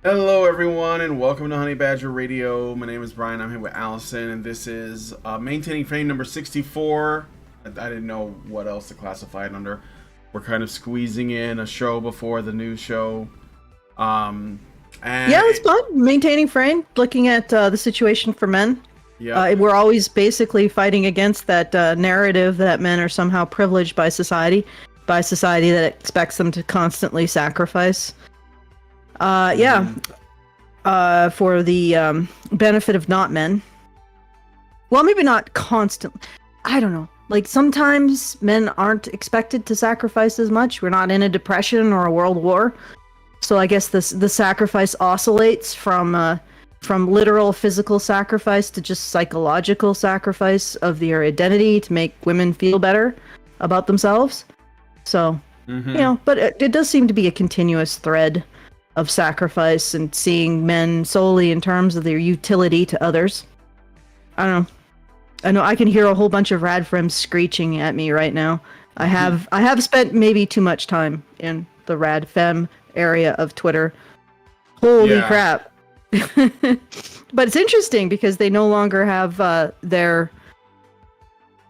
Hello, everyone, and welcome to Honey Badger Radio. My name is Brian. I'm here with Allison, and this is Maintaining Frame number 64. I didn't know what else to classify it under. We're kind of squeezing in a show before the new show. And yeah, it's fun. Maintaining frame, looking at the situation for men. Yeah. We're always basically fighting against that narrative that men are somehow privileged by society that expects them to constantly sacrifice. For the benefit of not men. Well, maybe not constant. I don't know. Like, sometimes men aren't expected to sacrifice as much. We're not in a depression or a world war. So I guess the sacrifice oscillates from literal physical sacrifice to just psychological sacrifice of their identity to make women feel better about themselves. So, but it does seem to be a continuous thread of sacrifice and seeing men solely in terms of their utility to others. I don't know. I know I can hear a whole bunch of rad friends screeching at me right now. I have spent maybe too much time in the rad fem area of Twitter. Holy crap. But it's interesting because they no longer have their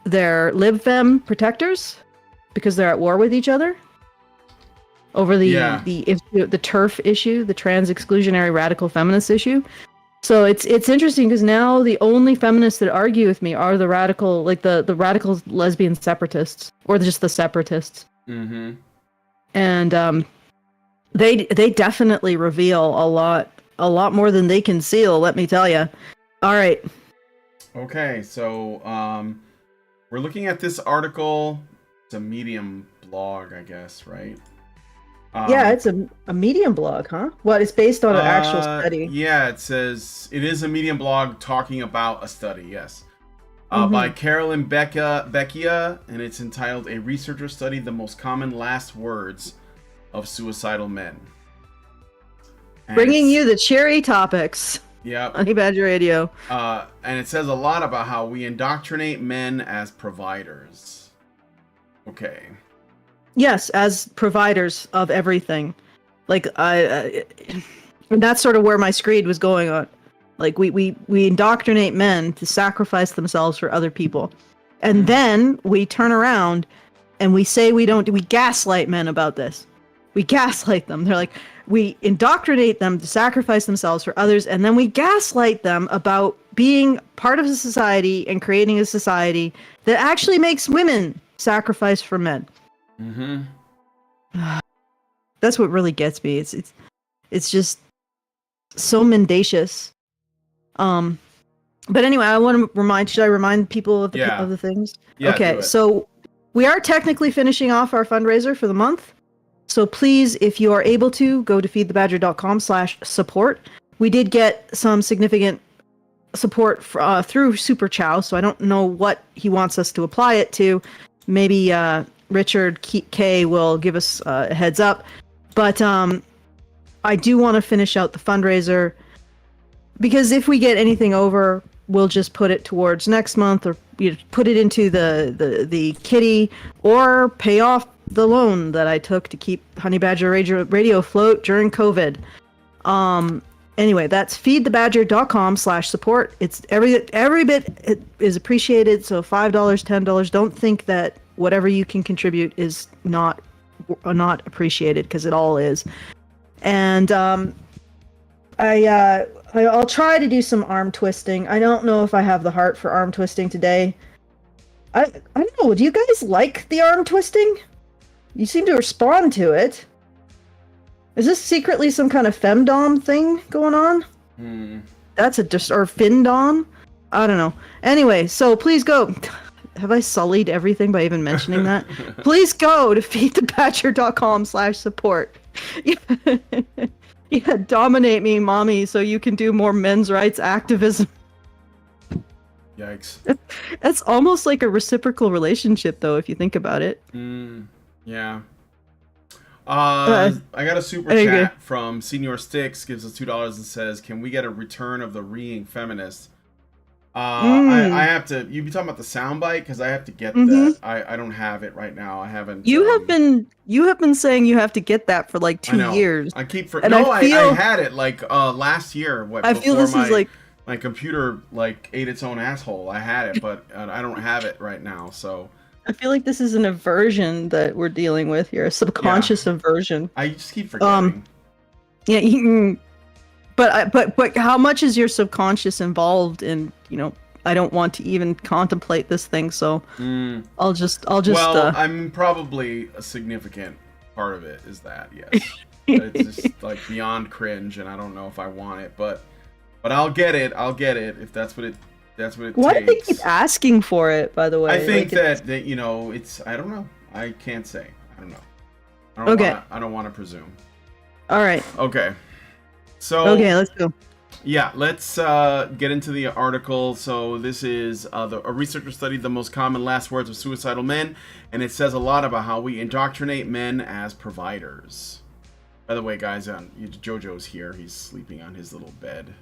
lib fem protectors because they're at war with each other over the TERF issue, the trans exclusionary radical feminist issue. So it's interesting because now the only feminists that argue with me are the radical, like the radical lesbian separatists, or just the separatists. Mm-hmm. And they definitely reveal a lot more than they conceal. Let me tell you. All right. Okay, so we're looking at this article. It's a Medium blog, I guess, right? Yeah, it's a Medium blog, huh? What, it's based on an actual study? Yeah, it says it is a Medium blog talking about a study, yes. By Carlyn Beccia, and it's entitled A Researcher Studied the Most Common Last Words of Suicidal Men. And bringing you the cherry topics. Yep. Honey Badger Radio. And it says a lot about how we indoctrinate men as providers. Okay. Yes, as providers of everything. Like, and that's sort of where my screed was going on. Like, we indoctrinate men to sacrifice themselves for other people. And then we turn around and we say we gaslight men about this. We gaslight them. They're like, we indoctrinate them to sacrifice themselves for others, and then we gaslight them about being part of a society and creating a society that actually makes women sacrifice for men. Mm-hmm. That's what really gets me. It's just so mendacious. But anyway, I want to should I remind people of the things? Yeah, okay, so we are technically finishing off our fundraiser for the month. So please, if you are able to, go to feedthebadger.com/support. We did get some significant support through Superchats, so I don't know what he wants us to apply it to. Maybe Richard K will give us a heads up. But I do want to finish out the fundraiser, because if we get anything over, we'll just put it towards next month, or put it into the kitty, or pay off the loan that I took to keep Honey Badger Radio afloat during COVID. Anyway, that's feedthebadger.com/support. It's every bit is appreciated. So $5, $10. Don't think that whatever you can contribute is not appreciated, because it all is. And I'll try to do some arm twisting. I don't know if I have the heart for arm twisting today. I don't know. Do you guys like the arm twisting? You seem to respond to it. Is this secretly some kind of femdom thing going on? That's or findom? I don't know. Anyway, so please go. Have I sullied everything by even mentioning that? Please go to feedthebadger.com/support. Yeah, dominate me, mommy, so you can do more men's rights activism. Yikes. That's almost like a reciprocal relationship, though, if you think about it. Yeah. I got a super chat from Senior Sticks, gives us $2 and says, "Can we get a return of the reeing feminist?" I have to. You be talking about the soundbite because I have to get Mm-hmm. that. I don't have it right now. I haven't. You have been saying you have to get that for like I 2 know. years. I keep And no. I I feel had it like last year. I feel before this is like my computer like ate its own asshole. I had it, but I don't have it right now. So I feel like this is an aversion that we're dealing with here, a subconscious aversion. I just keep forgetting. Yeah, but how much is your subconscious involved in, I don't want to even contemplate this thing, so I'll just Well, I'm probably a significant part of it is that, yes. It's just like beyond cringe and I don't know if I want it, but I'll get it if that's what it Why takes. do they keep asking for it, by the way? I think like that it's I don't know. I can't say. I don't know. I don't want to presume. All right. Okay. So Okay, let's go. Yeah, let's get into the article. So this is a researcher studied the most common last words of suicidal men, and it says a lot about how we indoctrinate men as providers. By the way, guys, JoJo's here. He's sleeping on his little bed.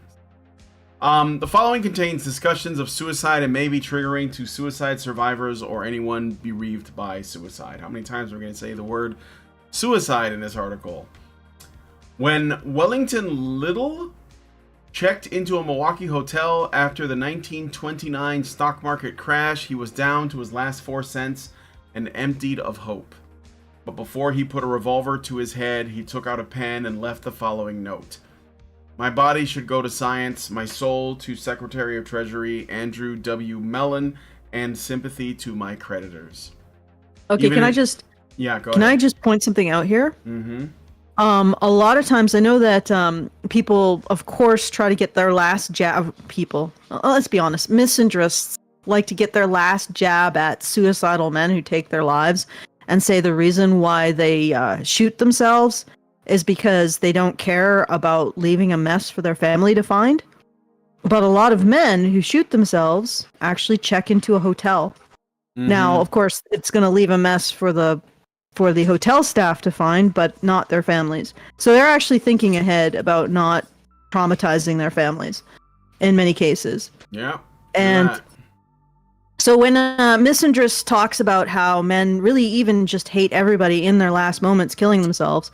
The following contains discussions of suicide and may be triggering to suicide survivors or anyone bereaved by suicide. How many times are we going to say the word suicide in this article? When Wellington Little checked into a Milwaukee hotel after the 1929 stock market crash, he was down to his last 4 cents and emptied of hope. But before he put a revolver to his head, he took out a pen and left the following note. My body should go to science, my soul to Secretary of Treasury Andrew W. Mellon, and sympathy to my creditors. Okay, Go ahead. Can I just point something out here? Mm-hmm. A lot of times I know that people, of course, try to get their last jab. People, let's be honest, misandrists like to get their last jab at suicidal men who take their lives and say the reason why they shoot themselves is because they don't care about leaving a mess for their family to find. But a lot of men who shoot themselves actually check into a hotel. Mm-hmm. Now, of course, it's going to leave a mess for the hotel staff to find, but not their families. So they're actually thinking ahead about not traumatizing their families in many cases. Yeah. And so when misandrist talks about how men really even just hate everybody in their last moments killing themselves,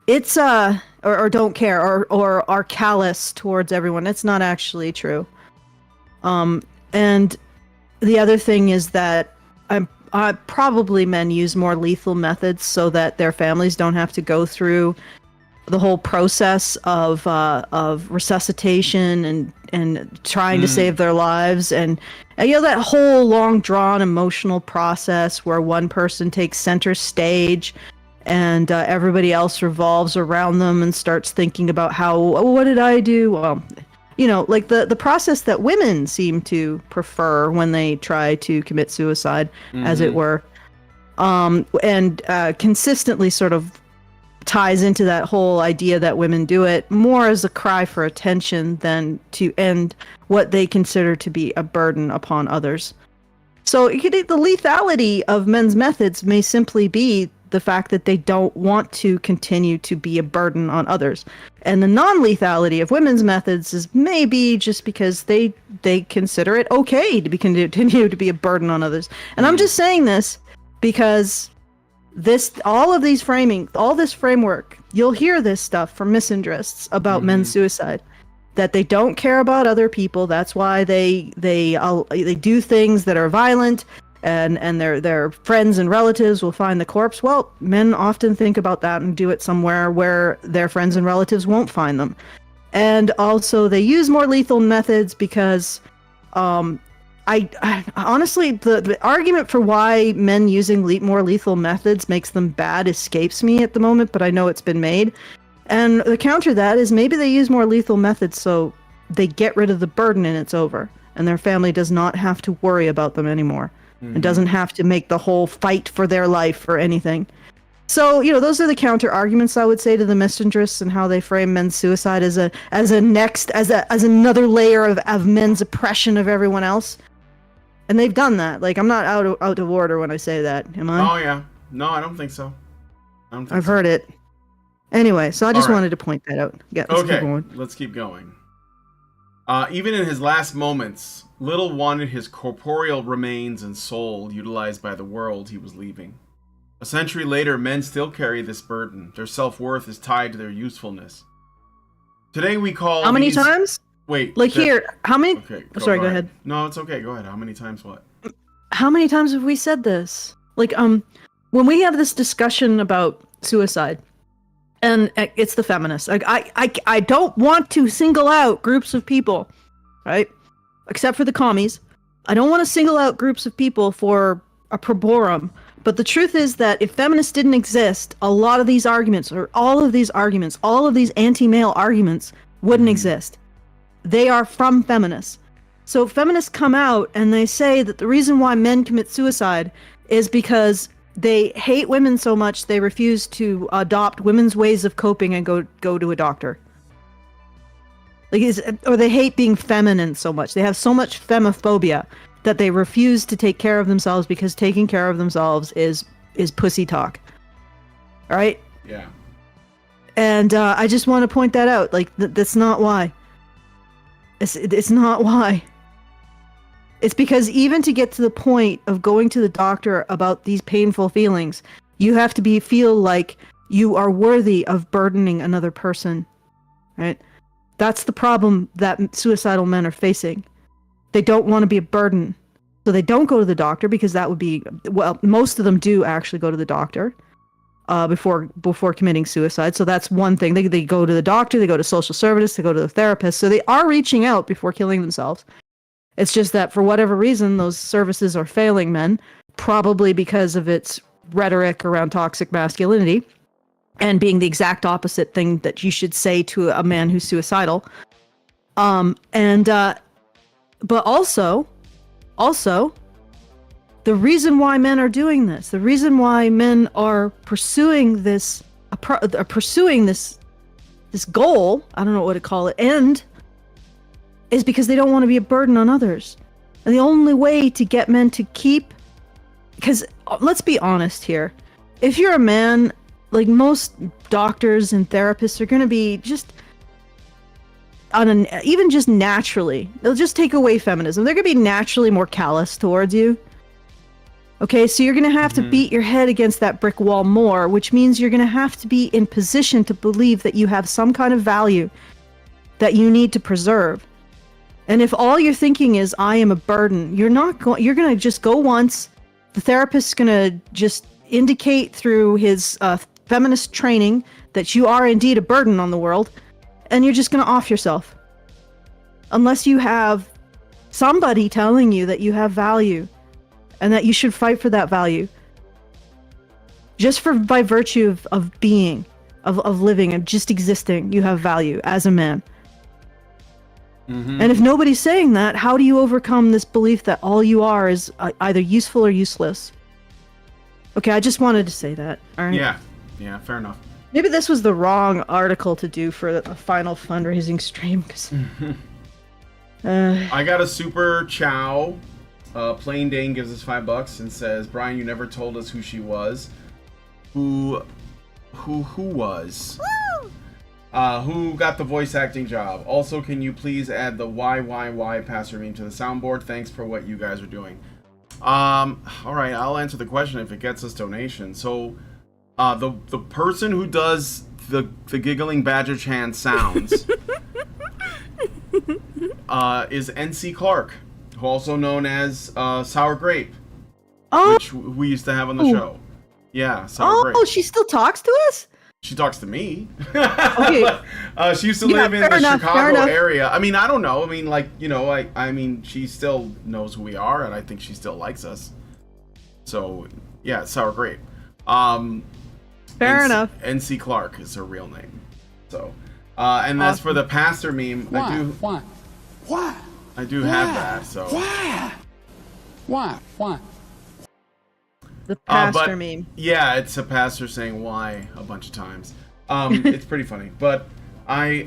it's or don't care or are callous towards everyone. It's not actually true. And the other thing is that probably men use more lethal methods so that their families don't have to go through the whole process of resuscitation and trying to save their lives, and that whole long drawn emotional process where one person takes center stage and everybody else revolves around them and starts thinking about what did I do? Like the process that women seem to prefer when they try to commit suicide, as it were, and consistently sort of ties into that whole idea that women do it more as a cry for attention than to end what they consider to be a burden upon others. So the lethality of men's methods may simply be the fact that they don't want to continue to be a burden on others. And the non-lethality of women's methods is maybe just because they consider it okay to continue to be a burden on others. And I'm just saying this because all this framework, you'll hear this stuff from misandrists about men's suicide, that they don't care about other people. That's why they do things that are violent, and their friends and relatives will find the corpse. Well, men often think about that and do it somewhere where their friends and relatives won't find them. And also they use more lethal methods because I honestly, the argument for why men using more lethal methods makes them bad escapes me at the moment, but I know it's been made. And the counter to that is maybe they use more lethal methods so they get rid of the burden and it's over, and their family does not have to worry about them anymore. It doesn't have to make the whole fight for their life or anything. So, those are the counter arguments I would say to the misandrists and how they frame men's suicide as another layer of men's oppression of everyone else. And they've done that. Like, I'm not out of order when I say that, am I? Oh yeah. No, I don't think so. I've heard it. Anyway, so I just wanted to point that out. Yeah. Okay. Let's keep going. Even in his last moments, Little wanted his corporeal remains and soul utilized by the world he was leaving. A century later, men still carry this burden. Their self-worth is tied to their usefulness. Today we call How many these... times? Wait. Like here, how many... Okay, Sorry, go ahead. No, it's okay. Go ahead. How many times what? How many times have we said this? Like, when we have this discussion about suicide, and it's the feminists. Like, I don't want to single out groups of people, right? Except for the commies. I don't want to single out groups of people for a proborum. But the truth is that if feminists didn't exist, a lot of these arguments, or all of these arguments, all of these anti-male arguments wouldn't exist. They are from feminists. So feminists come out and they say that the reason why men commit suicide is because they hate women so much they refuse to adopt women's ways of coping and go to a doctor. Or they hate being feminine so much. They have so much femophobia that they refuse to take care of themselves because taking care of themselves is pussy talk. All right? Yeah. And I just want to point that out. Like, that's not why. It's not why. It's because even to get to the point of going to the doctor about these painful feelings, you have to feel like you are worthy of burdening another person. Right? That's the problem that suicidal men are facing. They don't want to be a burden. So they don't go to the doctor because that would be... Well, most of them do actually go to the doctor before committing suicide. So that's one thing. They go to the doctor, they go to social services, they go to the therapist. So they are reaching out before killing themselves. It's just that for whatever reason, those services are failing men, probably because of its rhetoric around toxic masculinity and being the exact opposite thing that you should say to a man who's suicidal. But also, the reason why men are doing this, the reason why men are pursuing this goal, I don't know what to call it, end, is because they don't want to be a burden on others. And the only way to get men to keep... Because, let's be honest here, if you're a man, like most doctors and therapists are going to be just... even just naturally, they'll just take away feminism. They're going to be naturally more callous towards you. Okay, so you're going to have to beat your head against that brick wall more, which means you're going to have to be in position to believe that you have some kind of value that you need to preserve. And if all you're thinking is, I am a burden, you're going to just go once. The therapist's going to just indicate through his feminist training that you are indeed a burden on the world, and you're just going to off yourself. Unless you have somebody telling you that you have value and that you should fight for that value. Just by virtue of being, of living, of just existing, you have value as a man. And if nobody's saying that, how do you overcome this belief that all you are is either useful or useless? Okay, I just wanted to say that. All right. Yeah, fair enough. Maybe this was the wrong article to do for the final fundraising stream. Cause, I got a super chow. Plain Dane gives us $5 and says, Brian, you never told us who she was. Who was? Woo! Who got the voice acting job? Also, can you please add the why pastor meme to the soundboard? Thanks for what you guys are doing. Alright, I'll answer the question if it gets us donation. So, the person who does the giggling badger chan sounds is NC Clark, who also known as Sour Grape, which we used to have on the show. Yeah, Sour Grape. Oh, she still talks to us? She talks to me. Okay. She used to live in the enough, Chicago area. I mean, I don't know. I mean, like, you know, I mean, she still knows who we are, and I think she still likes us. So, yeah, Sour Grape. Fair enough. NC Clark is her real name. So, and as for the pastor meme, Why? I do have that. So, Why? The pastor but, meme. Yeah, it's a pastor saying why a bunch of times. It's pretty funny, but I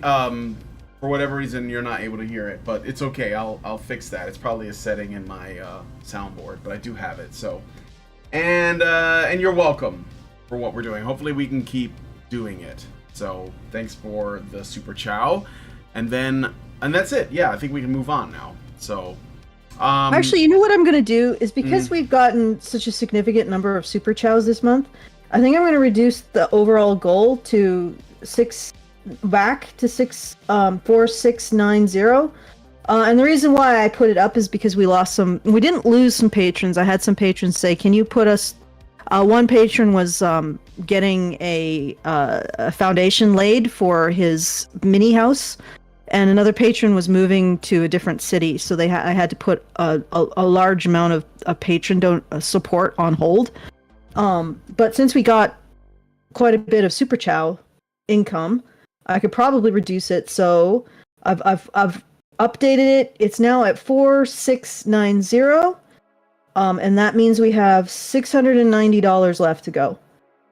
for whatever reason you're not able to hear it, but it's okay. I'll fix that. It's probably a setting in my soundboard, but I do have it. So, and you're welcome for what we're doing. Hopefully we can keep doing it. So thanks for the super chow. And then And that's it. Yeah, I think we can move on now. So, Actually, you know what I'm going to do is because we've gotten such a significant number of super chows this month, I think I'm going to reduce the overall goal to 4690. And the reason why I put it up is because we didn't lose some patrons. I had some patrons say, can you put us, one patron was getting a foundation laid for his mini house, and another patron was moving to a different city. So I had to put a large amount of patron support on hold. But since we got quite a bit of super chow income, I could probably reduce it. So I've updated it. It's now at 4690. And that means we have $690 left to go.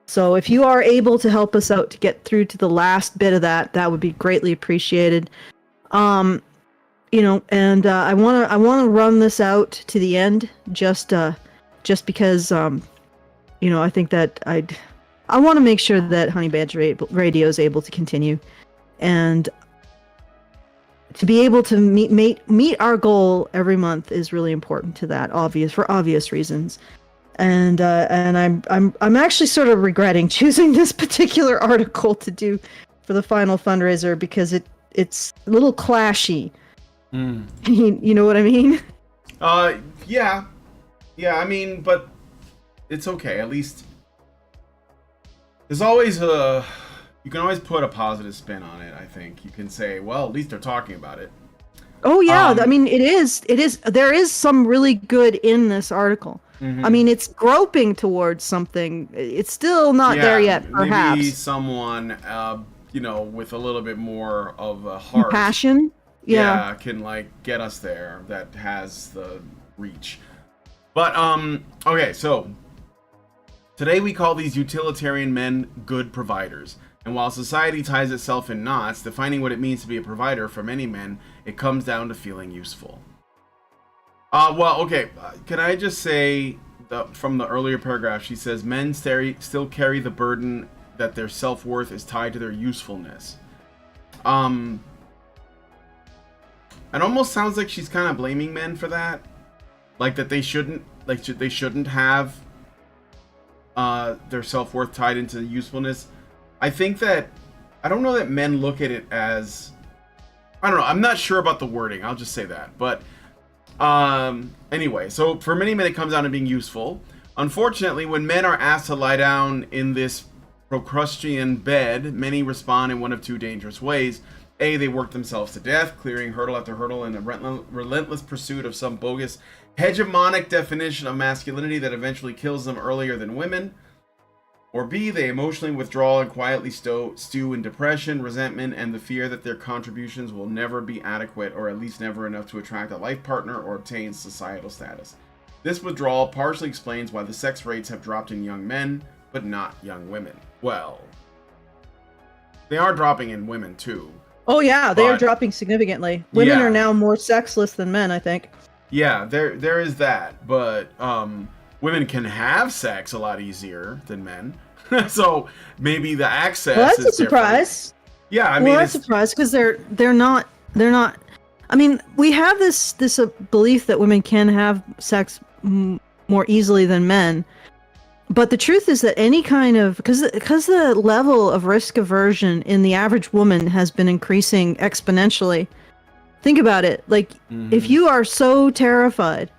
So if you are able to help us out to get through to the last bit of that, that would be greatly appreciated. And I want to run this out to the end just because I think that I want to make sure that Honey Badger Radio is able to continue, and to be able to meet our goal every month is really important to that, for obvious reasons. And I'm actually sort of regretting choosing this particular article to do for the final fundraiser because it's a little clashy. You know what I mean? Yeah. I mean, but it's okay. At least there's always you can always put a positive spin on it. I think you can say, well, at least they're talking about it. Oh yeah, I mean it is. There is some really good in this article. I mean, it's groping towards something. It's still not there yet, perhaps. Maybe someone, with a little bit more of a heart, passion, can get us there. That has the reach. But okay, so today we call these utilitarian men good providers. And while society ties itself in knots, defining what it means to be a provider for many men, it comes down to feeling useful. Can I just say from the earlier paragraph, she says men still carry the burden that their self-worth is tied to their usefulness. It almost sounds like she's kind of blaming men for that, that they shouldn't have their self-worth tied into usefulness. I think that I don't know that men look at it as, I don't know, I'm not sure about the wording, I'll just say that, but anyway, so for many men it comes down to being useful. Unfortunately, when men are asked to lie down in this procrustean bed, many respond in one of two dangerous ways. A, they work themselves to death, clearing hurdle after hurdle in a relentless pursuit of some bogus hegemonic definition of masculinity that eventually kills them earlier than women. Or B, they emotionally withdraw and quietly stew in depression, resentment, and the fear that their contributions will never be adequate, or at least never enough to attract a life partner or obtain societal status. This withdrawal partially explains why the sex rates have dropped in young men, but not young women. Well, they are dropping in women too. Oh yeah, they are dropping significantly. Women are now more sexless than men, I think. Yeah, there is that, but women can have sex a lot easier than men. So maybe the access that's is a surprise. Different. Yeah, I mean, that's a surprise because they're not. I mean, we have this belief that women can have sex more easily than men, but the truth is that any kind of because the level of risk aversion in the average woman has been increasing exponentially. Think about it. If you are so terrified,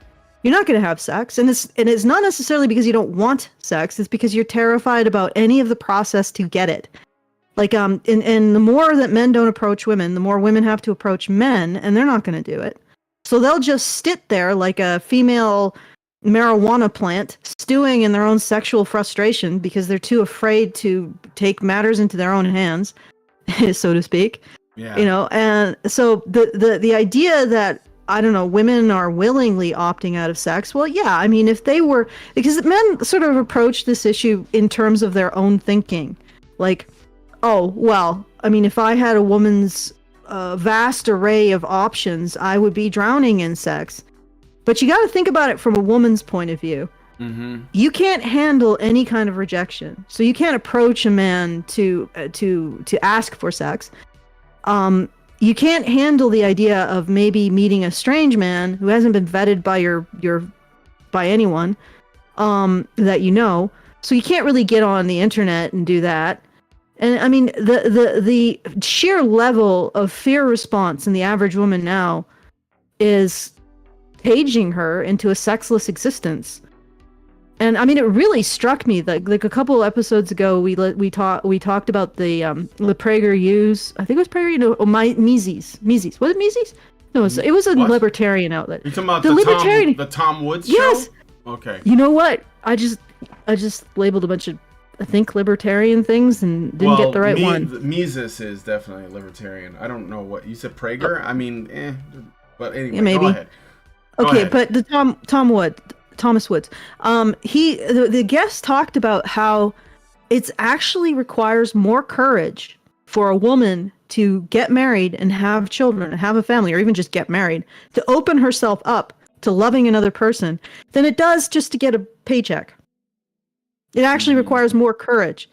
you're not going to have sex, and it's not necessarily because you don't want sex. It's because you're terrified about any of the process to get it. And the more that men don't approach women, the more women have to approach men, and they're not going to do it. So they'll just sit there like a female marijuana plant, stewing in their own sexual frustration because they're too afraid to take matters into their own hands, so to speak. Yeah. And so the idea that, I don't know, women are willingly opting out of sex. Well, yeah, I mean, if they were, because men sort of approach this issue in terms of their own thinking. Oh, well, I mean, if I had a woman's vast array of options, I would be drowning in sex. But you got to think about it from a woman's point of view. Mm-hmm. You can't handle any kind of rejection. So you can't approach a man to ask for sex. you can't handle the idea of maybe meeting a strange man who hasn't been vetted by by anyone that you know. So you can't really get on the internet and do that. And I mean, the sheer level of fear response in the average woman now is caging her into a sexless existence. And I mean, it really struck me that like a couple episodes ago, we talked about the PragerU's. I think it was PragerU. Mises. Was it Mises? No, it was a What? libertarian outlet. You talking about the libertarian? the Tom Woods Yes. show? Okay. You know what? I just labeled a bunch of, I think, libertarian things and didn't get the right one. Mises is definitely a libertarian. I don't know what you said. Prager? I mean, but anyway, Yeah, maybe. Go ahead. Okay, but the Thomas Woods. The guest talked about how it's actually requires more courage for a woman to get married and have children and have a family, or even just get married, to open herself up to loving another person than it does just to get a paycheck. It actually requires more courage.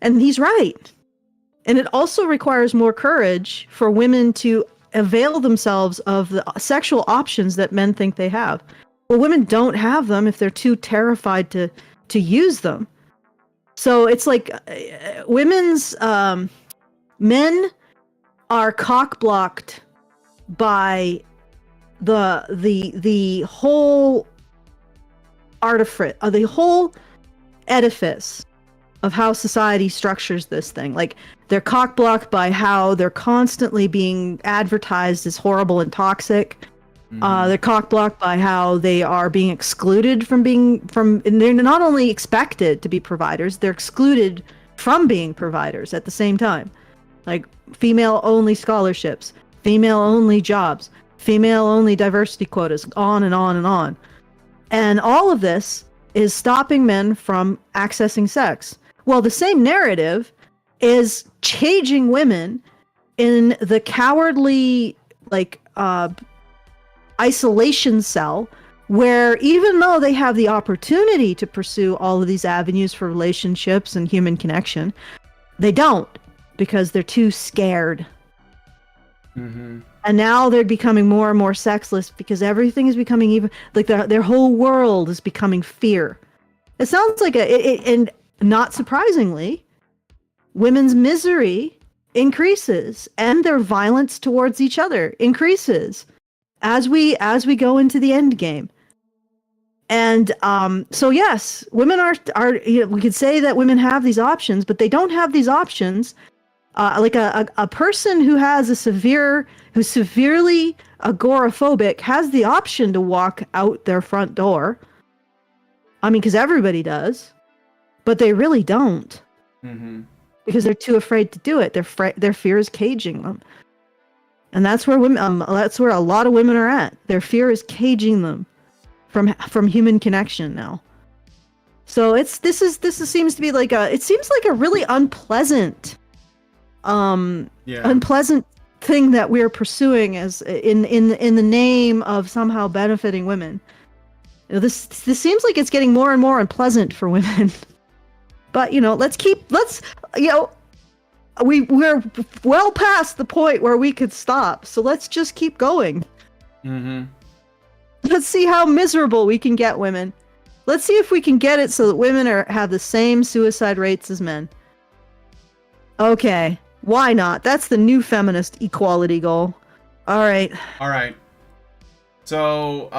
And he's right. And it also requires more courage for women to avail themselves of the sexual options that men think they have. Well, women don't have them if they're too terrified to use them. So it's like men are cock blocked by the whole artifice, the whole edifice of how society structures this thing. Like, they're cock blocked by how they're constantly being advertised as horrible and toxic. They're cock blocked by how they are being excluded and they're not only expected to be providers, they're excluded from being providers at the same time. Like female only scholarships, female only jobs, female only diversity quotas, on and on and on. And all of this is stopping men from accessing sex. Well, the same narrative is caging women in the cowardly, isolation cell, where even though they have the opportunity to pursue all of these avenues for relationships and human connection, they don't, because they're too scared. Mm-hmm. And now they're becoming more and more sexless because everything is becoming even like their whole world is becoming fear. It sounds like and not surprisingly, women's misery increases and their violence towards each other increases as we go into the end game. And so yes, women are we could say that women have these options, but they don't have these options. Like a person who's severely agoraphobic has the option to walk out their front door. I mean, because everybody does, but they really don't. Mm-hmm. Because they're too afraid to do it. Their fear is caging them, and that's where women. That's where a lot of women are at. Their fear is caging them from human connection now. So this seems to be like a really unpleasant. Unpleasant thing that we're pursuing as in the name of somehow benefiting women. You know, this seems like it's getting more and more unpleasant for women. But we're well past the point where we could stop. So let's just keep going. Mm-hmm. Let's see how miserable we can get women. Let's see if we can get it so that women have the same suicide rates as men. Okay. Why not? That's the new feminist equality goal. All right. So,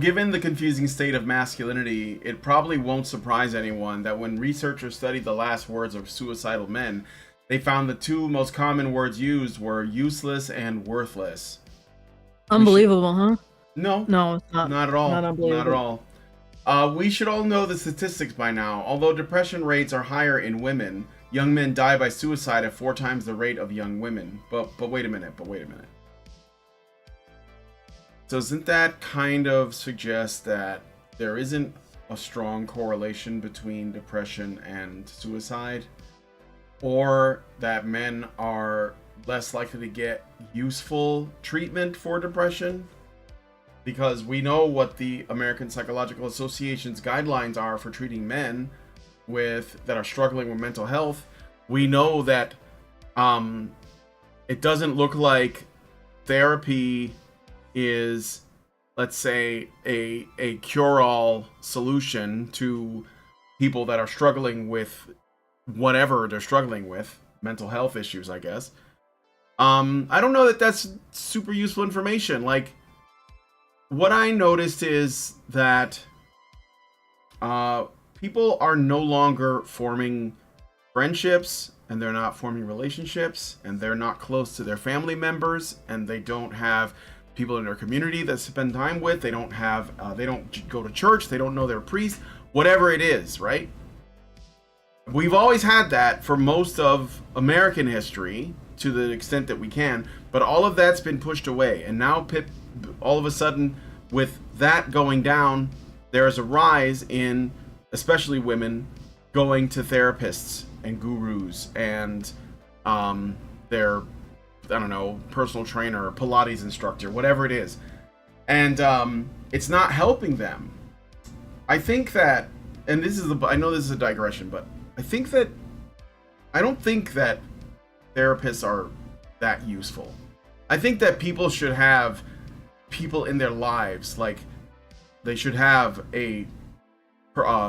given the confusing state of masculinity, it probably won't surprise anyone that when researchers studied the last words of suicidal men, they found the two most common words used were useless and worthless. Unbelievable, huh? No, it's not. Not at all. Not unbelievable. Not at all. We should all know the statistics by now. Although depression rates are higher in women, young men die by suicide at 4 times the rate of young women. But wait a minute. Doesn't that kind of suggest that there isn't a strong correlation between depression and suicide? Or that men are less likely to get useful treatment for depression? Because we know what the American Psychological Association's guidelines are for treating men that are struggling with mental health. We know that it doesn't look like therapy is, let's say, a cure-all solution to people that are struggling with whatever they're struggling with, mental health issues, I guess. I don't know that that's super useful information. Like, what I noticed is that people are no longer forming friendships, and they're not forming relationships, and they're not close to their family members, and they don't have people in their community that spend time with. They don't have, they don't go to church. They don't know their priest, whatever it is, right? We've always had that for most of American history to the extent that we can, but all of that's been pushed away. And now all of a sudden, with that going down, there is a rise in, especially women, going to therapists and gurus and their, I don't know, personal trainer, Pilates instructor, whatever it is. And it's not helping them. I think that, and I know this is a digression, but I don't think that therapists are that useful. I think that people should have people in their lives, like they should have a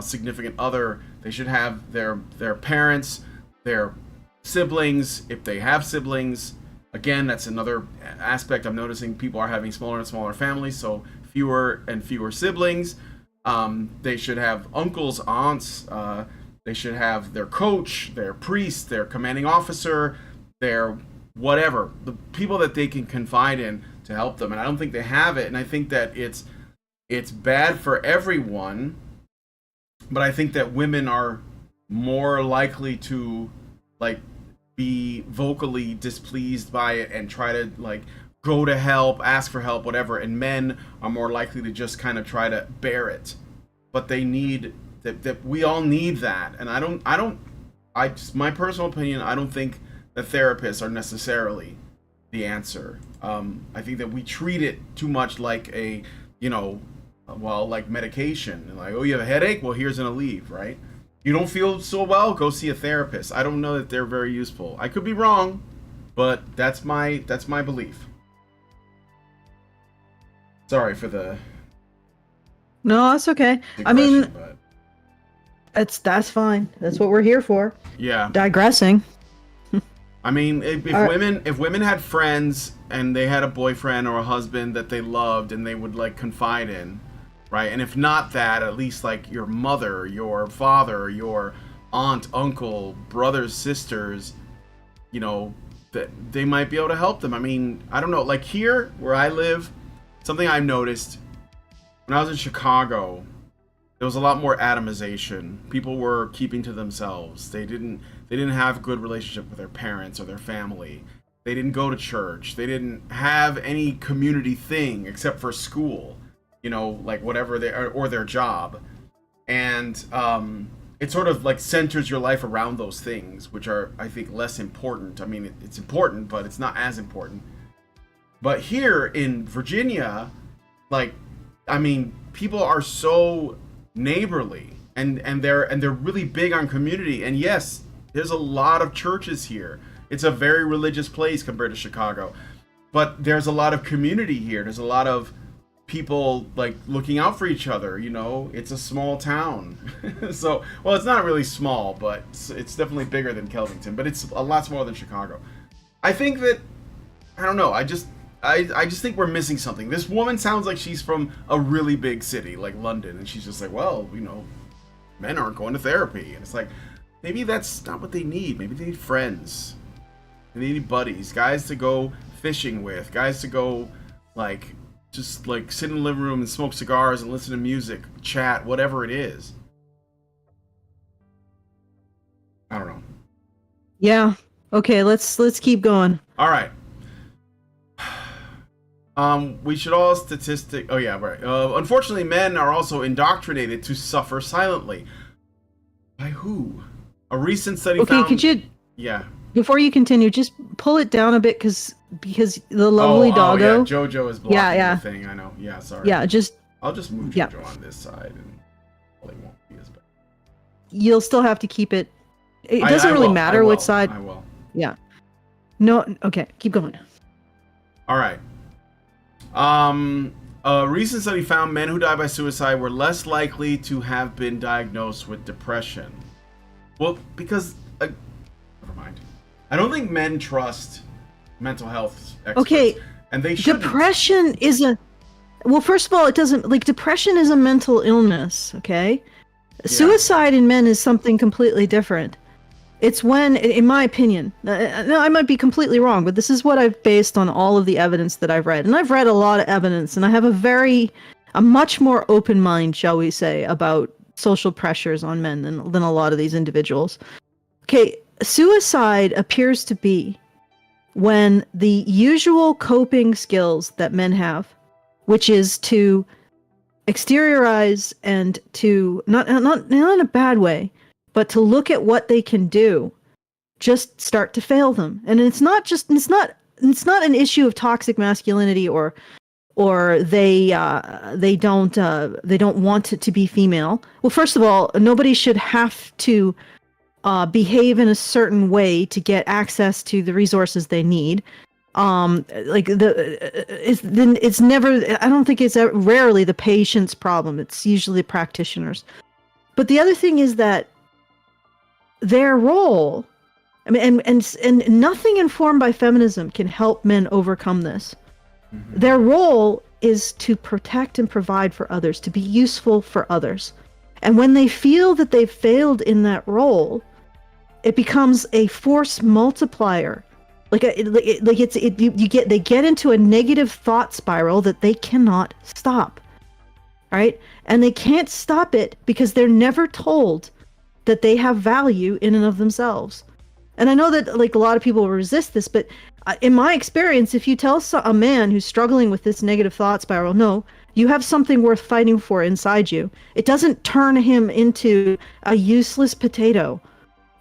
significant other. They should have their parents, their siblings, if they have siblings. Again, that's another aspect I'm noticing. People are having smaller and smaller families, so fewer and fewer siblings. They should have uncles, aunts. They should have their coach, their priest, their commanding officer, their whatever, the people that they can confide in to help them. And I don't think they have it. And I think that it's bad for everyone. But I think that women are more likely to like be vocally displeased by it and try to like go to help, ask for help, whatever. And men are more likely to just kind of try to bear it. But they need that we all need that. And I just, my personal opinion, I don't think that therapists are necessarily the answer. I think that we treat it too much like a, like medication. And like, oh, you have a headache? Well, here's an Aleve, right? You don't feel so well? Go see a therapist. I don't know that they're very useful. I could be wrong, but that's my belief. Sorry for the... No, that's okay. I mean, but... that's fine. That's what we're here for. Yeah. Digressing. I mean, if women had friends and they had a boyfriend or a husband that they loved and they would like confide in, right? And if not that, at least like your mother, your father, your aunt, uncle, brothers, sisters, that they might be able to help them. I mean, I don't know. Like here where I live, something I've noticed when I was in Chicago, there was a lot more atomization. People were keeping to themselves. They didn't have a good relationship with their parents or their family. They didn't go to church. They didn't have any community thing except for school, like whatever or their job. And it sort of like centers your life around those things, which are, I think, less important. I mean, it's important, but it's not as important. But here in Virginia, like, I mean, people are so neighborly and they're really big on community. And yes, there's a lot of churches here. It's a very religious place compared to Chicago, but there's a lot of community here. There's a lot of people like looking out for each other. It's a small town. So, well, it's not really small, but it's definitely bigger than Kelvington, but it's a lot smaller than Chicago. I think that, I don't know, I just think we're missing something. This woman sounds like she's from a really big city like London, and she's just like, well, men aren't going to therapy. And it's like, maybe that's not what they need. Maybe they need friends. They need buddies, guys to go fishing with, guys to go like just like sit in the living room and smoke cigars and listen to music, chat, whatever it is. I don't know. Yeah. Okay, let's keep going. All right. We should all Oh yeah, right. Unfortunately, men are also indoctrinated to suffer silently. By who? A recent study found... Okay, could you... Yeah. Before you continue, just pull it down a bit because the lovely doggo... Yeah, Jojo is blocking the thing, I know. Yeah, sorry. Yeah, I'll just move Jojo on this side and probably won't be as bad. You'll still have to keep it... It doesn't really matter which side... I will. Yeah. No, okay, keep going. All right. A recent study found men who died by suicide were less likely to have been diagnosed with depression. Well, because never mind. I don't think men trust mental health experts. Okay, and they shouldn't. Depression is a well. First of all, it doesn't like depression is a mental illness. Okay, suicide in men is something completely different. It's when, in my opinion, I might be completely wrong, but this is what I've based on all of the evidence that I've read. And I've read a lot of evidence, and I have a much more open mind, shall we say, about social pressures on men than a lot of these individuals. Okay, suicide appears to be when the usual coping skills that men have, which is to exteriorize and to, not in a bad way, but to look at what they can do, just start to fail them. And it's not an issue of toxic masculinity or they don't want it to be female. Well, first of all, nobody should have to behave in a certain way to get access to the resources they need. It's never. I don't think it's rarely the patient's problem. It's usually practitioners. But the other thing is that their role, I mean, and nothing informed by feminism can help men overcome this. Mm-hmm. Their role is to protect and provide for others, to be useful for others. And when they feel that they've failed in that role, it becomes a force multiplier. They get into a negative thought spiral that they cannot stop. Right? And they can't stop it because they're never told that they have value in and of themselves. And I know that like a lot of people will resist this, but in my experience, if you tell a man who's struggling with this negative thought spiral, no, you have something worth fighting for inside you, it doesn't turn him into a useless potato.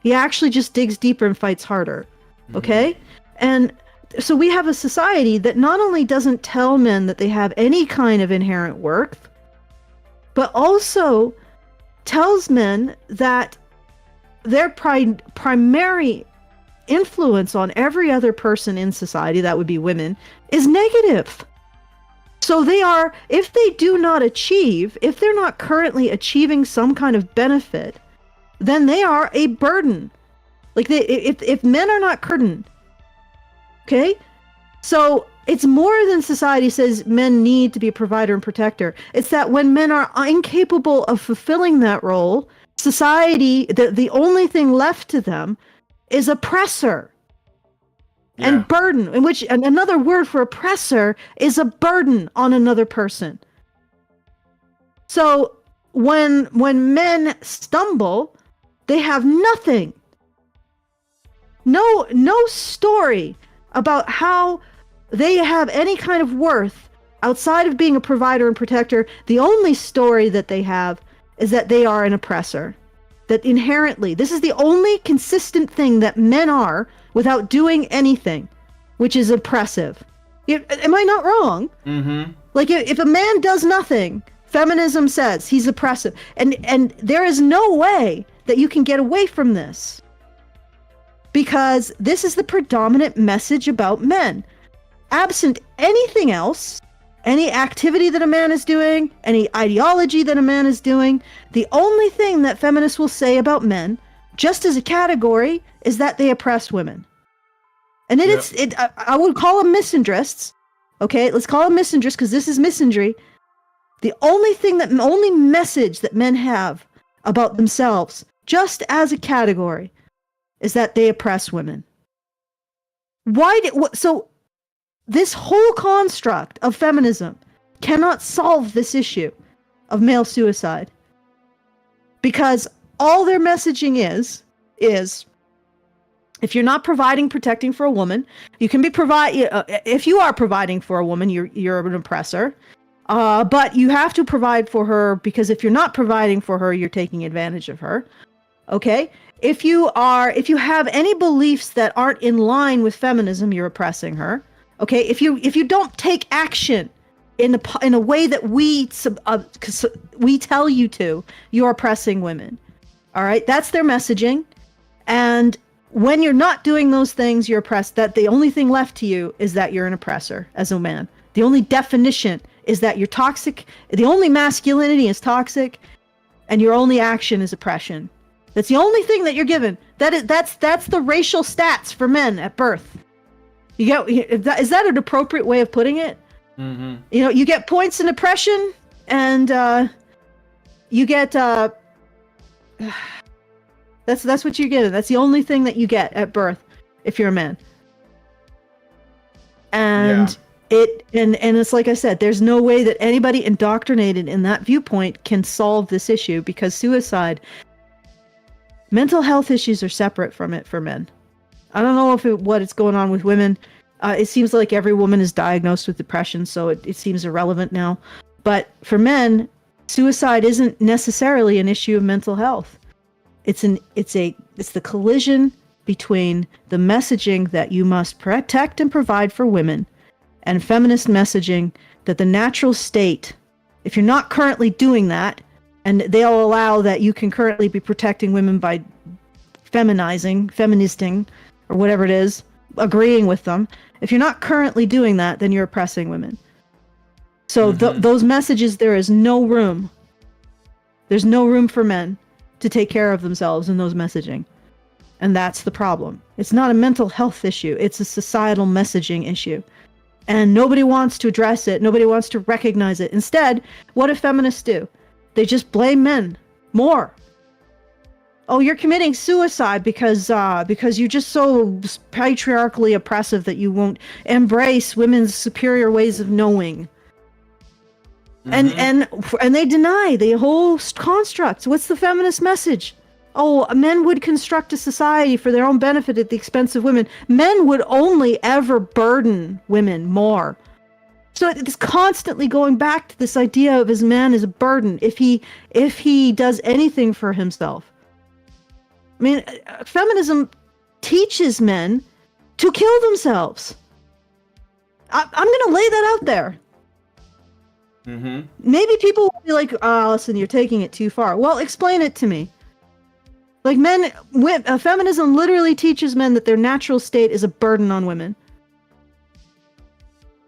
He actually just digs deeper and fights harder. Okay? And so we have a society that not only doesn't tell men that they have any kind of inherent worth, but also tells men that their primary influence on every other person in society, that would be women, is negative. So they are, if they do not achieve, if they're not currently achieving some kind of benefit, then they are a burden. Like if men are not curtain, okay? So it's more than society says men need to be a provider and protector. It's that when men are incapable of fulfilling that role, society, the only thing left to them is oppressor and burden, in which another word for oppressor is a burden on another person. So when men stumble, they have nothing. No story about how they have any kind of worth outside of being a provider and protector. The only story that they have is that they are an oppressor. That inherently, this is the only consistent thing that men are without doing anything, which is oppressive. Am I not wrong? Mm-hmm. Like if a man does nothing, feminism says he's oppressive. And there is no way that you can get away from this. Because this is the predominant message about men. Absent anything else, any activity that a man is doing, any ideology that a man is doing, the only thing that feminists will say about men, just as a category, is that they oppress women. And I would call them misandrists. Okay, let's call them misandrists because this is misandry. The only message that men have about themselves, just as a category, is that they oppress women. So this whole construct of feminism cannot solve this issue of male suicide, because all their messaging is if you're not providing, protecting for a woman, you can be if you are providing for a woman, you're an oppressor. But you have to provide for her, because if you're not providing for her, you're taking advantage of her. Okay? If you have any beliefs that aren't in line with feminism, you're oppressing her. Okay? If you don't take action in a way that we tell you to, you're oppressing women. All right? That's their messaging. And when you're not doing those things, you're oppressed. That the only thing left to you is that you're an oppressor as a man. The only definition is that you're toxic. The only masculinity is toxic, and your only action is oppression. That's the only thing that you're given. That's the racial stats for men at birth. You get, is that an appropriate way of putting it? Mm-hmm. You know, you get points in oppression, and you get that's what you're given. That's the only thing that you get at birth if you're a man. And and it's like I said, there's no way that anybody indoctrinated in that viewpoint can solve this issue, because suicide, mental health issues are separate from it for men. I don't know what is going on with women. It seems like every woman is diagnosed with depression, so it seems irrelevant now. But for men, suicide isn't necessarily an issue of mental health. It's the collision between the messaging that you must protect and provide for women, and feminist messaging that the natural state, if you're not currently doing that, and they'll allow that you can currently be protecting women by feministing, or whatever it is, agreeing with them. If you're not currently doing that, then you're oppressing women. So those messages, there is no room. There's no room for men to take care of themselves in those messaging. And that's the problem. It's not a mental health issue. It's a societal messaging issue. And nobody wants to address it. Nobody wants to recognize it. Instead, what do feminists do? They just blame men more. Oh, you're committing suicide because you're just so patriarchally oppressive that you won't embrace women's superior ways of knowing. And they deny the whole construct. What's the feminist message? Oh, men would construct a society for their own benefit at the expense of women. Men would only ever burden women more. So it's constantly going back to this idea of his man as a burden if he does anything for himself. I mean, feminism teaches men to kill themselves. I'm going to lay that out there. Mm-hmm. Maybe people will be like, "Oh, listen, you're taking it too far." Well, explain it to me. Like feminism literally teaches men that their natural state is a burden on women.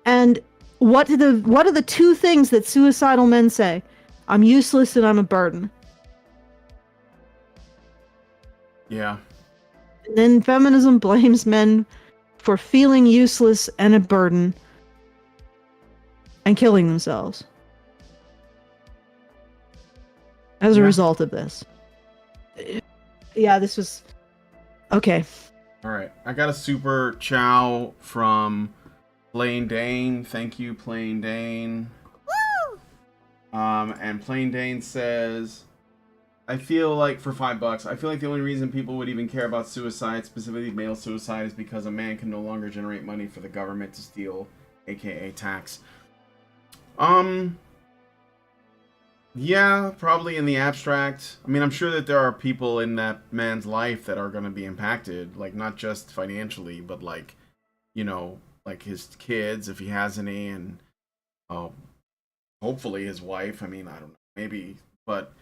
And what are the two things that suicidal men say? I'm useless and I'm a burden. Yeah. And then feminism blames men for feeling useless and a burden and killing themselves as a result of this. Yeah, this was okay. All right, I got a super chow from Plain Dane. Thank you, Plain Dane. Woo! And Plain Dane says, I feel like for $5, I feel like the only reason people would even care about suicide, specifically male suicide, is because a man can no longer generate money for the government to steal, aka tax. Yeah, probably in the abstract. I mean, I'm sure that there are people in that man's life that are going to be impacted, like not just financially, but like, you know, like his kids, if he has any, and hopefully his wife. I mean, I don't know, maybe, but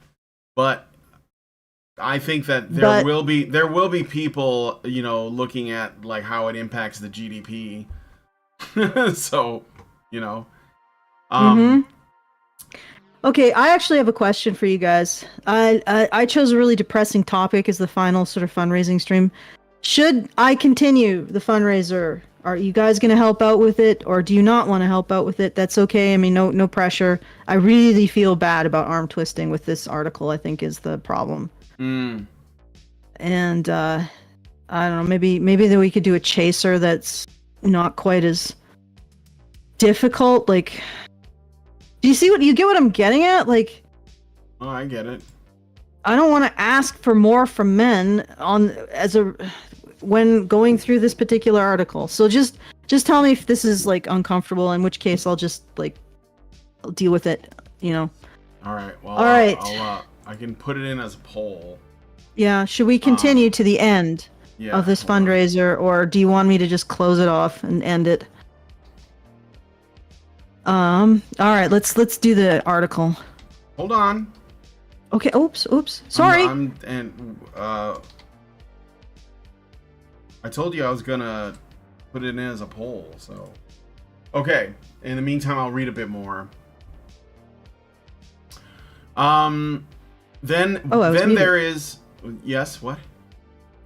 I think that there will be people, you know, looking at like how it impacts the GDP. So, you know, Okay, I actually have a question for you guys. I chose a really depressing topic as the final sort of fundraising stream. Should I continue the fundraiser? Are you guys going to help out with it, or do you not want to help out with it? That's okay. I mean, no pressure. I really feel bad about arm twisting with this article, I think is the problem. And I don't know, maybe that we could do a chaser that's not quite as difficult. Like, do you get what I'm getting at? Like, oh, I get it. I don't want to ask for more from men when going through this particular article. So just tell me if this is like uncomfortable, in which case I'll just like I'll deal with it, you know. All right. Well, all right. I can put it in as a poll. Yeah, should we continue to the end of this fundraiser, or do you want me to just close it off and end it? All right, let's do the article. Hold on. Okay, oops. Sorry. I told you I was gonna put it in as a poll, so. Okay, in the meantime, I'll read a bit more. Then muted. there is... Yes, what?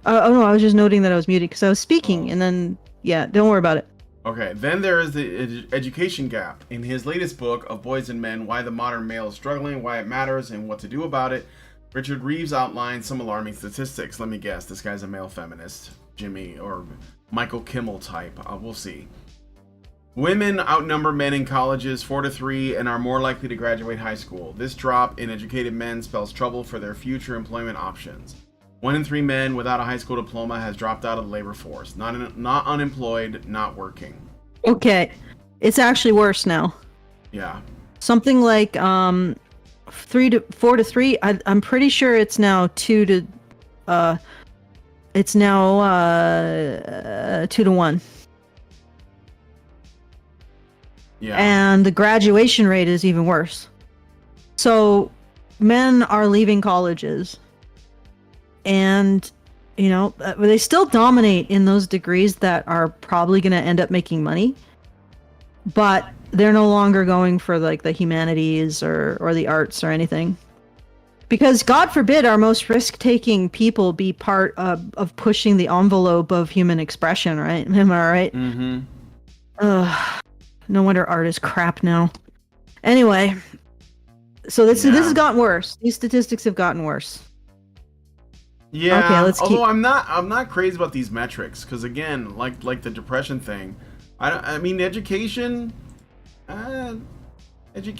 Oh no, I was just noting that I was muted because I was speaking, and then, yeah, don't worry about it. Okay, then there is the education gap. In his latest book, Of Boys and Men, Why the Modern Male is Struggling, Why It Matters, and What to Do About It, Richard Reeves outlines some alarming statistics. Let me guess, this guy's a male feminist. Jimmy, or Michael Kimmel type. We'll see. Women outnumber men in colleges 4-3 and are more likely to graduate high school. This drop in educated men spells trouble for their future employment options. 1 in 3 men without a high school diploma has dropped out of the labor force. Not unemployed, not working. Okay, it's actually worse now. Yeah. Something like 4-3. I'm pretty sure it's now 2-1. Yeah. And the graduation rate is even worse. So men are leaving colleges, and they still dominate in those degrees that are probably going to end up making money, but they're no longer going for like the humanities or the arts or anything, because God forbid our most risk-taking people be part of pushing the envelope of human expression, right? Am I right? Mm-hmm. No wonder art is crap now. Anyway, so this has gotten worse. These statistics have gotten worse. Yeah. Okay, let's although I'm not crazy about these metrics, because again, like the depression thing, I mean education. I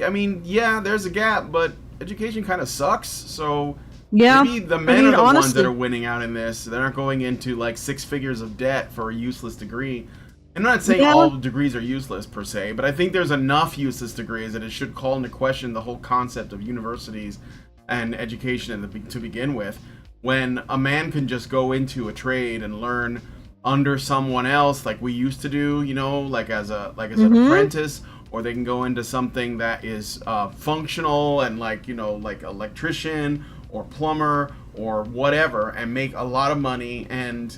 mean, yeah, there's a gap, but education kind of sucks. So yeah, maybe the men are the honestly, ones that are winning out in this. They're not going into like 6 figures of debt for a useless degree. I'm not saying all degrees are useless per se, but I think there's enough useless degrees that it should call into question the whole concept of universities and education to begin with. When a man can just go into a trade and learn under someone else, like we used to do, like as an apprentice, or they can go into something that is functional and like electrician or plumber or whatever, and make a lot of money. And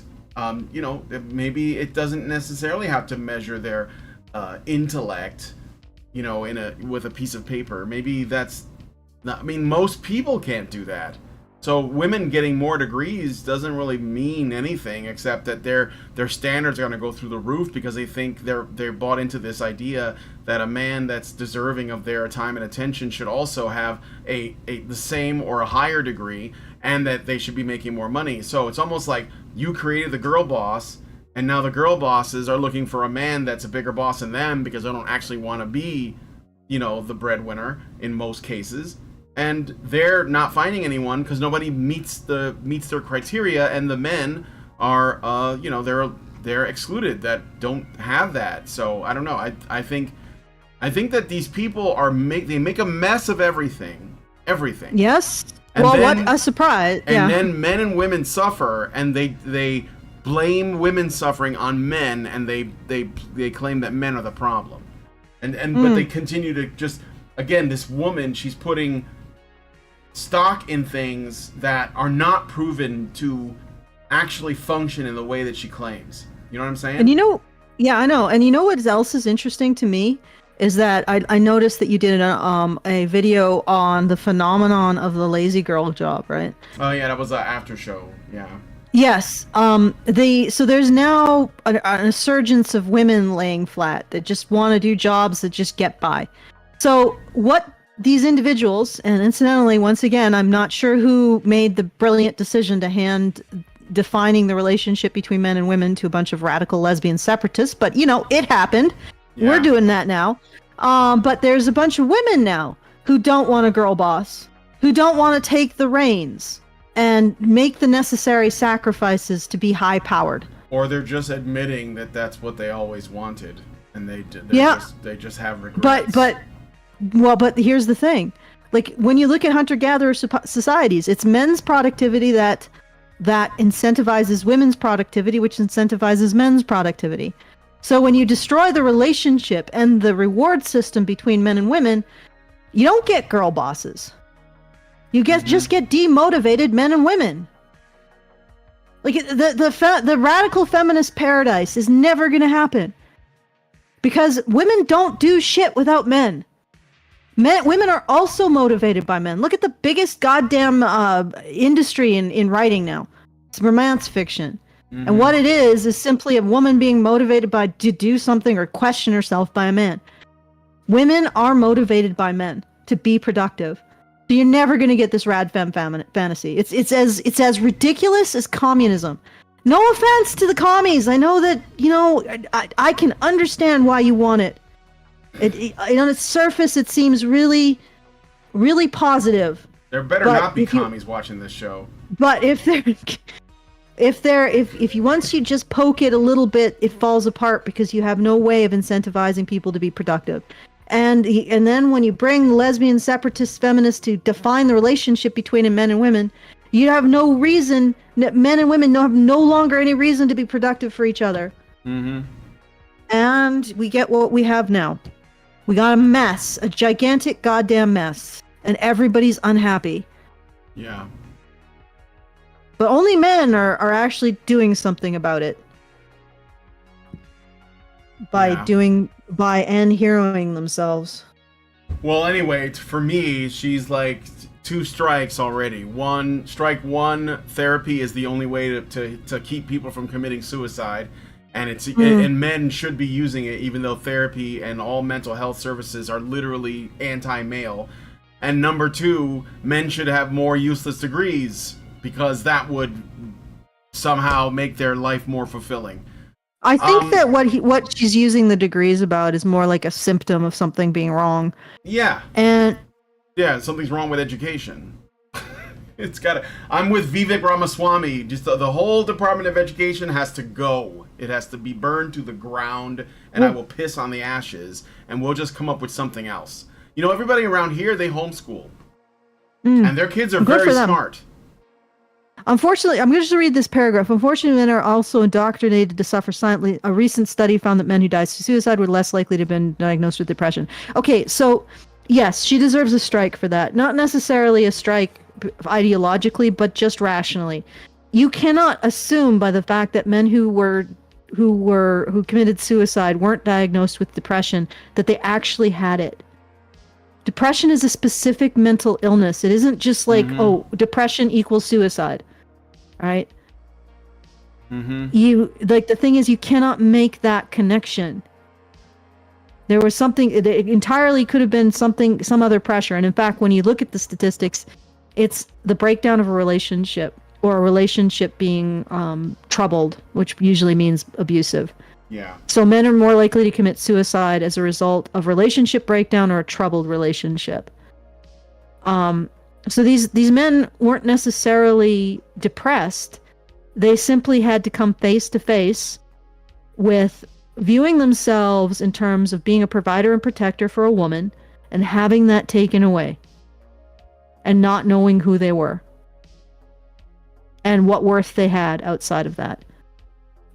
maybe it doesn't necessarily have to measure their intellect, with a piece of paper. Maybe that's not, I mean, most people can't do that. So women getting more degrees doesn't really mean anything, except that their standards are going to go through the roof because they think they're bought into this idea that a man that's deserving of their time and attention should also have the same or a higher degree, and that they should be making more money. So it's almost like you created the girl boss, and now the girl bosses are looking for a man that's a bigger boss than them because they don't actually want to be, the breadwinner in most cases. And they're not finding anyone because nobody meets their criteria, and the men are, they're excluded that don't have that. So I don't know. I think that these people they make a mess of everything. Yes. And well, then, what a surprise! And then men and women suffer, and they blame women's suffering on men, and they claim that men are the problem, but they continue to just, again, this woman, she's putting stock in things that are not proven to actually function in the way that she claims. You know what I'm saying? And yeah, I know. And what else is interesting to me is that I noticed that you did a video on the phenomenon of the lazy girl job, right? Oh yeah, that was an after show. Yeah. Yes. So there's now an resurgence of women laying flat that just want to do jobs that just get by. So what these individuals, and incidentally, once again, I'm not sure who made the brilliant decision to hand defining the relationship between men and women to a bunch of radical lesbian separatists, but it happened. Yeah. We're doing that now. But there's a bunch of women now who don't want a girl boss, who don't want to take the reins and make the necessary sacrifices to be high powered. Or they're just admitting that that's what they always wanted, and they just have regrets. But here's the thing. Like, when you look at hunter-gatherer societies, it's men's productivity that incentivizes women's productivity, which incentivizes men's productivity. So when you destroy the relationship and the reward system between men and women, you don't get girl bosses. You just get demotivated men and women. Like the radical feminist paradise is never going to happen because women don't do shit without men. Women are also motivated by men. Look at the biggest goddamn industry in writing now. It's romance fiction. Mm-hmm. And what it is simply a woman being motivated to do something or question herself by a man. Women are motivated by men to be productive. So you're never going to get this rad femme fantasy. It's as ridiculous as communism. No offense to the commies. I know that, I can understand why you want it. On its surface, it seems really, really positive. There better not be commies watching this show. But if you once you just poke it a little bit, it falls apart because you have no way of incentivizing people to be productive. And then when you bring lesbian separatist feminists to define the relationship between men and women, you have no reason. Men and women have no longer any reason to be productive for each other. Mm-hmm. And we get what we have now. We got a mess, a gigantic goddamn mess, and everybody's unhappy. Yeah. But only men are actually doing something about it. By heroing themselves. Well, anyway, for me, she's like 2 strikes already. Strike one, therapy is the only way to keep people from committing suicide. And and men should be using it, even though therapy and all mental health services are literally anti-male. And number 2, men should have more useless degrees because that would somehow make their life more fulfilling. I think that what she's using the degrees about is more like a symptom of something being wrong. Yeah. Something's wrong with education. I'm with Vivek Ramaswamy. Just the whole Department of Education has to go. It has to be burned to the ground, and I will piss on the ashes, and we'll just come up with something else. Everybody around here, they homeschool. And their kids are very smart. Unfortunately, I'm going to just read this paragraph. Unfortunately, men are also indoctrinated to suffer silently. A recent study found that men who died through suicide were less likely to have been diagnosed with depression. Okay, so yes, she deserves a strike for that. Not necessarily a strike ideologically, but just rationally. You cannot assume by the fact that men who committed suicide weren't diagnosed with depression that they actually had it. Depression is a specific mental illness. It isn't just like, depression equals suicide. Right? Mm-hmm. The thing is, you cannot make that connection. There was something, it entirely could have been some other pressure. And in fact, when you look at the statistics, it's the breakdown of a relationship or a relationship being troubled, which usually means abusive. Yeah. So men are more likely to commit suicide as a result of relationship breakdown or a troubled relationship. So these men weren't necessarily depressed. They simply had to come face to face with viewing themselves in terms of being a provider and protector for a woman and having that taken away and not knowing who they were and what worth they had outside of that.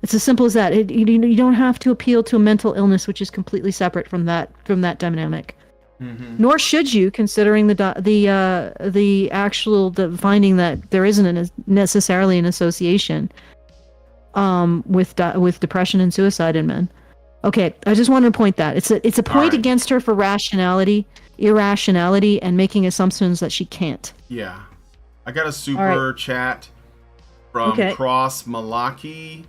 It's as simple as that. You don't have to appeal to a mental illness, which is completely separate from that dynamic. Mm-hmm. Nor should you, considering the finding that there isn't necessarily an association with depression and suicide in men. Okay, I just wanted to point that it's a point against her for irrationality, and making assumptions that she can't. Yeah, I got a super chat from Cross Malarkey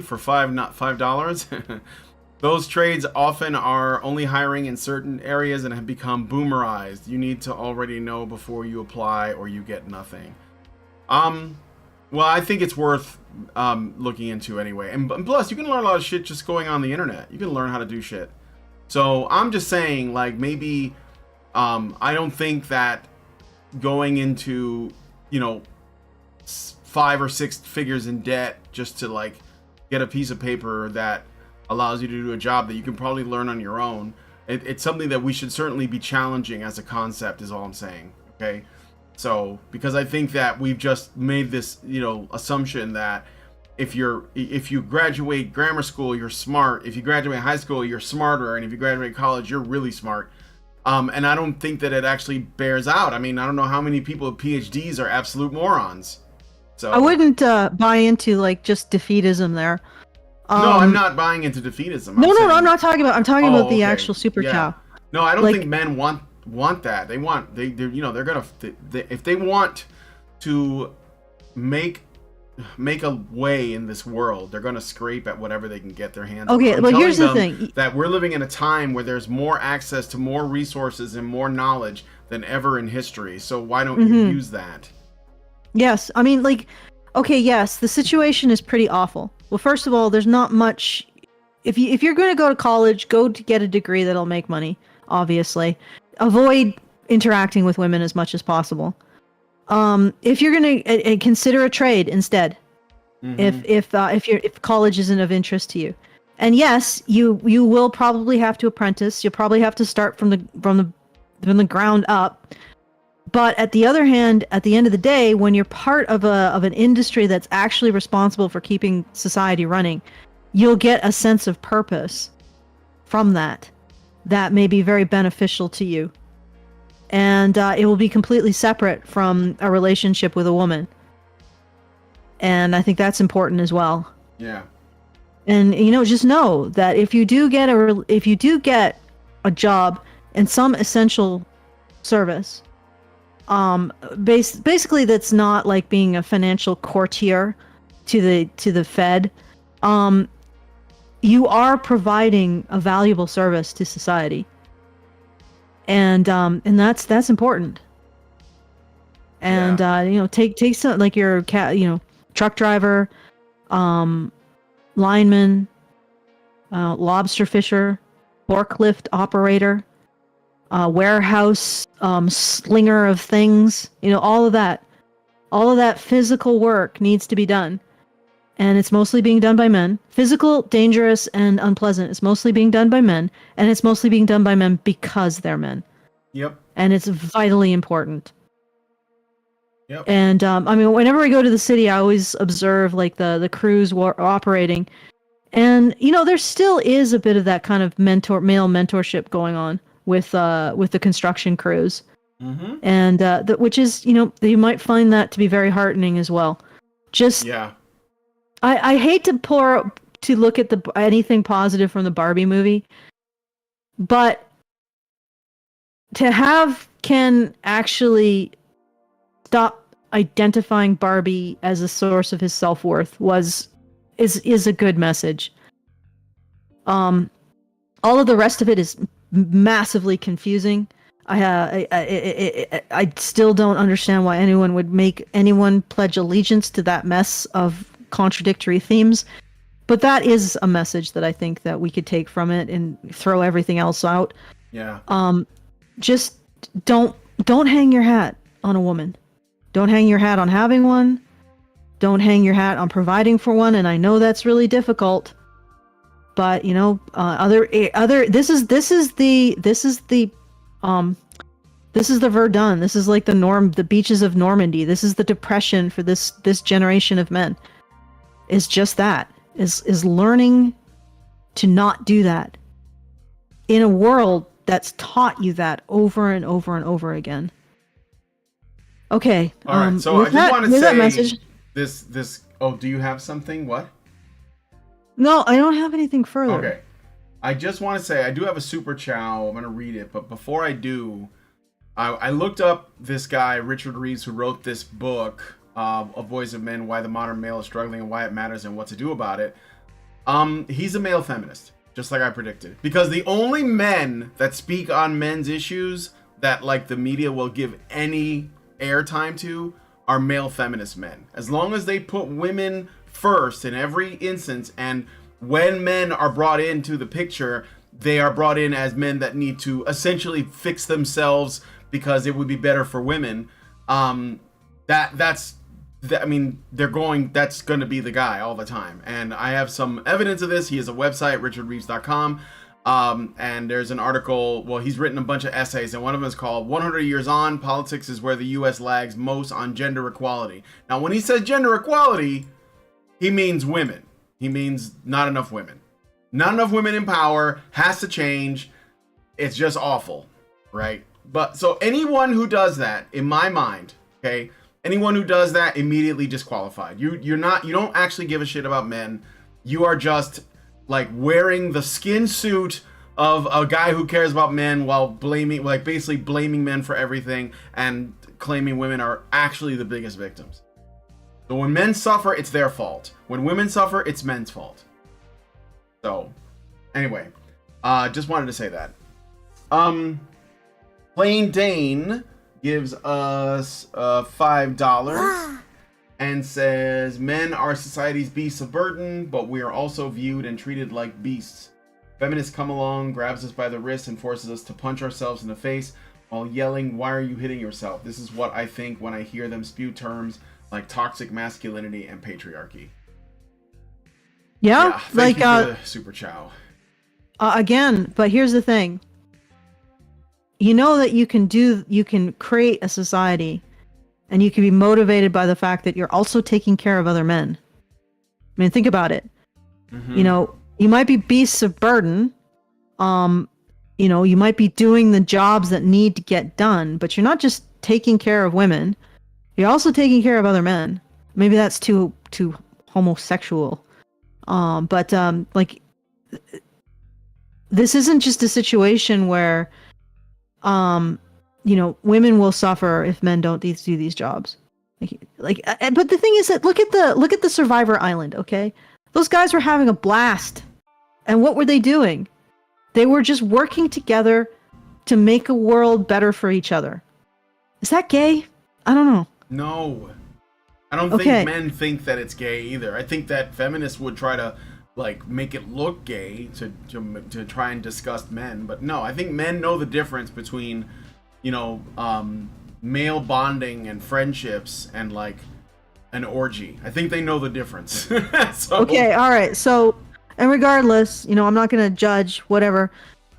for $5. Those trades often are only hiring in certain areas and have become boomerized. You need to already know before you apply or you get nothing. Well, I think it's worth looking into anyway. And plus, you can learn a lot of shit just going on the internet. You can learn how to do shit. So I'm just saying, like, maybe I don't think that going into, 5 or 6 figures in debt just to, like, get a piece of paper that allows you to do a job that you can probably learn on your own. It's something that we should certainly be challenging as a concept, is all I'm saying. Okay. So, because I think that we've just made this, assumption that if you graduate grammar school, you're smart. If you graduate high school, you're smarter. And if you graduate college, you're really smart. And I don't think that it actually bears out. I mean, I don't know how many people with PhDs are absolute morons. So I wouldn't buy into like just defeatism there. no, I'm not buying into defeatism. No, saying, I'm not talking about. I'm talking about the actual super yeah. chow. No, I don't Like- think men want that. They're gonna if they want to make a way in this world, they're gonna scrape at whatever they can get their hands on. Okay, I'm but telling here's the them thing. that we're living in a time where there's more access to more resources and more knowledge than ever in history. So why don't you use that? Yes, I mean, like, okay, yes, the situation is pretty awful. Well, first of all, there's not much. If you're going to go to college, go to get a degree that'll make money. Obviously, avoid interacting with women as much as possible. If you're going to consider a trade instead, if college isn't of interest to you, and yes, you will probably have to apprentice. You'll probably have to start from the ground up. But at the other hand, at the end of the day, when you're part of an industry that's actually responsible for keeping society running, you'll get a sense of purpose from that may be very beneficial to you. And it will be completely separate from a relationship with a woman. And I think that's important as well. Yeah. And just know that if you do get a job in some essential service, basically that's not like being a financial courtier to the Fed, you are providing a valuable service to society, and that's important. And take some, like your truck driver, lineman, lobster fisher, forklift operator, warehouse slinger of things, all of that physical work needs to be done, and it's mostly being done by men. Physical, dangerous, and unpleasant. It's mostly being done by men, and it's mostly being done by men because they're men. Yep. And it's vitally important. Yep. And I mean, whenever I go to the city, I always observe like the crews operating, and there still is a bit of that kind of male mentorship going on with the construction crews, and which is you might find that to be very heartening as well. Just I hate to look at anything positive from the Barbie movie, but to have Ken actually stop identifying Barbie as a source of his self-worth is a good message. All of the rest of it is massively confusing. I still don't understand why anyone would make anyone pledge allegiance to that mess of contradictory themes, but that is a message that I think that we could take from it and throw everything else out. Yeah. Just don't hang your hat on a woman. Don't hang your hat on having one. Don't hang your hat on providing for one. And I know that's really difficult, but this is the Verdun. This is like the beaches of Normandy. This is the depression for this generation of men. Is just that is learning to not do that in a world that's taught you that over and over and over again. Okay. All right. So I just want to say that message. This. Oh, do you have something? What? No, I don't have anything further. Okay. I just want to say I do have a super chow. I'm going to read it, but before I do, I looked up this guy Richard Reeves, who wrote this book, A Voice of Men: Why the Modern Male is Struggling and Why It Matters and What to Do About It. He's a male feminist, just like I predicted, because the only men that speak on men's issues that like the media will give any airtime to are male feminist men. As long as they put women first in every instance, and when men are brought into the picture, they are brought in as men that need to essentially fix themselves because it would be better for women. That's going to be the guy all the time. And I have some evidence of this. He has a website, richardreeves.com. And there's an article, well, he's written a bunch of essays, and one of them is called 100 Years On, Politics is Where the U.S. Lags Most on Gender Equality. Now, when he says gender equality, he means women. He means not enough women. Not enough women in power, has to change. It's just awful, right? But so anyone who does that, in my mind, okay, Anyone who does that immediately disqualified. You don't actually give a shit about men. You are just like wearing the skin suit of a guy who cares about men while basically blaming men for everything and claiming women are actually the biggest victims. So when men suffer, it's their fault. When women suffer, it's men's fault. So, anyway, just wanted to say that. Plain Dane gives us $5 and says, men are society's beasts of burden, but we are also viewed and treated like beasts. Feminists come along, grabs us by the wrist, and forces us to punch ourselves in the face while yelling, "Why are you hitting yourself?" This is what I think when I hear them spew terms like toxic masculinity and patriarchy. Yeah, thank you for the super chow. Again, but here's the thing. You know that you can create a society and you can be motivated by the fact that you're also taking care of other men. I mean, think about it. Mm-hmm. You know, you might be beasts of burden. You know, you might be doing the jobs that need to get done, but you're not just taking care of women. You're also taking care of other men. Maybe that's too homosexual. Like, this isn't just a situation where, you know, women will suffer if men don't do these jobs. But the thing is that look at the Survivor Island. Okay, those guys were having a blast, and what were they doing? They were just working together to make a world better for each other. Is that gay? I don't know. No, I don't think men think that it's gay either. I think that feminists would try to like make it look gay to try and disgust men, but no, I think men know the difference between, you know, male bonding and friendships and like an orgy. I think they know the difference. So, okay, all right. So, and regardless, you know, I'm not going to judge whatever.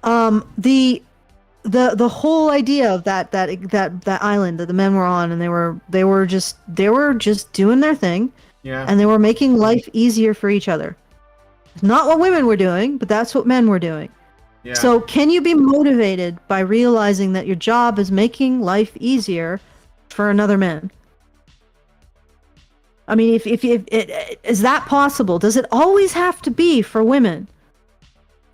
The whole idea of that island that the men were on, and they were just doing their thing. Yeah. And they were making life easier for each other. It's not what women were doing, but that's what men were doing. Yeah. So can you be motivated by realizing that your job is making life easier for another man? I mean, if is that possible? Does it always have to be for women?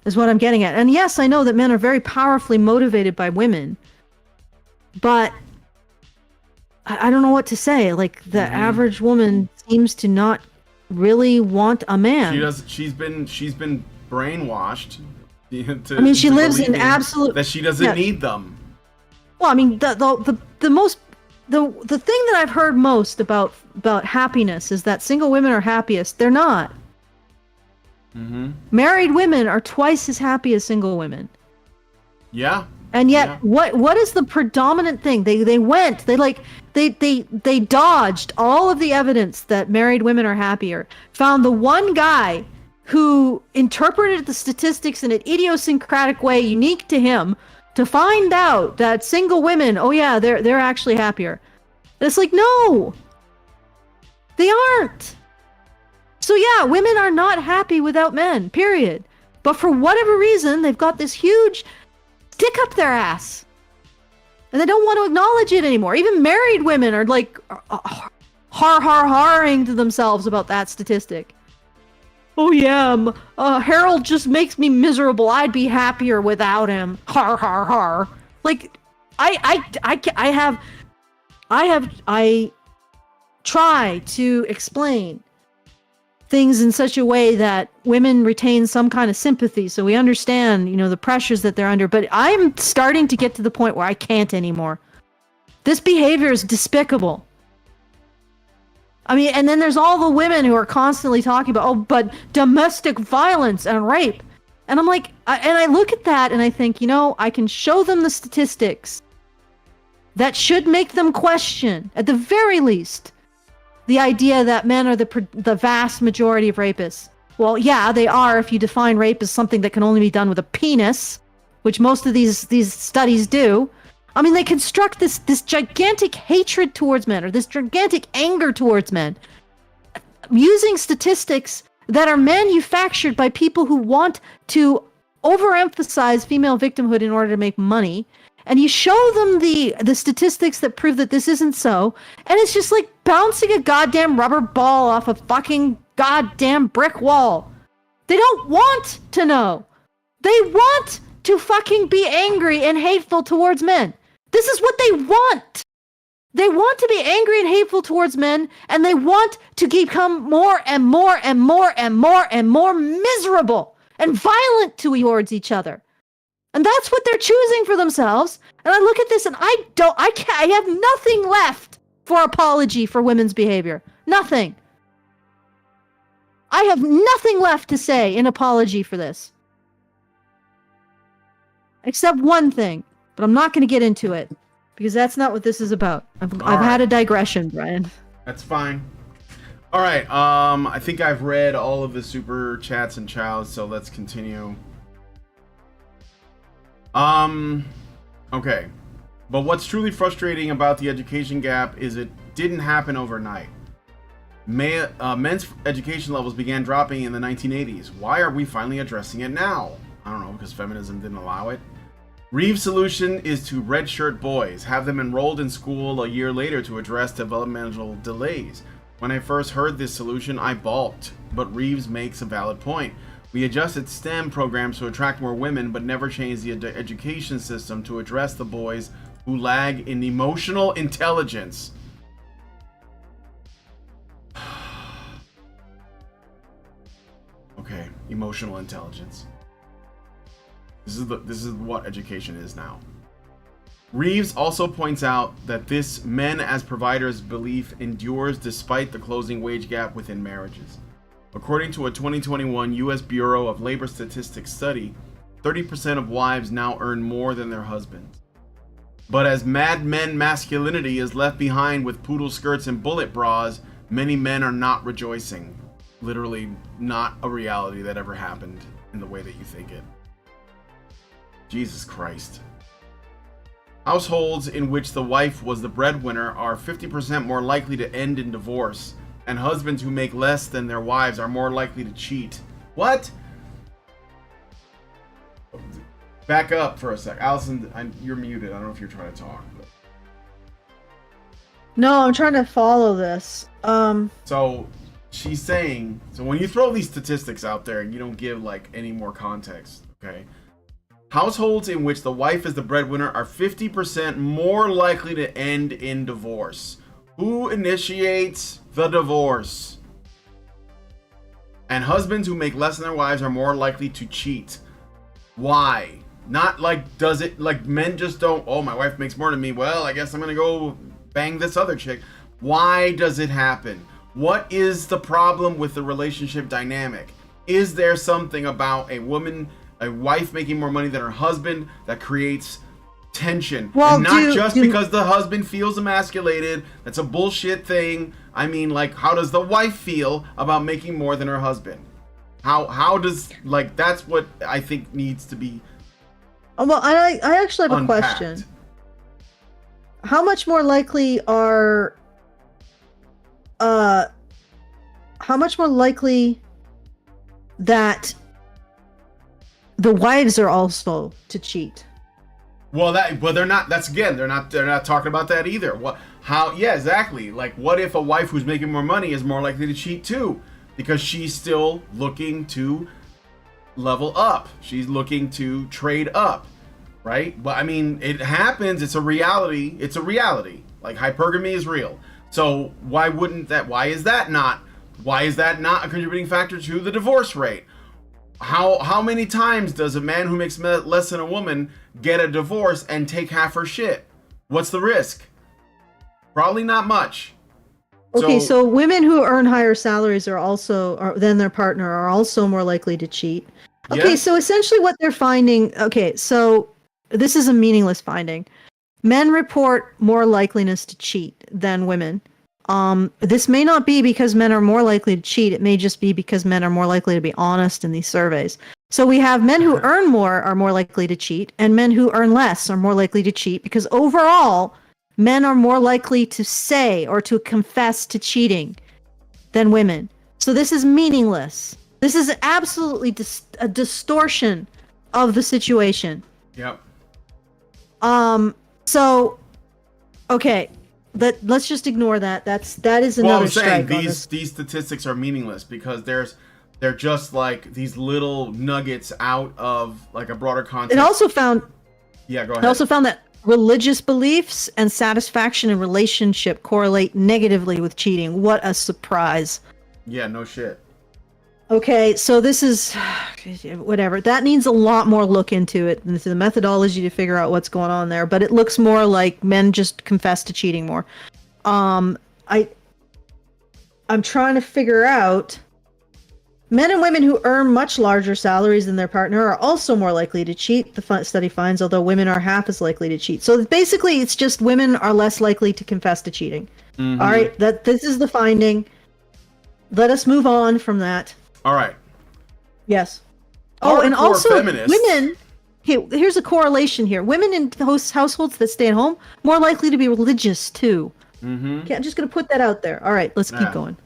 Is what I'm getting at. And yes, I know that men are very powerfully motivated by women, but I don't know what to say. Like, the average woman seems to not really want a man. She's been brainwashed. I mean, she lives in absolute that she doesn't need them. Well, I mean, the thing that I've heard most about happiness is that single women are happiest. They're not. Mm-hmm. Married women are twice as happy as single women. Yeah. And yet, what is the predominant thing? They dodged all of the evidence that married women are happier. Found the one guy who interpreted the statistics in an idiosyncratic way unique to him to find out that single women, oh yeah, they're actually happier. And it's like, no, they aren't. So yeah, women are not happy without men, period. But for whatever reason, they've got this huge stick up their ass. And they don't want to acknowledge it anymore. Even married women are like har-har-harring to themselves about that statistic. Oh yeah, Harold just makes me miserable. I'd be happier without him. Har har har. Like, I try to explain things in such a way that women retain some kind of sympathy, so we understand, you know, the pressures that they're under. But I'm starting to get to the point where I can't anymore. This behavior is despicable. I mean, and then there's all the women who are constantly talking about, oh, but domestic violence and rape. And I'm like, I look at that and I think, you know, I can show them the statistics that should make them question, at the very least, the idea that men are the vast majority of rapists. Well, yeah, they are if you define rape as something that can only be done with a penis, which most of these studies do. I mean, they construct this gigantic hatred towards men, or this gigantic anger towards men, using statistics that are manufactured by people who want to overemphasize female victimhood in order to make money, and you show them the statistics that prove that this isn't so, and it's just like bouncing a goddamn rubber ball off a fucking goddamn brick wall. They don't want to know. They want to fucking be angry and hateful towards men. This is what they want. They want to be angry and hateful towards men, and they want to become more and more and more and more and more miserable and violent towards each other. And that's what they're choosing for themselves. And I look at this and I have nothing left for apology for women's behavior. Nothing. I have nothing left to say in apology for this. Except one thing, but I'm not going to get into it because that's not what this is about. I've had a digression, Brian. That's fine. All right. I think I've read all of the super chats and chows, so let's continue. Okay. But what's truly frustrating about the education gap is it didn't happen overnight. Men's education levels began dropping in the 1980s. Why are we finally addressing it now? I don't know, because feminism didn't allow it. Reeves' solution is to redshirt boys, have them enrolled in school a year later to address developmental delays. When I first heard this solution, I balked, but Reeves makes a valid point. We adjusted STEM programs to attract more women, but never changed the education system to address the boys who lag in emotional intelligence. Okay, emotional intelligence. This is what education is now. Reeves also points out that this men as providers belief endures despite the closing wage gap within marriages. According to a 2021 U.S. Bureau of Labor Statistics study, 30% of wives now earn more than their husbands. But as Mad Men masculinity is left behind with poodle skirts and bullet bras, many men are not rejoicing. Literally not a reality that ever happened in the way that you think it. Jesus Christ. Households in which the wife was the breadwinner are 50% more likely to end in divorce, and husbands who make less than their wives are more likely to cheat. What? Back up for a sec. Allison, you're muted. I don't know if you're trying to talk. But... No, I'm trying to follow this. So she's saying, so when you throw these statistics out there and you don't give like any more context, okay? Households in which the wife is the breadwinner are 50% more likely to end in divorce. Who initiates the divorce? And husbands who make less than their wives are more likely to cheat. Why? Not like, does it, like men just don't, oh, my wife makes more than me, well, I guess I'm gonna go bang this other chick. Why does it happen? What is the problem with the relationship dynamic? Is there something about a wife making more money than her husband that creates tension? Well, and not just because the husband feels emasculated. That's a bullshit thing. I mean, like, how does the wife feel about making more than her husband? How does, like, that's what I think needs to be well, I actually have unpacked. A question. How much more likely are that the wives are also to cheat? Well, they're not. That's again, they're not talking about that either. What? How? Yeah, exactly. Like, what if a wife who's making more money is more likely to cheat too, because she's still looking to level up. She's looking to trade up, right? But I mean, it happens. It's a reality. It's a reality. Like, hypergamy is real. So why wouldn't that? Why is that not a contributing factor to the divorce rate? How many times does a man who makes less than a woman get a divorce and take half her shit? What's the risk? Probably not much. Okay, so women who earn higher salaries than their partner are also more likely to cheat. Okay, so essentially what they're finding, okay, so this is a meaningless finding. Men report more likeliness to cheat than women. This may not be because men are more likely to cheat. It may just be because men are more likely to be honest in these surveys. So we have men who earn more are more likely to cheat, and men who earn less are more likely to cheat, because overall, men are more likely to say or to confess to cheating than women. So this is meaningless. This is absolutely a distortion of the situation. Yep. So, okay, let's just ignore that. That is another I'm saying strike on this. these statistics are meaningless because they're just like these little nuggets out of like a broader context. It also found Yeah, go ahead. I also found that religious beliefs and satisfaction in relationship correlate negatively with cheating. What a surprise. Yeah, no shit. Okay, so this is whatever. That needs a lot more look into it, into the methodology to figure out what's going on there. But it looks more like men just confess to cheating more. I'm trying to figure out. Men and women who earn much larger salaries than their partner are also more likely to cheat, the study finds, although women are half as likely to cheat. So basically, it's just women are less likely to confess to cheating. Mm-hmm. All right, this is the finding. Let us move on from that. All right. Yes. Oh, and Hardcore also feminists. women. Here's a correlation here. Women in households that stay at home more likely to be religious too. Mm-hmm. Okay, I'm just gonna put that out there. All right, let's keep going.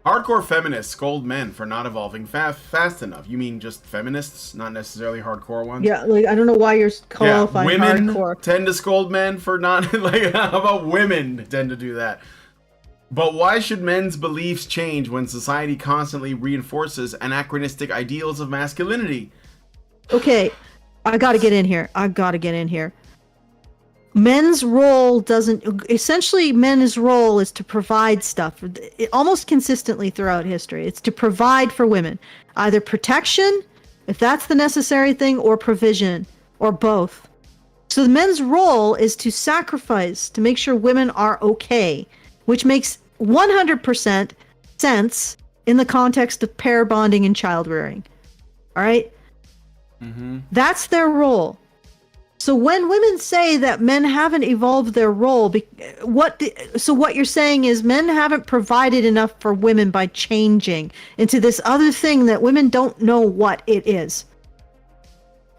Hardcore feminists scold men for not evolving fast enough. You mean just feminists, not necessarily hardcore ones? Yeah, like I don't know why you're qualifying women hardcore. tend to scold men for not like. How about women tend to do that? But why should men's beliefs change when society constantly reinforces anachronistic ideals of masculinity? Okay, I gotta get in here. Men's role men's role is to provide stuff almost consistently throughout history. It's to provide for women, either protection, if that's the necessary thing, or provision, or both. So the men's role is to sacrifice to make sure women are okay, which makes 100% sense in the context of pair bonding and child rearing. All right? Mm-hmm. That's their role. So when women say that men haven't evolved their role, what you're saying is men haven't provided enough for women by changing into this other thing that women don't know what it is.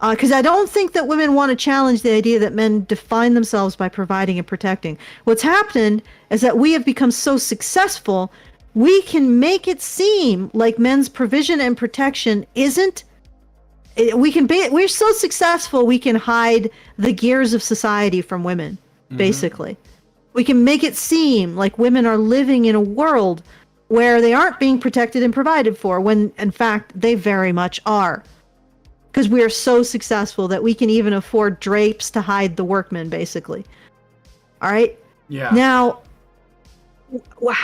Because I don't think that women want to challenge the idea that men define themselves by providing and protecting. What's happened is that we have become so successful, we can make it seem like men's provision and protection isn't. We're so successful we can hide the gears of society from women, basically. We can make it seem like women are living in a world where they aren't being protected and provided for, when in fact they very much are. Because we are so successful that we can even afford drapes to hide the workmen, basically. All right? Yeah. Now,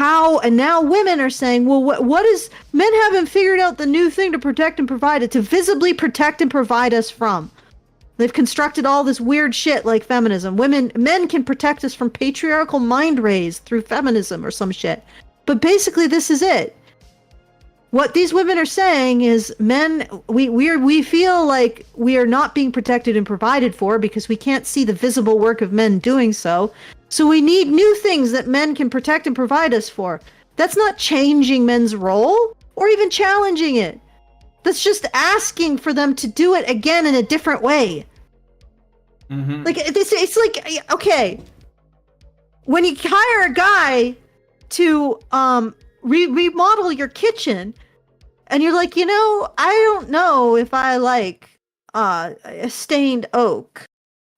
now women are saying, well, what is, men haven't figured out the new thing to protect and provide it, to visibly protect and provide us from. They've constructed all this weird shit like feminism. Men can protect us from patriarchal mind rays through feminism or some shit. But basically this is it. What these women are saying is men, we feel like we are not being protected and provided for because we can't see the visible work of men doing so. So we need new things that men can protect and provide us for. That's not changing men's role or even challenging it. That's just asking for them to do it again in a different way. Mm-hmm. Like it's like, okay, when you hire a guy to remodel your kitchen, and you're like, I don't know if I like a stained oak.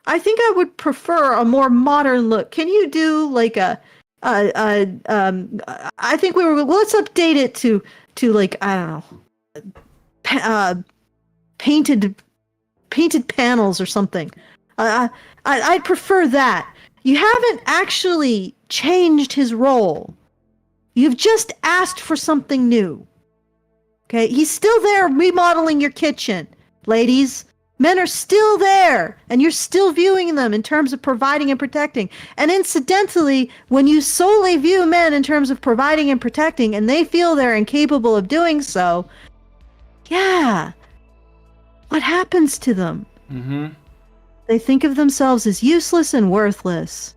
I think I would prefer a more modern look. Can you do like I think let's update it to like, I don't know, painted panels or something. I'd prefer that. You haven't actually changed his role. You've just asked for something new. Okay, he's still there remodeling your kitchen, ladies. Men are still there, and you're still viewing them in terms of providing and protecting. And incidentally, when you solely view men in terms of providing and protecting, and they feel they're incapable of doing so, yeah, what happens to them? Mm-hmm. They think of themselves as useless and worthless,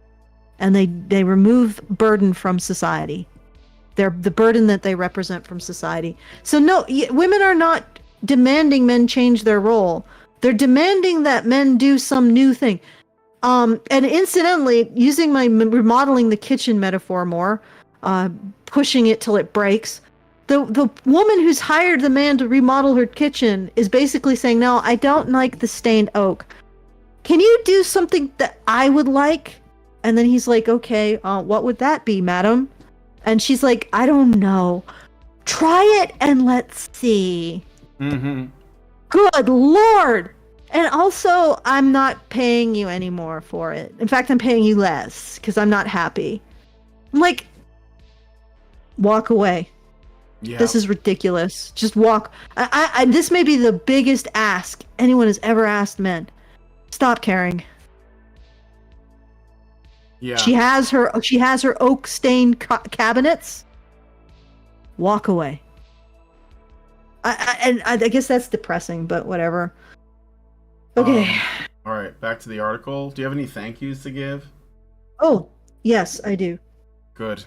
and they remove burden from society. They're the burden that they represent from society. So no, women are not demanding men change their role. They're demanding that men do some new thing. And incidentally, using my remodeling the kitchen metaphor more, pushing it till it breaks, the woman who's hired the man to remodel her kitchen is basically saying, no, I don't like the stained oak. can you do something that I would like? And then he's like, okay, what would that be, madam? And she's like, I don't know. Try it and let's see. Mm-hmm. Good Lord. And also, I'm not paying you anymore for it. In fact, I'm paying you less because I'm not happy. I'm like, walk away. Yeah. This is ridiculous. Just walk. This may be the biggest ask anyone has ever asked men. Stop caring. Yeah. She has her oak stained cabinets. Walk away. I guess that's depressing, but whatever. Okay. All right, back to the article. Do you have any thank yous to give? Oh, yes, I do. Good.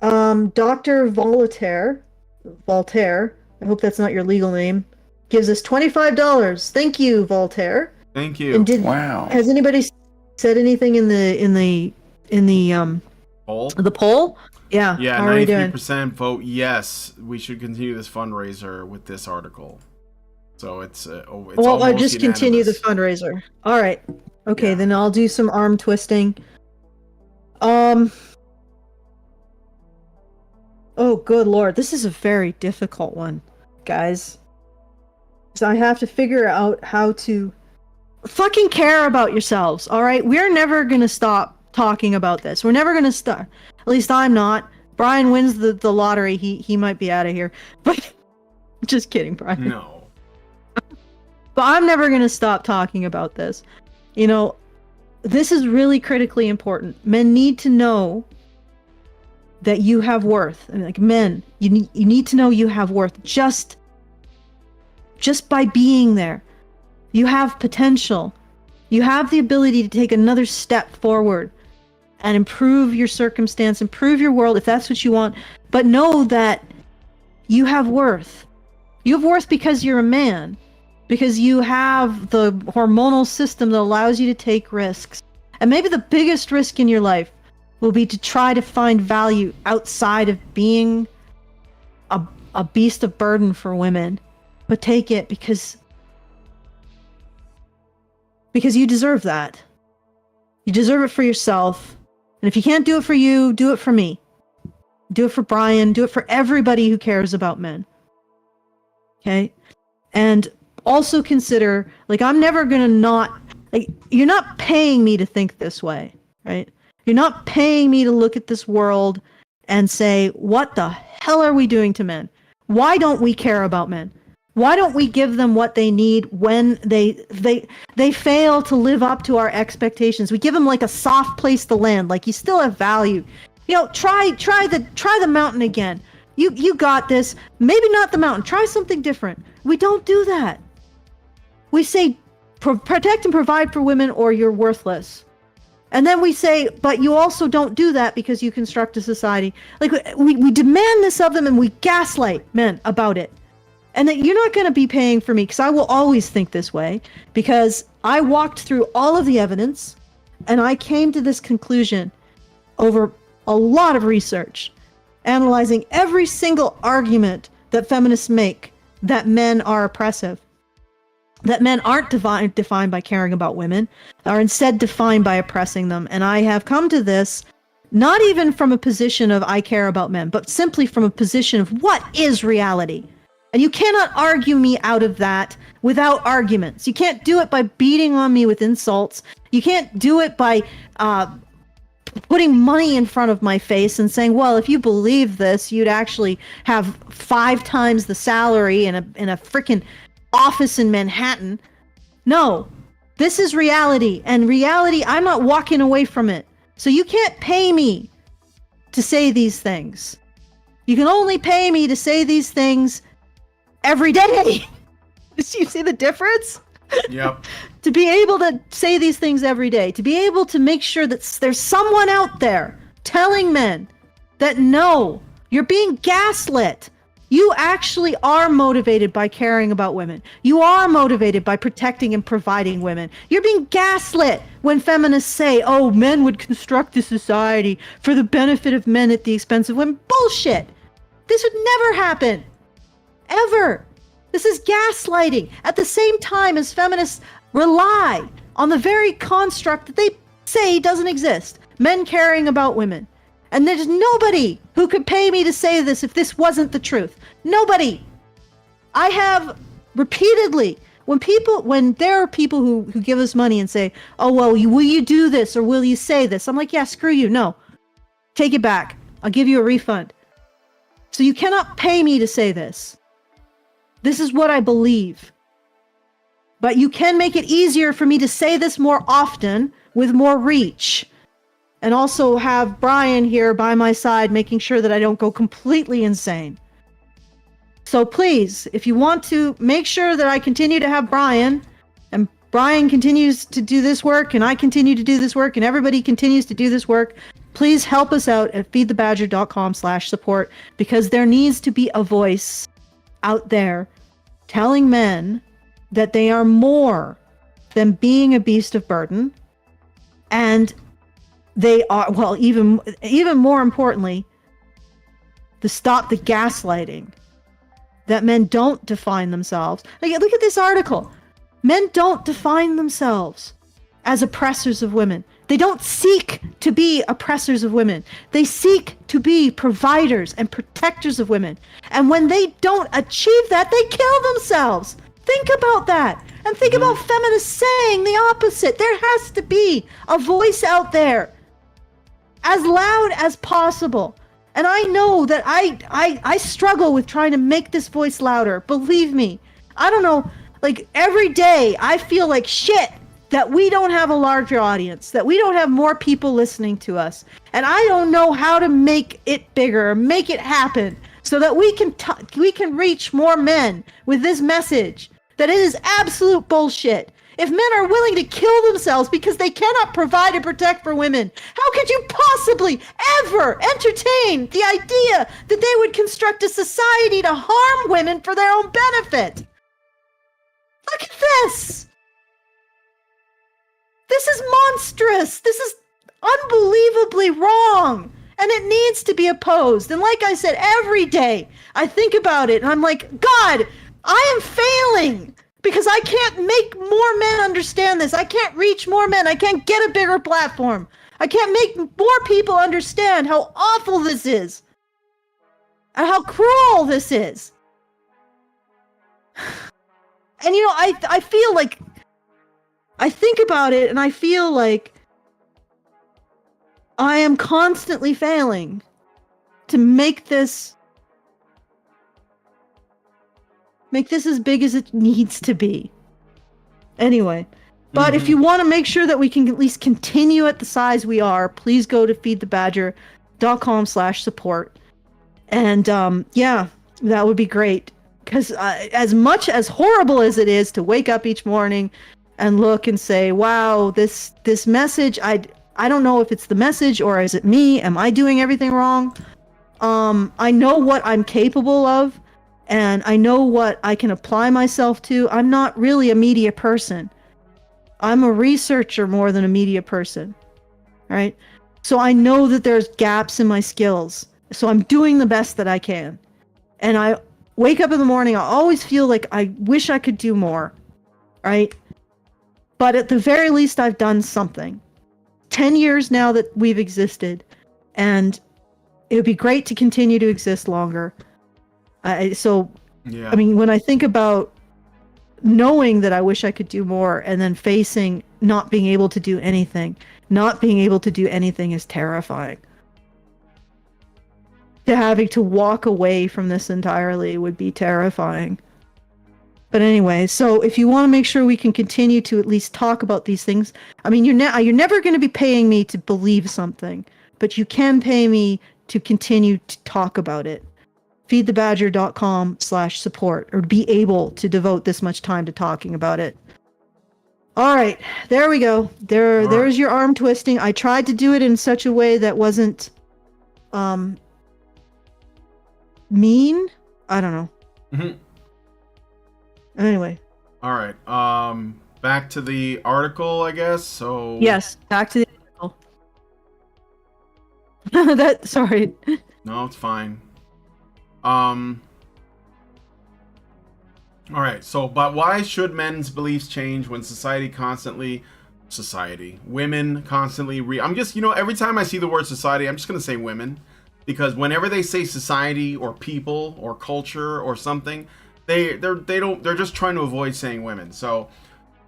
Dr. Voltaire, I hope that's not your legal name, gives us $25. Thank you, Voltaire. Thank you. And Wow. has anybody said anything in the Poll? the poll? Yeah. Yeah, How are we doing? 93% vote yes. We should continue this fundraiser with this article. So it's Well, almost I just continue the unanimous. fundraiser. All right. Okay, Yeah. then I'll do some arm twisting. Oh, good Lord. This is a very difficult one, guys. So I have to figure out how to fucking care about yourselves, all right? We're never going to stop talking about this. We're never going to stop. At least I'm not. Brian wins the lottery. He might be out of here. But just kidding, Brian. No. But I'm never going to stop talking about this. You know, this is really critically important. Men need to know that you have worth. I mean, like, men, you need to know you have worth just by being there. You have potential. You have the ability to take another step forward and improve your circumstance, improve your world if that's what you want. But know that you have worth. You have worth because you're a man. Because you have the hormonal system that allows you to take risks. And maybe the biggest risk in your life will be to try to find value outside of being a beast of burden for women. But take it because you deserve that. You deserve it for yourself. And if you can't do it for you, do it for me. Do it for Brian. Do it for everybody who cares about men. Okay? And also consider, like, I'm never gonna not, like, you're not paying me to think this way, right? You're not paying me to look at this world and say, what the hell are we doing to men? Why don't we care about men? Why don't we give them what they need when they fail to live up to our expectations? We give them like a soft place to land, like you still have value. You know, try the mountain again. You got this. Maybe not the mountain. Try something different. We don't do that. We say protect and provide for women or you're worthless. And then we say, but you also don't do that because you construct a society. Like, we demand this of them and we gaslight men about it. And that you're not going to be paying for me, because I will always think this way, because I walked through all of the evidence and I came to this conclusion over a lot of research, analyzing every single argument that feminists make that men are oppressive. That men aren't defined by caring about women, are instead defined by oppressing them. And I have come to this not even from a position of I care about men, but simply from a position of what is reality. And you cannot argue me out of that without arguments. You can't do it by beating on me with insults. You can't do it by putting money in front of my face and saying, well, if you believe this, you'd actually have 5 times the salary in a freaking office in Manhattan. No, this is reality, and reality, I'm not walking away from it. So you can't pay me to say these things. You can only pay me to say these things every day. You see the difference? Yep. To be able to say these things every day, to be able to make sure that there's someone out there telling men that no, you're being gaslit. You actually are motivated by caring about women. You are motivated by protecting and providing women. You're being gaslit when feminists say, oh, men would construct a society for the benefit of men at the expense of women. Bullshit. This would never happen. Ever. This is gaslighting. At the same time as feminists rely on the very construct that they say doesn't exist. Men caring about women. And there's nobody who could pay me to say this if this wasn't the truth. Nobody. I have repeatedly, when there are people who give us money and say, oh, well, will you do this or will you say this? I'm like, yeah, screw you. No. Take it back. I'll give you a refund. So you cannot pay me to say this. This is what I believe. But you can make it easier for me to say this more often with more reach. And also have Brian here by my side, making sure that I don't go completely insane. So please, if you want to make sure that I continue to have Brian, and Brian continues to do this work, and I continue to do this work, and everybody continues to do this work, please help us out at feedthebadger.com/support, because there needs to be a voice out there telling men that they are more than being a beast of burden, and they are, well, even more importantly, to stop the gaslighting. That men don't define themselves. Like, look at this article. Men don't define themselves as oppressors of women. They don't seek to be oppressors of women. They seek to be providers and protectors of women. And when they don't achieve that, they kill themselves. Think about that. And think about feminists saying the opposite. There has to be a voice out there as loud as possible. And I know that I struggle with trying to make this voice louder. Believe me. I don't know. Like, every day I feel like shit that we don't have a larger audience, that we don't have more people listening to us. And I don't know how to make it bigger, make it happen, so that we can reach more men with this message that it is absolute bullshit. If men are willing to kill themselves because they cannot provide and protect for women, how could you possibly ever entertain the idea that they would construct a society to harm women for their own benefit? Look at this. This is monstrous. This is unbelievably wrong. And it needs to be opposed. And like I said, every day I think about it and I'm like, God, I am failing. Because I can't make more men understand this. I can't reach more men. I can't get a bigger platform. I can't make more people understand how awful this is. And how cruel this is. And you know, I feel like, I think about it and I feel like I am constantly failing to make this as big as it needs to be. Anyway, but if you want to make sure that we can at least continue at the size we are, please go to feedthebadger.com/support. And yeah, that would be great. Because as much as horrible as it is to wake up each morning and look and say, wow, this message, I don't know if it's the message or is it me? Am I doing everything wrong? I know what I'm capable of. And I know what I can apply myself to. I'm not really a media person. I'm a researcher more than a media person. Right? So I know that there's gaps in my skills. So I'm doing the best that I can. And I wake up in the morning, I always feel like I wish I could do more. Right? But at the very least, I've done something. 10 years now that we've existed. And it would be great to continue to exist longer. Yeah. I mean, when I think about knowing that I wish I could do more and then facing not being able to do anything is terrifying. To having to walk away from this entirely would be terrifying. But anyway, so if you want to make sure we can continue to at least talk about these things, I mean, you're never going to be paying me to believe something, but you can pay me to continue to talk about it. feedthebadger.com/support, or be able to devote this much time to talking about it. All right, there we go. There's your arm twisting. I tried to do it in such a way that wasn't mean. I don't know. Anyway. All right. Back to the article, I guess. So yes, back to the article. Sorry. No, it's fine. All right, so, but why should men's beliefs change when society constantly society. Women constantly I'm just, every time I see the word society, I'm just going to say women, because whenever they say society or people or culture or something, they're just trying to avoid saying women. So,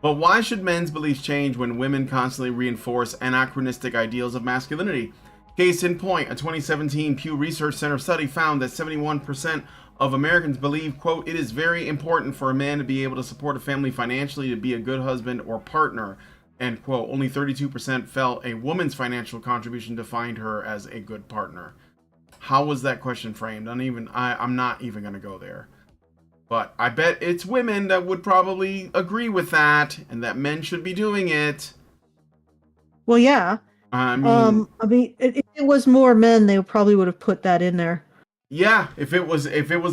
but why should men's beliefs change when women constantly reinforce anachronistic ideals of masculinity? Case in point, a 2017 Pew Research Center study found that 71% of Americans believe, quote, it is very important for a man to be able to support a family financially, to be a good husband or partner, end quote. Only 32% felt a woman's financial contribution defined her as a good partner. How was that question framed? I'm not even going to go there. But I bet it's women that would probably agree with that, and that men should be doing it. Well, yeah. I mean, if it was more men, they probably would have put that in there. Yeah, if it was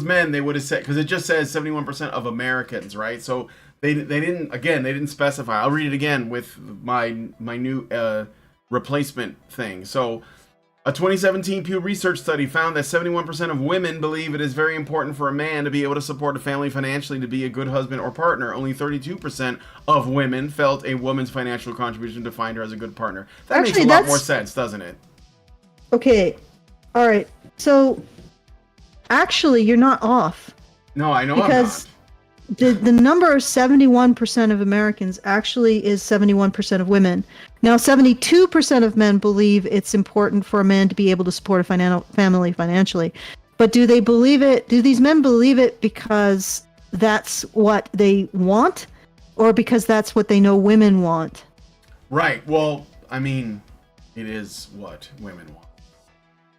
men, they would have said, because it just says 71% of Americans, right? So they didn't specify. I'll read it again with my new replacement thing. So a 2017 Pew Research study found that 71% of women believe it is very important for a man to be able to support a family financially, to be a good husband or partner. Only 32% of women felt a woman's financial contribution defined her as a good partner. That makes a lot more sense, doesn't it? Okay. All right. So actually, you're not off. No, I know because I'm not. The number of 71% of Americans actually is 71% of women. Now, 72% of men believe it's important for a man to be able to support a family financially. But do they believe it? Do these men believe it because that's what they want, or because that's what they know women want? Right. Well, I mean, it is what women want.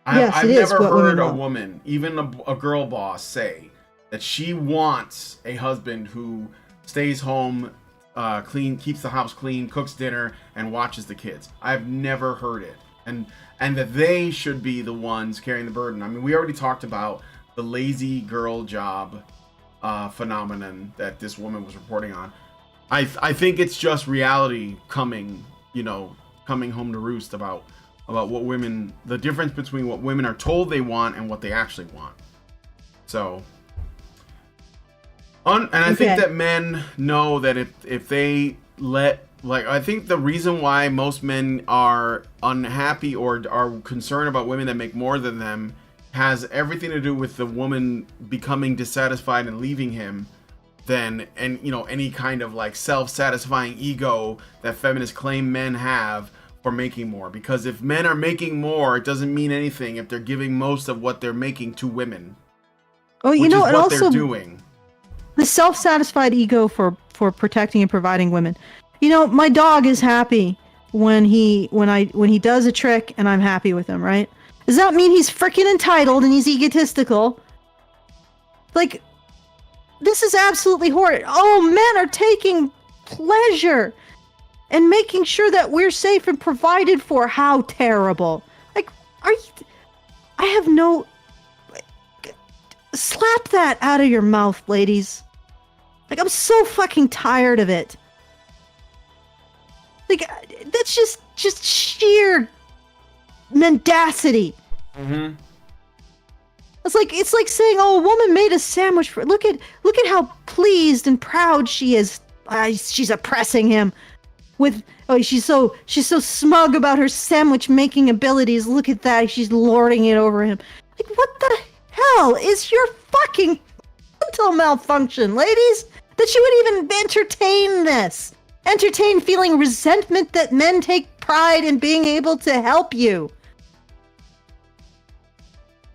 I've never heard a woman, even a girl boss, say that she wants a husband who stays home, clean, keeps the house clean, cooks dinner, and watches the kids. I've never heard it. And that they should be the ones carrying the burden. I mean, we already talked about the lazy girl job phenomenon that this woman was reporting on. I think it's just reality coming home to roost about what women, the difference between what women are told they want and what they actually want. So, and I think that men know that if they I think the reason why most men are unhappy or are concerned about women that make more than them has everything to do with the woman becoming dissatisfied and leaving him, and any kind of like self-satisfying ego that feminists claim men have for making more. Because if men are making more, it doesn't mean anything if they're giving most of what they're making to women. Oh, which is and what also they're doing. The self-satisfied ego for protecting and providing women. My dog is happy when he does a trick and I'm happy with him, right? Does that mean he's freaking entitled and he's egotistical? Like, this is absolutely horrid. Oh, men are taking pleasure and making sure that we're safe and provided for. How terrible. Like, I have no... Slap that out of your mouth, ladies. Like, I'm so fucking tired of it. Like, that's just sheer mendacity. Mm-hmm. It's like saying, "Oh, a woman made a sandwich for." Look at how pleased and proud she is. She's oppressing him with. Oh, she's so smug about her sandwich making abilities. Look at that. She's lording it over him. Like, what the hell is your fucking mental malfunction, ladies? That you would even entertain this. Entertain feeling resentment that men take pride in being able to help you.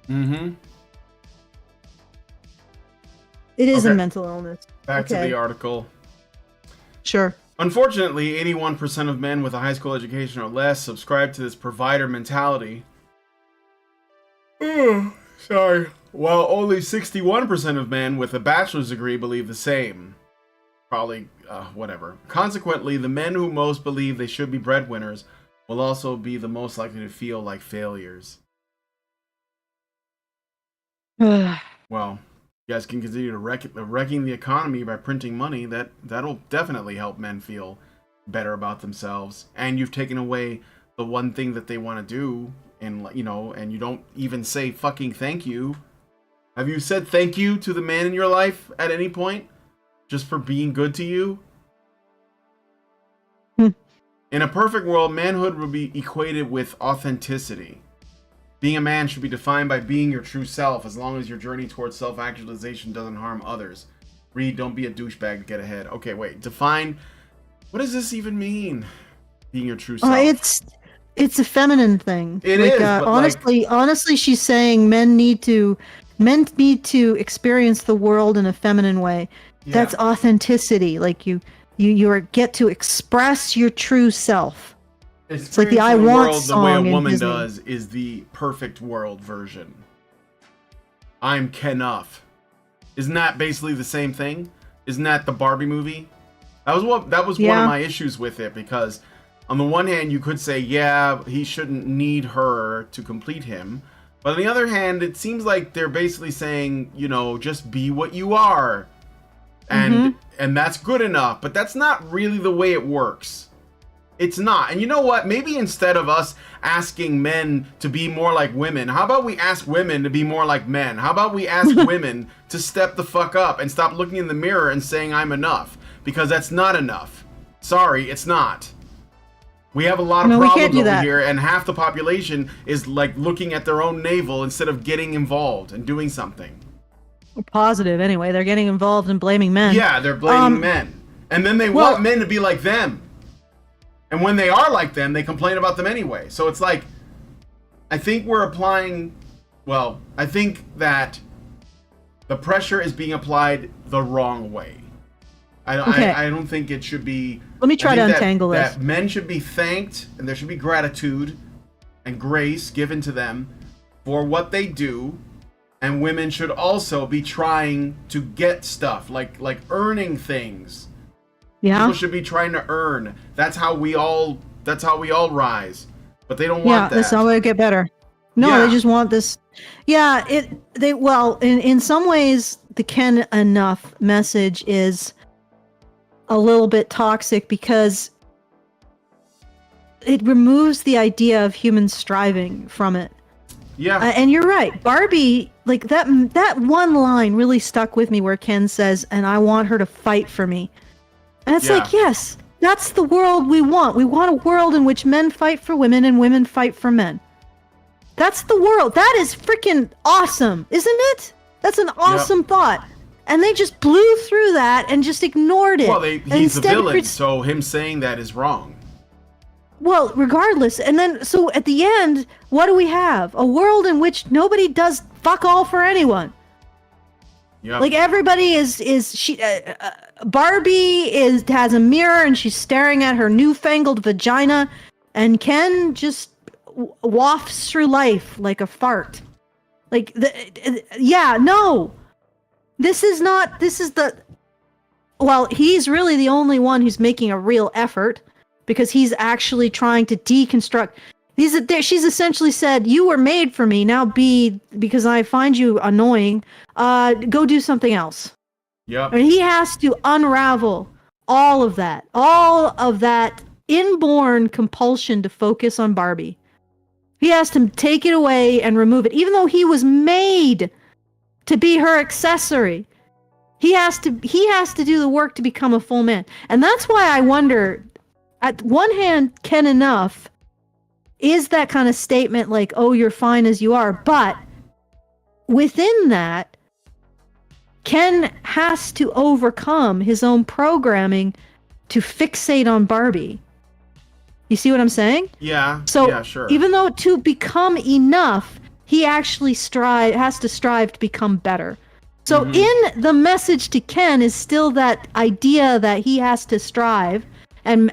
Mm-hmm. It is a mental illness. Back to the article. Sure. Unfortunately, 81% of men with a high school education or less subscribe to this provider mentality. Sorry. While only 61% of men with a bachelor's degree believe the same. Probably, whatever. Consequently, the men who most believe they should be breadwinners will also be the most likely to feel like failures. Well, you guys can continue to wrecking the economy by printing money. That'll definitely help men feel better about themselves. And you've taken away the one thing that they want to do, and and you don't even say fucking thank you. Have you said thank you to the man in your life at any point? Just for being good to you? In a perfect world, manhood would be equated with authenticity. Being a man should be defined by being your true self, as long as your journey towards self-actualization doesn't harm others. Read, don't be a douchebag to get ahead. Okay, wait. Define. What does this even mean? Being your true self. It's a feminine thing. It is. But honestly, she's saying men need to experience the world in a feminine way. Yeah. That's authenticity. Like you get to express your true self. It's like the I Want world song. The way a woman Disney. does is the perfect world version. I'm Kenuff. Isn't that basically the same thing? Isn't that the Barbie movie? That was one of my issues with it, because on the one hand you could say, yeah, he shouldn't need her to complete him. But on the other hand, it seems like they're basically saying, just be what you are. And that's good enough. But that's not really the way it works. It's not. And you know what? Maybe instead of us asking men to be more like women, how about we ask women to be more like men? How about we ask women to step the fuck up and stop looking in the mirror and saying I'm enough? Because that's not enough. Sorry, it's not. We have a lot of problems over here, and half the population is like looking at their own navel instead of getting involved and doing something. Positive, anyway. They're getting involved and blaming men. Yeah, they're blaming men. And then they want men to be like them. And when they are like them, they complain about them anyway. So it's like, I think that the pressure is being applied the wrong way. I don't think it should be. Let me try to untangle this. That men should be thanked, and there should be gratitude and grace given to them for what they do, and women should also be trying to get stuff, like earning things. Yeah. People should be trying to earn. That's how we all rise. But they don't want that. That's how we get better. No, they just want this. Yeah, in some ways the Ken Enough message is a little bit toxic, because it removes the idea of human striving from it. Yeah. And you're right. Barbie, like that one line really stuck with me, where Ken says, "And I want her to fight for me." And it's like, yes, that's the world we want. We want a world in which men fight for women and women fight for men. That's the world. That is freaking awesome, isn't it? That's an awesome thought. And they just blew through that and just ignored it. Well, he's the villain, so him saying that is wrong. Well, regardless. And then, so at the end, what do we have? A world in which nobody does fuck all for anyone. Yep. Like everybody Barbie has a mirror and she's staring at her newfangled vagina, and Ken just wafts through life like a fart. Like he's really the only one who's making a real effort, because he's actually trying to deconstruct. She's essentially said, you were made for me, now because I find you annoying, go do something else. Yep. I mean, he has to unravel all of that inborn compulsion to focus on Barbie. He has to take it away and remove it, even though he was made to be her accessory. He has to do the work to become a full man. And that's why I wonder, at one hand, Ken Enough is that kind of statement like, oh, you're fine as you are. But within that, Ken has to overcome his own programming to fixate on Barbie. You see what I'm saying? Yeah. So yeah, sure. Even though to become enough, he actually has to strive to become better. So in the message to Ken is still that idea that he has to strive and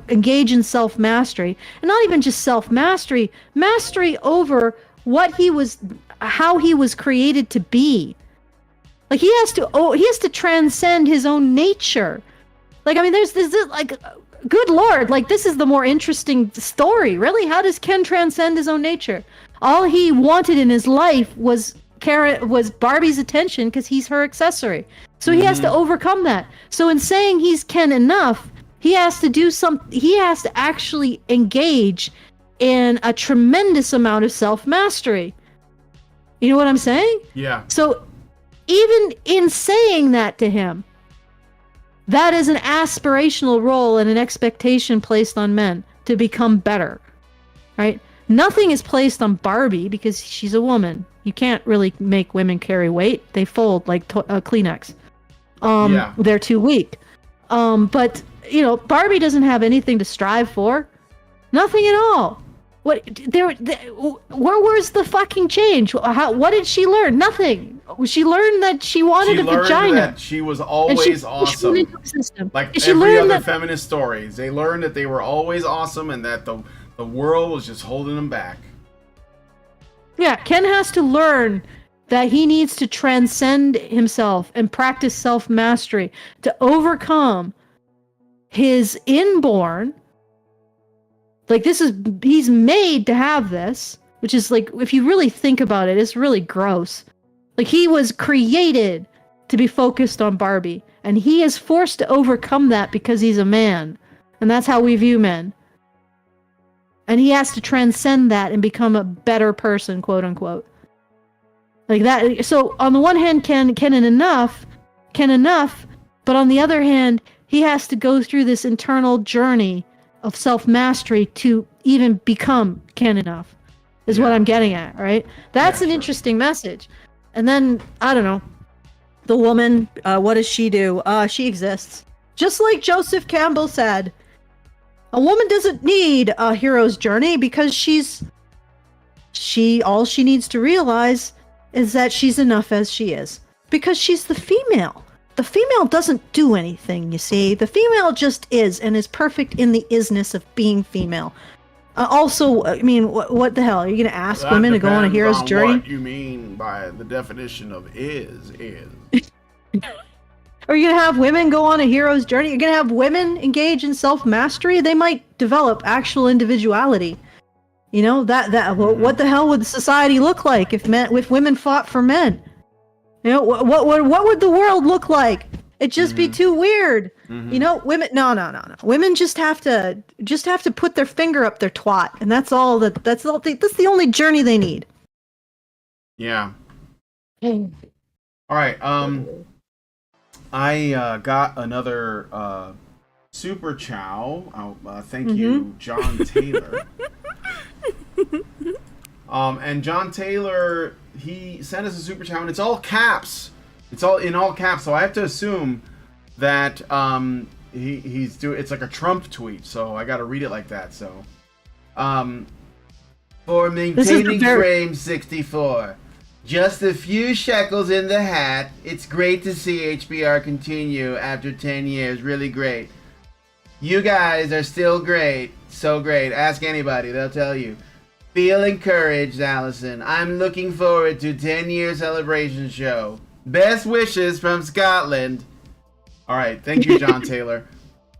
engage in self-mastery, and not even just self-mastery, mastery over how he was created to be. Like he has to transcend his own nature. Like, I mean, there's like, good Lord, like this is the more interesting story, really. How does Ken transcend his own nature? All he wanted in his life was Barbie's attention, because he's her accessory. So he has to overcome that. So in saying he's Ken Enough, he has to actually engage in a tremendous amount of self-mastery. You know what I'm saying? Yeah. So even in saying that to him, That is an aspirational role and an expectation placed on men to become better, right? Nothing is placed on Barbie because she's a woman. You can't really make women carry weight. They fold like Kleenex. They're too weak. But you know, Barbie doesn't have anything to strive for. Nothing at all. Where's the fucking change? What did she learn? Nothing. She learned that she wanted a vagina. That she was always awesome. Like every other feminist stories, they learned that they were always awesome and that the world was just holding them back. Yeah, Ken has to learn that he needs to transcend himself and practice self-mastery to overcome his inborn. Like, he's made to have this, which is like, if you really think about it, it's really gross. Like, he was created to be focused on Barbie, and he is forced to overcome that because he's a man. And that's how we view men. And he has to transcend that and become a better person, quote unquote. Like that. So on the one hand, Ken enough, but on the other hand, he has to go through this internal journey of self-mastery to even become Ken enough, is what I'm getting at, right? That's an interesting message. And then, I don't know, the woman, what does she do? She exists. Just like Joseph Campbell said, a woman doesn't need a hero's journey because all she needs to realize is that she's enough as she is. Because she's the female. The female doesn't do anything, you see. The female just is, and is perfect in the isness of being female. Also, I mean, what the hell? Are you going to ask women to go on a hero's journey? What you mean by the definition of is. Are you going to have women go on a hero's journey? You're going to have women engage in self-mastery? They might develop actual individuality. You know, what the hell would society look like if women fought for men? You know, what would the world look like? It'd just be too weird. You know, women. No. Women just have to put their finger up their twat, and that's the only journey they need. Yeah. All right. I got another super chow. Thank you, John Taylor. And John Taylor, he sent us a super chow, and it's all caps. It's all in all caps, so I have to assume that he's doing. It's like a Trump tweet, so I got to read it like that. So, for maintaining frame 64, just a few shekels in the hat. It's great to see HBR continue after 10 years. Really great. You guys are still great. So great. Ask anybody, they'll tell you. Feel encouraged, Allison. I'm looking forward to 10-year celebration show. Best wishes from Scotland. All right, thank you, John Taylor.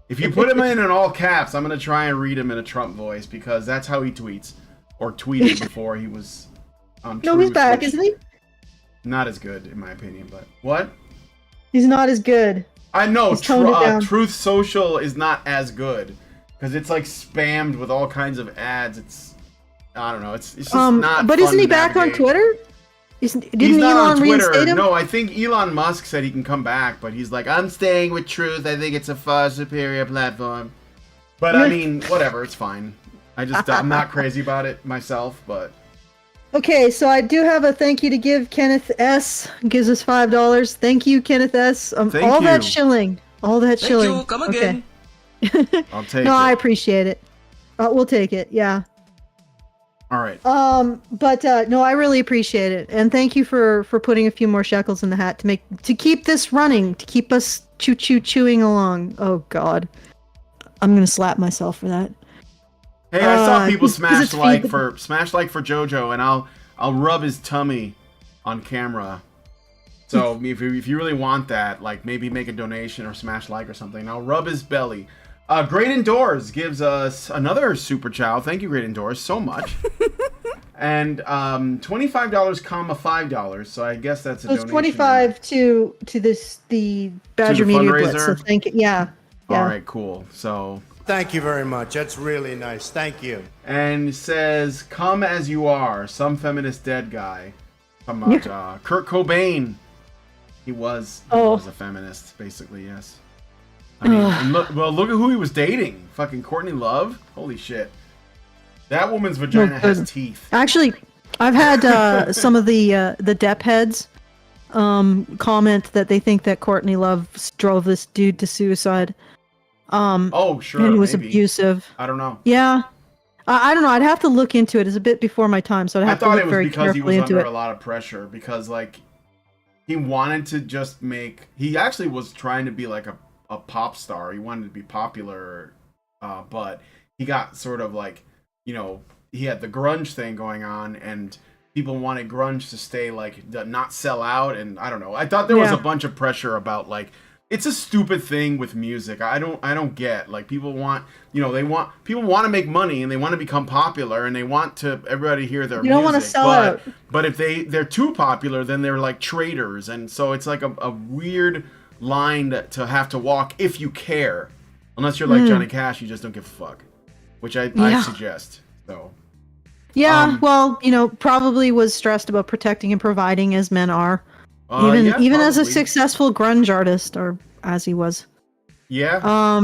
If you put him in all caps, I'm going to try and read him in a Trump voice because that's how he tweets. Or tweeted before he was on No, he's back, isn't he? Not as good, in my opinion, but... What? He's not as good. I know, Truth Social is not as good. Because it's like spammed with all kinds of ads. It's... I don't know, it's just not But isn't he back on Twitter? Didn't Elon reinstate him? No, I think Elon Musk said he can come back, but he's like, I'm staying with Truth. I think it's a far superior platform. But I mean, whatever, it's fine. I'm not crazy about it myself, but... Okay, so I do have a thank you to give. Kenneth S. gives us $5. Thank you, Kenneth S. Thank you. That shilling. All that shilling. Thank you, come again. Okay. I'll take it. No, I appreciate it. We'll take it, yeah. All right. But no, I really appreciate it, and thank you for putting a few more shekels in the hat to keep this running, to keep us chewing along. Oh God, I'm gonna slap myself for that. Hey, I saw people smash like for JoJo, and I'll rub his tummy on camera. So if you really want that, like maybe make a donation or smash like or something. I'll rub his belly. Great Indoors gives us another super chow. Thank you, Great Indoors, so much. And $25, $5. So I guess that's a donation. It's 25 to the Badger Media Blitz. So thank you. Yeah. All right, cool. So thank you very much. That's really nice. Thank you. And says, "Come as you are." Some feminist dead guy. From Kurt Cobain. He was a feminist, basically. Yes. I mean, and look at who he was dating. Fucking Courtney Love. Holy shit. That woman's vagina has teeth. Actually, I've had some of the Depp heads comment that they think that Courtney Love drove this dude to suicide. Oh, sure. And he was maybe. abusive. I don't know. Yeah. I don't know. I'd have to look into it. It's a bit before my time, so I'd have to look very carefully into it. I thought it was because he was under a lot of pressure. Because, like, he wanted to just make... He actually was trying to be, like, a pop star. He wanted to be popular. But he got sort of, like, you know... He had the grunge thing going on, and people wanted grunge to stay, like, not sell out. And I don't know. I thought there was a bunch of pressure about, like... It's a stupid thing with music. I don't get, like, people want, you know, people want to make money and they want to become popular and they want to everybody hear their music. You don't want to sell out. But if they're too popular, then they're like traitors, and so it's like a weird line to have to walk if you care. Unless you're like Johnny Cash, you just don't give a fuck, which I suggest. So. Yeah, well, you know, probably was stressed about protecting and providing as men are. Even as a successful grunge artist, or as he was. Yeah.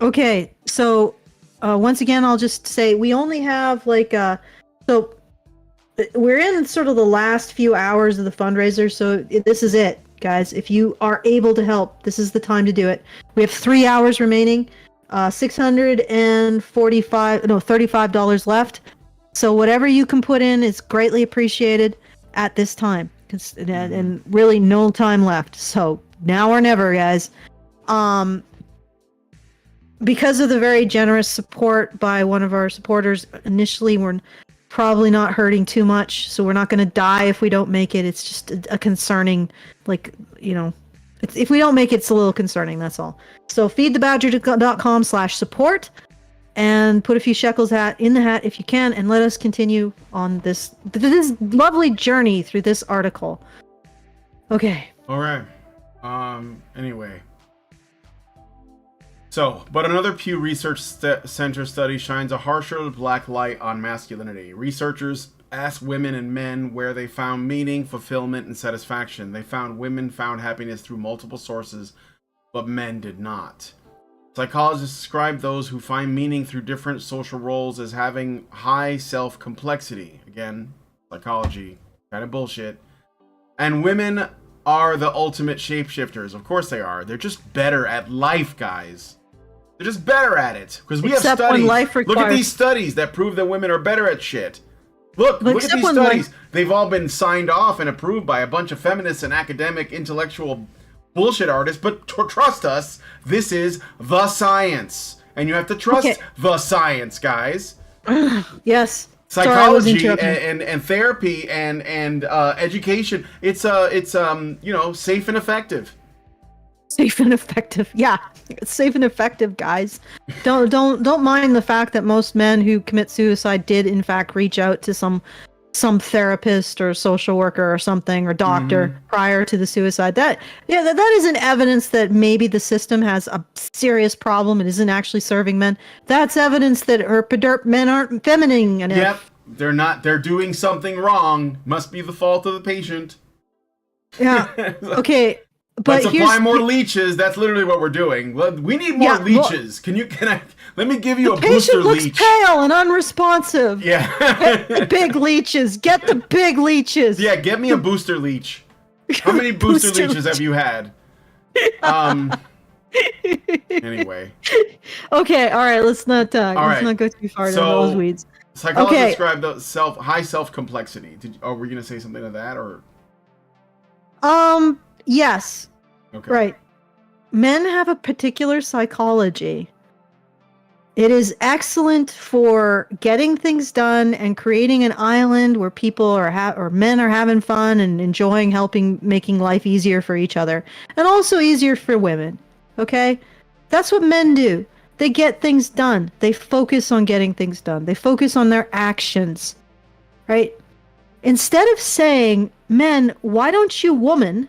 Okay, so once again, I'll just say we only have so we're in sort of the last few hours of the fundraiser, so this is it, guys. If you are able to help, this is the time to do it. We have 3 hours remaining, $35 left. So whatever you can put in is greatly appreciated at this time. And really no time left, so now or never, guys. Because of the very generous support by one of our supporters, initially we're probably not hurting too much, so we're not going to die if we don't make it. It's just a concerning, like, you know, if we don't make it, it's a little concerning, that's all. So feedthebadger.com/support and put a few shekels in the hat if you can, and let us continue on this lovely journey through this article. Okay. All right. Anyway. So, but another Pew Research Center study shines a harsher black light on masculinity. Researchers asked women and men where they found meaning, fulfillment, and satisfaction. They found women found happiness through multiple sources, but men did not. Psychologists describe those who find meaning through different social roles as having high self-complexity. Again, psychology, kind of bullshit. And women are the ultimate shapeshifters. Of course they are. They're just better at life, guys. They're just better at it. Because we have studies. Look at these studies that prove that women are better at shit. Look at these studies. They've all been signed off and approved by a bunch of feminists and academic, intellectual bullshit artists, but trust us, this is the science, and you have to trust the science, guys. Yes. Psychology and therapy and education. It's you know, safe and effective. Safe and effective. Yeah, it's safe and effective, guys. Don't mind the fact that most men who commit suicide did in fact reach out to some therapist or social worker or something, or doctor prior to the suicide. That isn't evidence that maybe the system has a serious problem. It isn't actually serving men. That's evidence that men aren't feminine enough. Yep, they're not. They're doing something wrong. Must be the fault of the patient. Yeah. Okay. But supply more leeches. That's literally what we're doing. We need more leeches. Let me give you a booster leech. The patient looks pale and unresponsive. Yeah. Get the big leeches. Get the big leeches. Yeah, get me a booster leech. How many booster leeches have you had? Anyway. Okay, all right, let's not go too far down those weeds. Psychologists describe the high self-complexity. Were you going to say something to that, or? Yes. Okay. Right. Men have a particular psychology. It is excellent for getting things done and creating an island where people or men are having fun and enjoying making life easier for each other, and also easier for women. Okay? That's what men do. They get things done. They focus on getting things done. They focus on their actions. Right? Instead of saying, men, why don't you woman?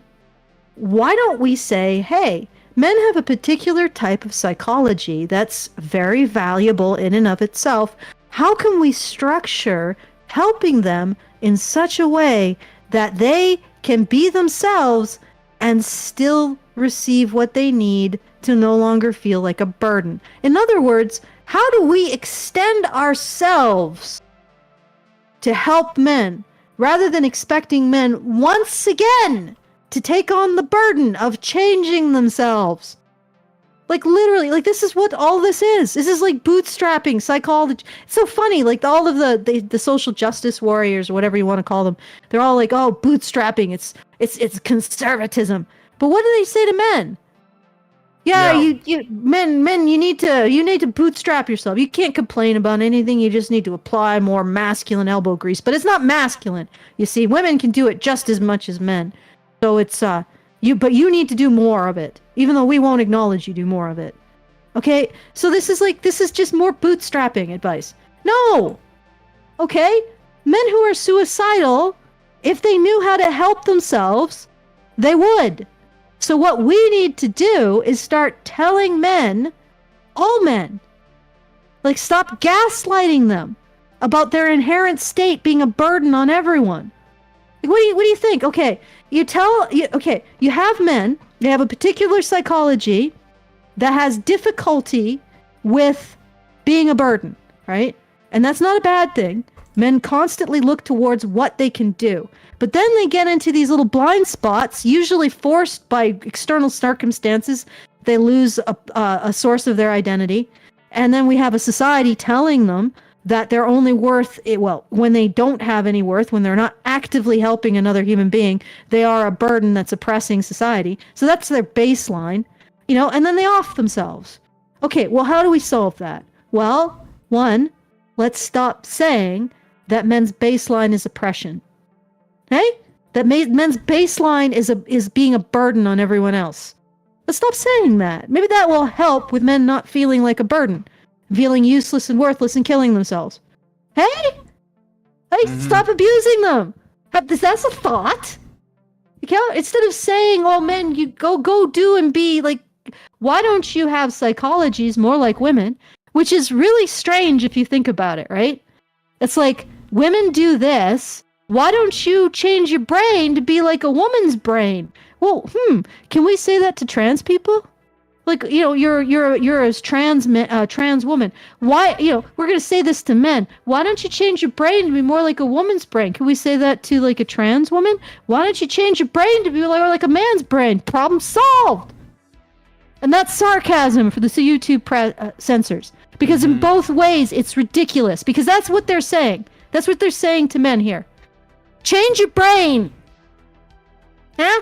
Why don't we say, hey, men have a particular type of psychology that's very valuable in and of itself. How can we structure helping them in such a way that they can be themselves and still receive what they need to no longer feel like a burden. In other words, how do we extend ourselves to help men rather than expecting men once again to take on the burden of changing themselves? Like literally, like this is what all this is. This is like bootstrapping psychology. It's so funny. Like all of the social justice warriors or whatever you want to call them, they're all like, oh, bootstrapping. It's conservatism. But what do they say to men? Yeah, No. you men, you need to bootstrap yourself. You can't complain about anything. You just need to apply more masculine elbow grease. But it's not masculine. You see, women can do it just as much as men. So it's but you need to do more of it, even though we won't acknowledge you do more of it. Okay? So this is just more bootstrapping advice. No. Okay? Men who are suicidal, if they knew how to help themselves, they would. So what we need to do is start telling men, all men, like stop gaslighting them about their inherent state being a burden on everyone. Like, what do you think? Okay, you have men, they have a particular psychology that has difficulty with being a burden, right? And that's not a bad thing. Men constantly look towards what they can do. But then they get into these little blind spots, usually forced by external circumstances. They lose a source of their identity. And then we have a society telling them that they're only worth, when they don't have any worth, when they're not actively helping another human being, they are a burden that's oppressing society. So that's their baseline, and then they off themselves. Okay, well, how do we solve that? Well, one, let's stop saying that men's baseline is oppression. Okay? That men's baseline is being a burden on everyone else. Let's stop saying that. Maybe that will help with men not feeling like a burden, feeling useless and worthless and killing themselves. Hey, stop abusing them. That's a thought. Instead of saying, "Oh, men, you go do and be," like, why don't you have psychologies more like women? Which is really strange if you think about it, right? It's like women do this. Why don't you change your brain to be like a woman's brain? Well, can we say that to trans people? Like, you're a trans woman. Why, we're going to say this to men. Why don't you change your brain to be more like a woman's brain? Can we say that to like a trans woman? Why don't you change your brain to be like a man's brain? Problem solved. And that's sarcasm for the YouTube censors. Because in both ways, it's ridiculous. Because that's what they're saying. That's what they're saying to men here. Change your brain. Huh?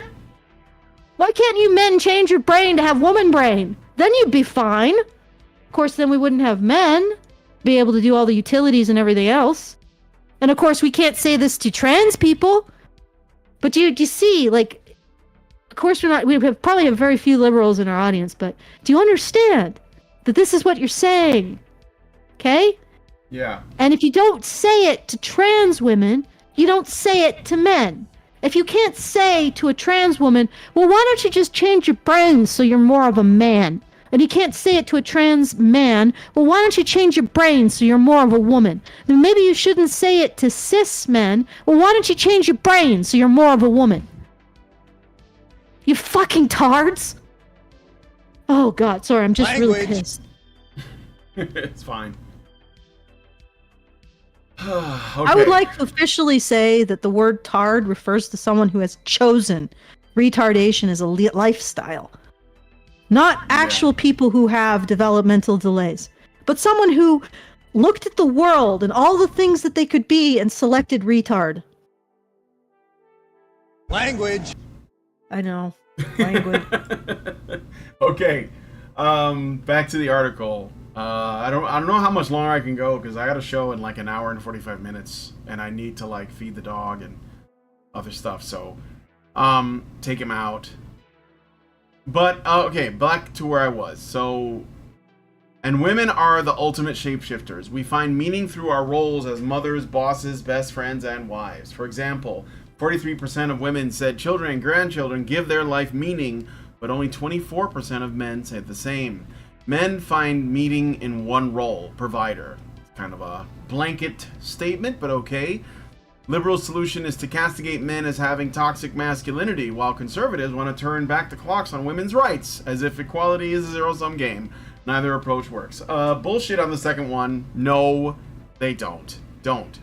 Why can't you men change your brain to have woman brain? Then you'd be fine. Of course, then we wouldn't have men be able to do all the utilities and everything else. And of course, we can't say this to trans people. But do you see, like, of course we probably have very few liberals in our audience, but do you understand that this is what you're saying? Okay? Yeah. And if you don't say it to trans women, you don't say it to men. If you can't say to a trans woman, well, why don't you just change your brain so you're more of a man? And you can't say it to a trans man, well, why don't you change your brain so you're more of a woman? Then maybe you shouldn't say it to cis men, well, why don't you change your brain so you're more of a woman? You fucking tards! Oh god, sorry, I'm just really pissed. It's fine. Okay. I would like to officially say that the word tard refers to someone who has chosen retardation as a lifestyle. Not actual people who have developmental delays, but someone who looked at the world and all the things that they could be and selected retard. Language. I know. Language. Okay. Back to the article. I don't know how much longer I can go because I got a show in like an hour and 45 minutes, and I need to like feed the dog and other stuff. So, take him out. But okay, back to where I was. So, and women are the ultimate shapeshifters. We find meaning through our roles as mothers, bosses, best friends, and wives. For example, 43% of women said children and grandchildren give their life meaning, but only 24% of men said the same. Men find meaning in one role, provider. It's kind of a blanket statement, but okay. Liberal solution is to castigate men as having toxic masculinity, while conservatives want to turn back the clocks on women's rights, as if equality is a zero-sum game. Neither approach works. Bullshit on the second one. No, they don't. Don't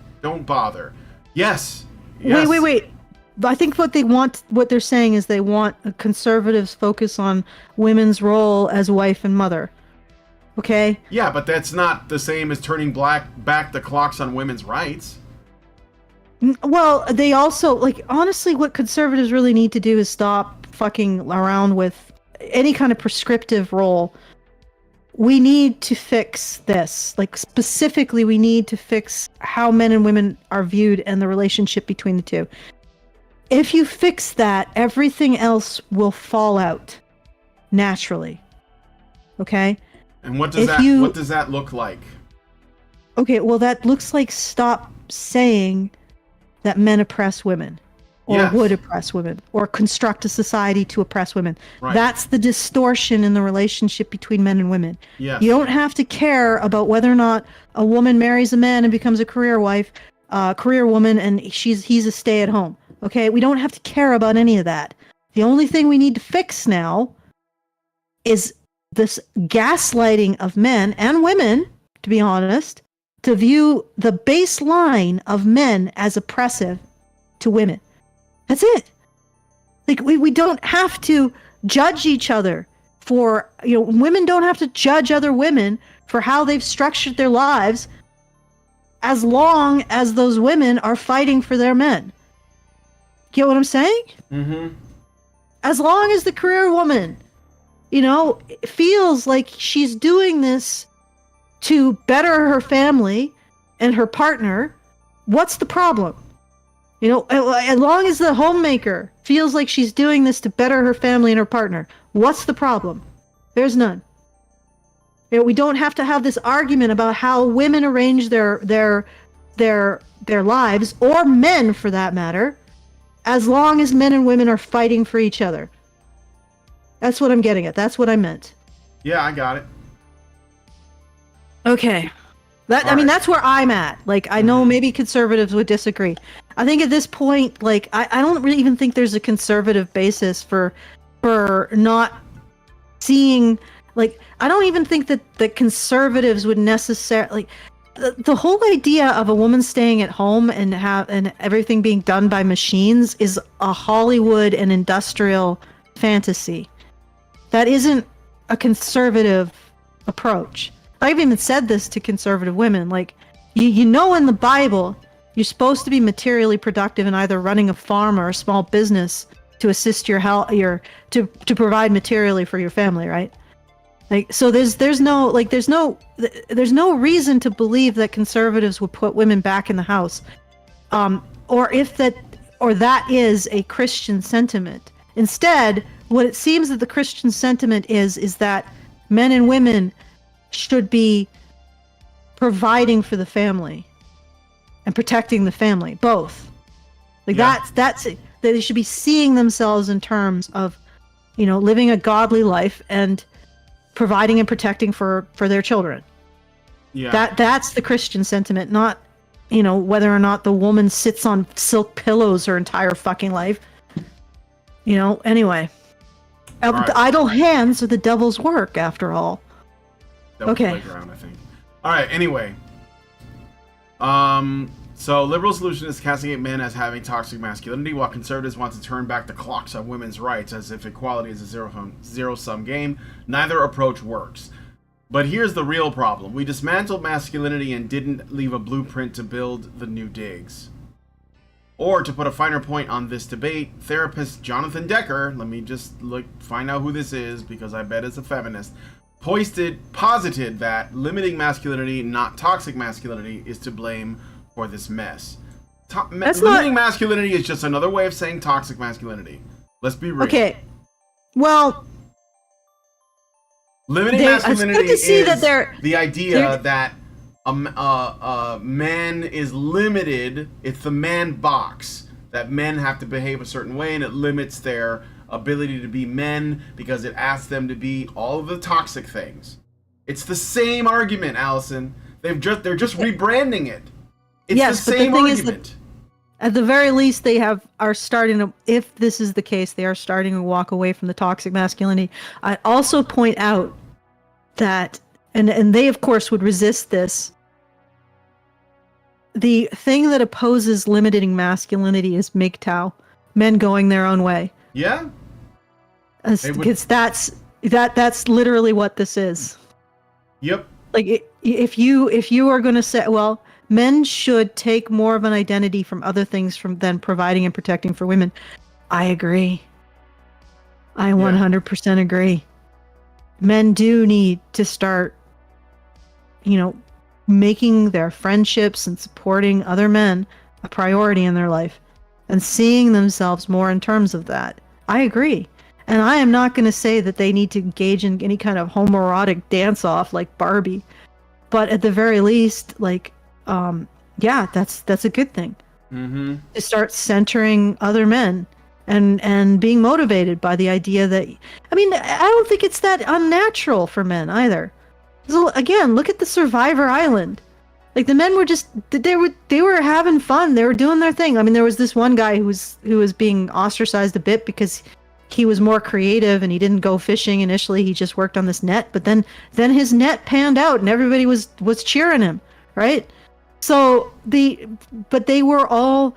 bother. Yes. Wait. I think what they're saying is they want a conservatives focus on women's role as wife and mother. Okay? Yeah, but that's not the same as turning back the clocks on women's rights. Well, they also, like, honestly, what conservatives really need to do is stop fucking around with any kind of prescriptive role. We need to fix this. Like, specifically, we need to fix how men and women are viewed and the relationship between the two. If you fix that, everything else will fall out naturally. Okay? And what does that look like? Okay, well, that looks like stop saying that men oppress women, or would oppress women, or construct a society to oppress women. Right. That's the distortion in the relationship between men and women. Yes. You don't have to care about whether or not a woman marries a man and becomes a career woman, and he's a stay-at-home. Okay, we don't have to care about any of that. The only thing we need to fix now is this gaslighting of men and women, to be honest, to view the baseline of men as oppressive to women. That's it. Like, we don't have to judge each other for, women don't have to judge other women for how they've structured their lives, as long as those women are fighting for their men. Get what I'm saying? Mm-hmm. As long as the career woman, feels like she's doing this to better her family and her partner, what's the problem? As long as the homemaker feels like she's doing this to better her family and her partner, what's the problem? There's none. We don't have to have this argument about how women arrange their lives, or men for that matter, as long as men and women are fighting for each other. That's what I'm getting at. That's what I meant. Yeah, I got it. Okay. That's where I'm at. Like, I know maybe conservatives would disagree. I think at this point, like, I don't really even think there's a conservative basis for not seeing, like, I don't even think that the conservatives would necessarily, the whole idea of a woman staying at home and everything being done by machines is a Hollywood and industrial fantasy. That isn't a conservative approach. I've even said this to conservative women. Like, in the Bible, you're supposed to be materially productive in either running a farm or a small business to assist to provide materially for your family, right? Like, so there's no reason to believe that conservatives would put women back in the house, or that is a Christian sentiment. Instead, what it seems that the Christian sentiment is that men and women should be providing for the family and protecting the family, both. Like, that's it. They should be seeing themselves in terms of, living a godly life and providing and protecting for their children. Yeah. That's the Christian sentiment, not, whether or not the woman sits on silk pillows her entire fucking life. Anyway. Right. The idle hands are the devil's work, after all. Okay. Playground, I think. All right. Anyway, so liberal solution is castigate men as having toxic masculinity, while conservatives want to turn back the clocks on women's rights as if equality is a zero-sum game. Neither approach works. But here's the real problem: we dismantled masculinity and didn't leave a blueprint to build the new digs. Or, to put a finer point on this debate, therapist Jonathan Decker, let me just find out who this is, because I bet it's a feminist, posited that limiting masculinity, not toxic masculinity, is to blame for this mess. Limiting masculinity is just another way of saying toxic masculinity. Let's be real. Okay. Well, limiting masculinity is the idea that a man is limited. It's the man box, that men have to behave a certain way, and it limits their ability to be men because it asks them to be all of the toxic things. It's the same argument, Allison. They're just rebranding it. It's the same argument. At the very least, they are starting to, if this is the case, they are starting to walk away from the toxic masculinity. I also point out that, and they of course would resist this. The thing that opposes limiting masculinity is MGTOW, men going their own way. Yeah. Because that's literally what this is. Yep. Like if you are going to say, well, men should take more of an identity from other things than providing and protecting for women. I agree. I 100% agree. Men do need to start, making their friendships and supporting other men a priority in their life and seeing themselves more in terms of that. I agree. And I am not going to say that they need to engage in any kind of homoerotic dance-off like Barbie. But at the very least, like, that's a good thing. Mm-hmm. To start centering other men and being motivated by the idea that, I mean, I don't think it's that unnatural for men either. So again, look at the Survivor Island. Like the men were just they were having fun. They were doing their thing. I mean, there was this one guy who was being ostracized a bit because he was more creative and he didn't go fishing initially. He just worked on this net, but then his net panned out and everybody was cheering him, right? So but they were all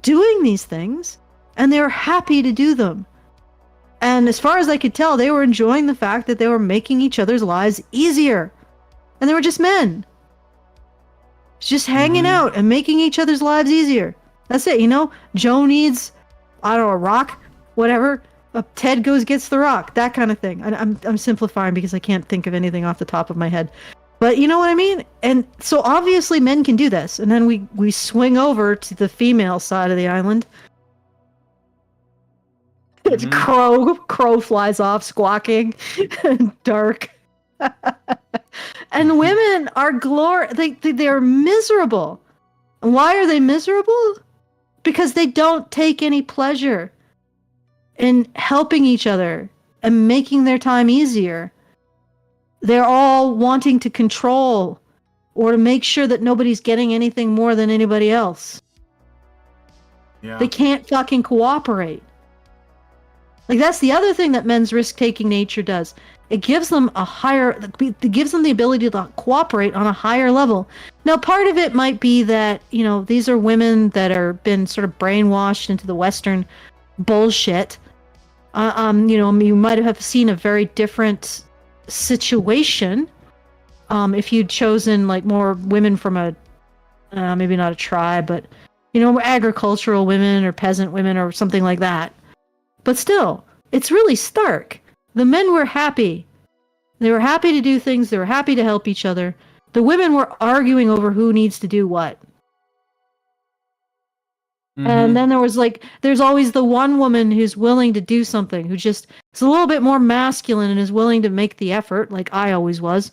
doing these things and they were happy to do them. And as far as I could tell, they were enjoying the fact that they were making each other's lives easier. And they were just men. Just hanging out and making each other's lives easier. That's it, Joe needs, I don't know, a rock, whatever. Ted gets the rock, that kind of thing. I'm simplifying because I can't think of anything off the top of my head. But you know what I mean? And so obviously men can do this. And then we swing over to the female side of the island. It's crow flies off squawking. Dark. And women are they're miserable. And why are they miserable? Because they don't take any pleasure in helping each other and making their time easier. They're all wanting to control or to make sure that nobody's getting anything more than anybody else. Yeah. They can't fucking cooperate. Like that's the other thing that men's risk-taking nature does. It gives them it gives them the ability to cooperate on a higher level. Now, part of it might be that, these are women that are been sort of brainwashed into the Western bullshit. You might have seen a very different situation if you'd chosen like more women from a, maybe not a tribe, but, agricultural women or peasant women or something like that. But still, it's really stark. The men were happy. They were happy to do things. They were happy to help each other. The women were arguing over who needs to do what. Mm-hmm. And then there's always the one woman who's willing to do something, who just is a little bit more masculine and is willing to make the effort, like I always was.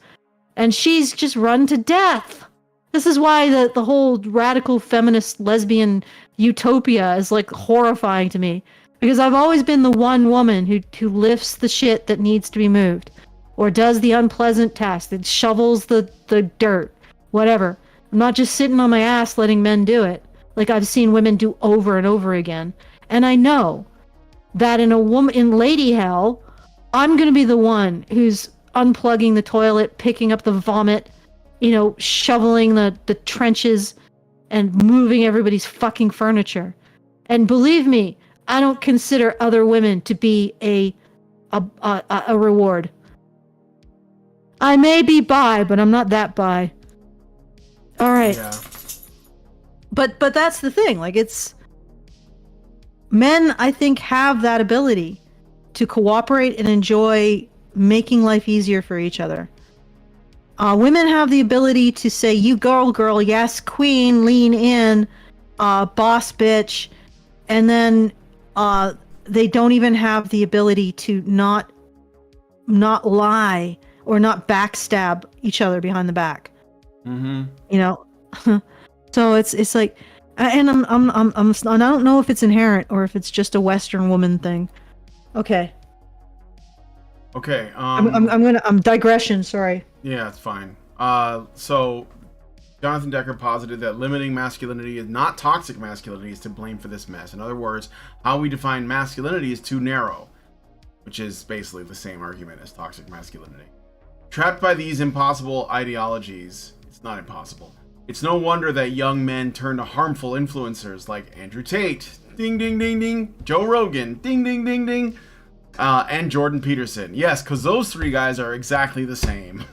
And she's just run to death. This is why the whole radical feminist lesbian utopia is like horrifying to me. Because I've always been the one woman who lifts the shit that needs to be moved. Or does the unpleasant task, that shovels the dirt. Whatever. I'm not just sitting on my ass letting men do it. Like I've seen women do over and over again. And I know that in lady hell, I'm going to be the one who's unplugging the toilet, picking up the vomit, shoveling the trenches and moving everybody's fucking furniture. And believe me, I don't consider other women to be a reward. I may be bi, but I'm not that bi. All right. Yeah. But that's the thing. Like it's men, I think, have that ability to cooperate and enjoy making life easier for each other. Women have the ability to say, "You girl, yes, queen, lean in, boss bitch," and then they don't even have the ability to not lie or not backstab each other behind the back. Mm-hmm. So it's like, and I don't know if it's inherent or if it's just a Western woman thing. Okay. Okay. I'm digression. Sorry. Yeah, it's fine. So Jonathan Decker posited that limiting masculinity is not toxic masculinity is to blame for this mess. In other words, how we define masculinity is too narrow, which is basically the same argument as toxic masculinity. Trapped by these impossible ideologies, it's not impossible. It's no wonder that young men turn to harmful influencers like Andrew Tate, ding ding ding ding, Joe Rogan, ding ding ding ding, and Jordan Peterson. Yes, because those three guys are exactly the same.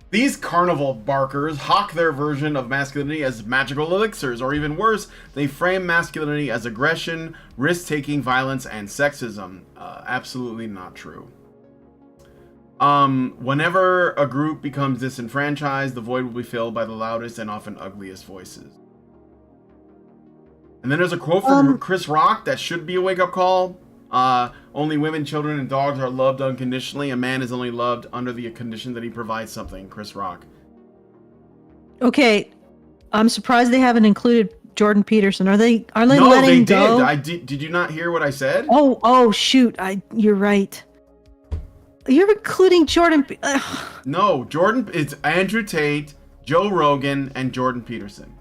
These carnival barkers hawk their version of masculinity as magical elixirs, or even worse, they frame masculinity as aggression, risk-taking, violence, and sexism. Absolutely not true. Whenever a group becomes disenfranchised, the void will be filled by the loudest and often ugliest voices. And then there's a quote from Chris Rock that should be a wake-up call. Only women, children, and dogs are loved unconditionally. A man is only loved under the condition that he provides something. Chris Rock. Okay, I'm surprised they haven't included Jordan Peterson. Are they No, letting they go? did. Did you not hear what I said? Oh shoot! You're right. You're including Jordan. No, Jordan. It's Andrew Tate, Joe Rogan, and Jordan Peterson.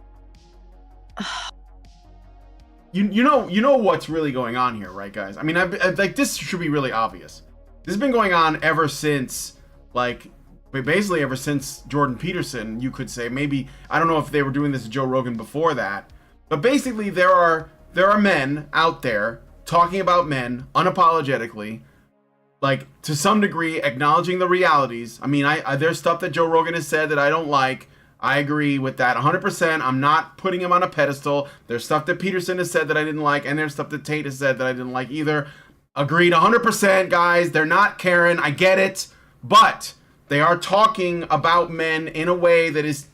You know what's really going on here, right, guys? I mean, like this should be really obvious. This has been going on ever since, basically ever since Jordan Peterson. You could say maybe I don't know if they were doing this to Joe Rogan before that, but basically there are men out there talking about men unapologetically, like to some degree acknowledging the realities. I mean, there's stuff that Joe Rogan has said that I don't like. I agree with that 100%. I'm not putting him on a pedestal. There's stuff that Peterson has said that I didn't like, and there's stuff that Tate has said that I didn't like either. Agreed 100%, guys. They're not Karen. I get it. But they are talking about men in a way that is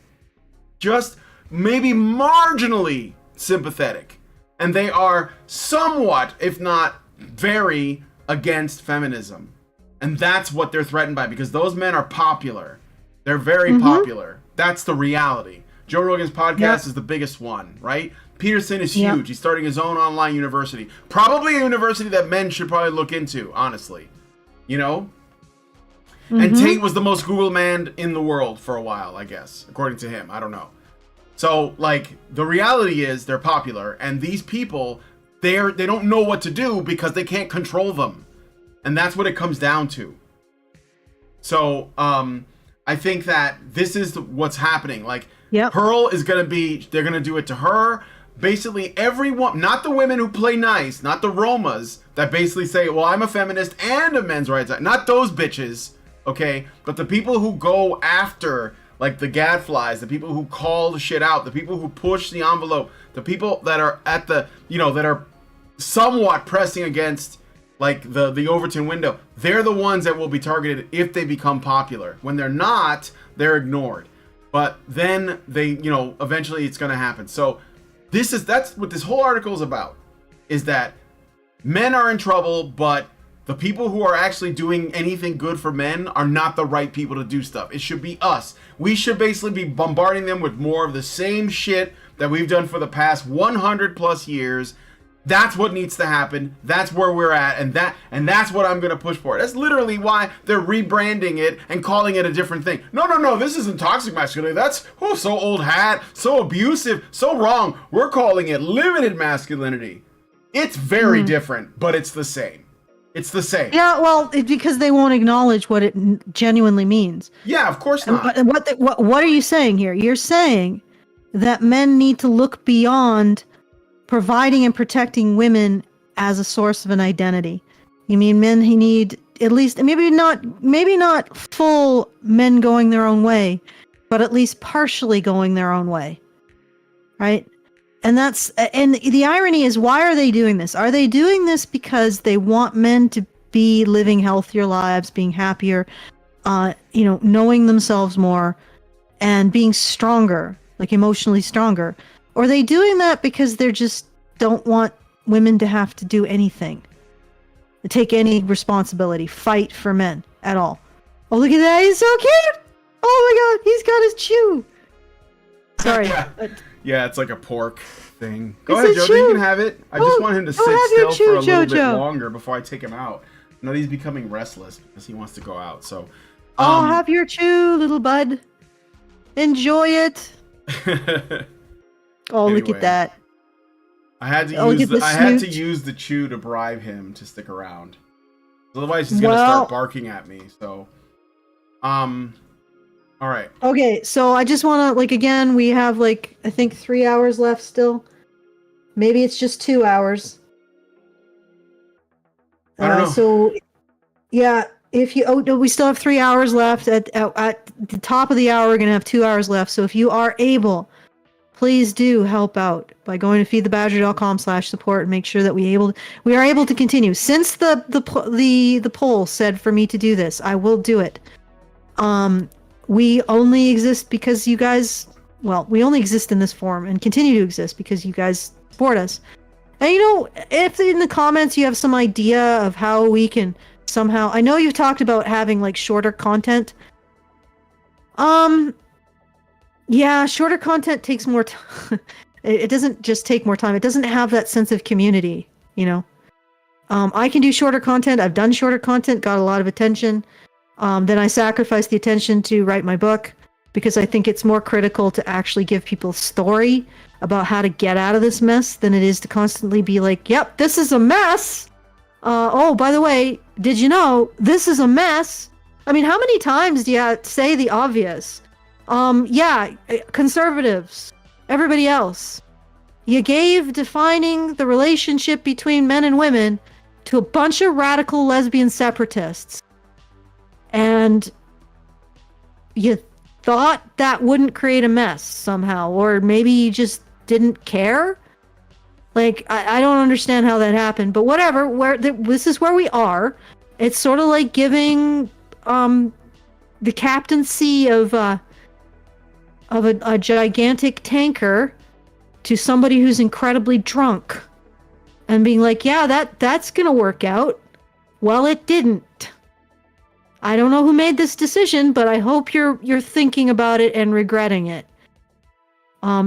just maybe marginally sympathetic. And they are somewhat, if not very, against feminism. And that's what they're threatened by, because those men are popular. They're very popular. That's the reality. Joe Rogan's podcast is the biggest one, right? Peterson is huge. He's starting his own online university. Probably a university that men should probably look into, honestly. You know? And Tate was the most Googled man in the world for a while, I guess. According to him. I don't know. So, the reality is they're popular. And these people, they don't know what to do because they can't control them. And that's what it comes down to. So, I think that this is what's happening. Pearl is going to be, they're going to do it to her. Basically, everyone, not the women who play nice, not the Romas that basically say, well, I'm a feminist and a men's rights activist. Not those bitches, okay? But the people who go after, the gadflies, the people who call the shit out, the people who push the envelope, the people that are at the, that are somewhat pressing against the Overton window, they're the ones that will be targeted if they become popular. When they're not, they're ignored. But then they, eventually it's going to happen. So that's what this whole article is about, is that men are in trouble, but the people who are actually doing anything good for men are not the right people to do stuff. It should be us. We should basically be bombarding them with more of the same shit that we've done for the past 100 plus years. That's what needs to happen. That's where we're at, and that's what I'm gonna push for. That's literally why they're rebranding it and calling it a different thing. No, this isn't toxic masculinity. That's so old hat, so abusive, so wrong. We're calling it limited masculinity. It's very different, but it's the same. It's the same. Yeah, well, because they won't acknowledge what it genuinely means. Yeah, of course not. And what are you saying here? You're saying that men need to look beyond providing and protecting women as a source of an identity. You mean men who need at least, maybe not full men going their own way, but at least partially going their own way, right? And the irony is, why are they doing this? Are they doing this because they want men to be living healthier lives, being happier, knowing themselves more, and being stronger, emotionally stronger? Or are they doing that because they just don't want women to have to do anything, to take any responsibility, fight for men at all? Oh, look at that. He's so cute. Oh my God. He's got his chew. Sorry. Yeah, it's like a pork thing. Go ahead, Jojo. You can have it. I just want him to sit still for a little bit longer before I take him out. No, he's becoming restless because he wants to go out. So, have your chew, little bud. Enjoy it. Oh, look Anyway. at that. I had to Look use at the I had to smooch. use the chew to bribe him to stick around. Otherwise, he's gonna Well- start barking at me. So, all right. Okay, so I just want to, like, again, we have, like, I think 3 hours left still. Maybe it's just 2 hours. I don't know. So, yeah, if you, oh, no, we still have 3 hours left. At the top of the hour, we're going to have 2 hours left. So if you are able, please do help out by going to feedthebadger.com/support and make sure that we are able to continue. Since the poll said for me to do this, I will do it. We only exist because you guys, well, we only exist in this form and continue to exist because you guys support us. And you know, if in the comments you have some idea of how we can somehow, I know you've talked about having like shorter content. Yeah, shorter content takes more time. It doesn't just take more time. It doesn't have that sense of community, you know. I can do shorter content. I've done shorter content, got a lot of attention. Then I sacrificed the attention to write my book because I think it's more critical to actually give people a story about how to get out of this mess than it is to constantly be like, yep, this is a mess. Oh, by the way, did you know this is a mess? I mean, how many times do you say the obvious? Yeah, conservatives, everybody else. You gave defining the relationship between men and women to a bunch of radical lesbian separatists. And you thought that wouldn't create a mess somehow, or maybe you just didn't care. Like, I don't understand how that happened, but whatever. This is where we are. It's sort of like giving the captaincy of a gigantic tanker to somebody who's incredibly drunk, and being like, yeah, that's gonna work out. Well, it didn't. I don't know who made this decision, but I hope you're thinking about it and regretting it.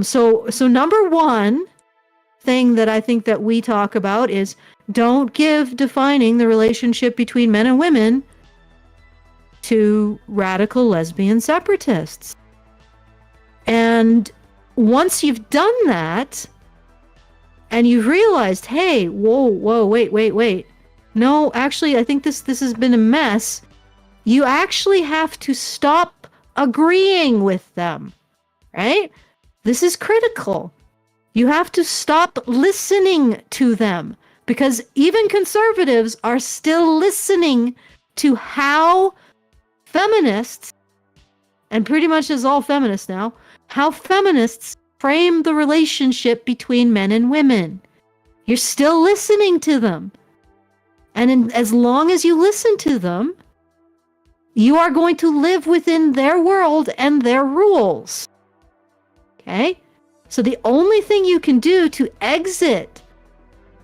So number one thing that I think that we talk about is don't give defining the relationship between men and women to radical lesbian separatists. And once you've done that, and you've realized, hey, whoa, wait. No, actually, I think this has been a mess. You actually have to stop agreeing with them, right? This is critical. You have to stop listening to them, because even conservatives are still listening to how feminists, and pretty much as all feminists now, how feminists frame the relationship between men and women. You're still listening to them. And as long as you listen to them, you are going to live within their world and their rules. Okay? So the only thing you can do to exit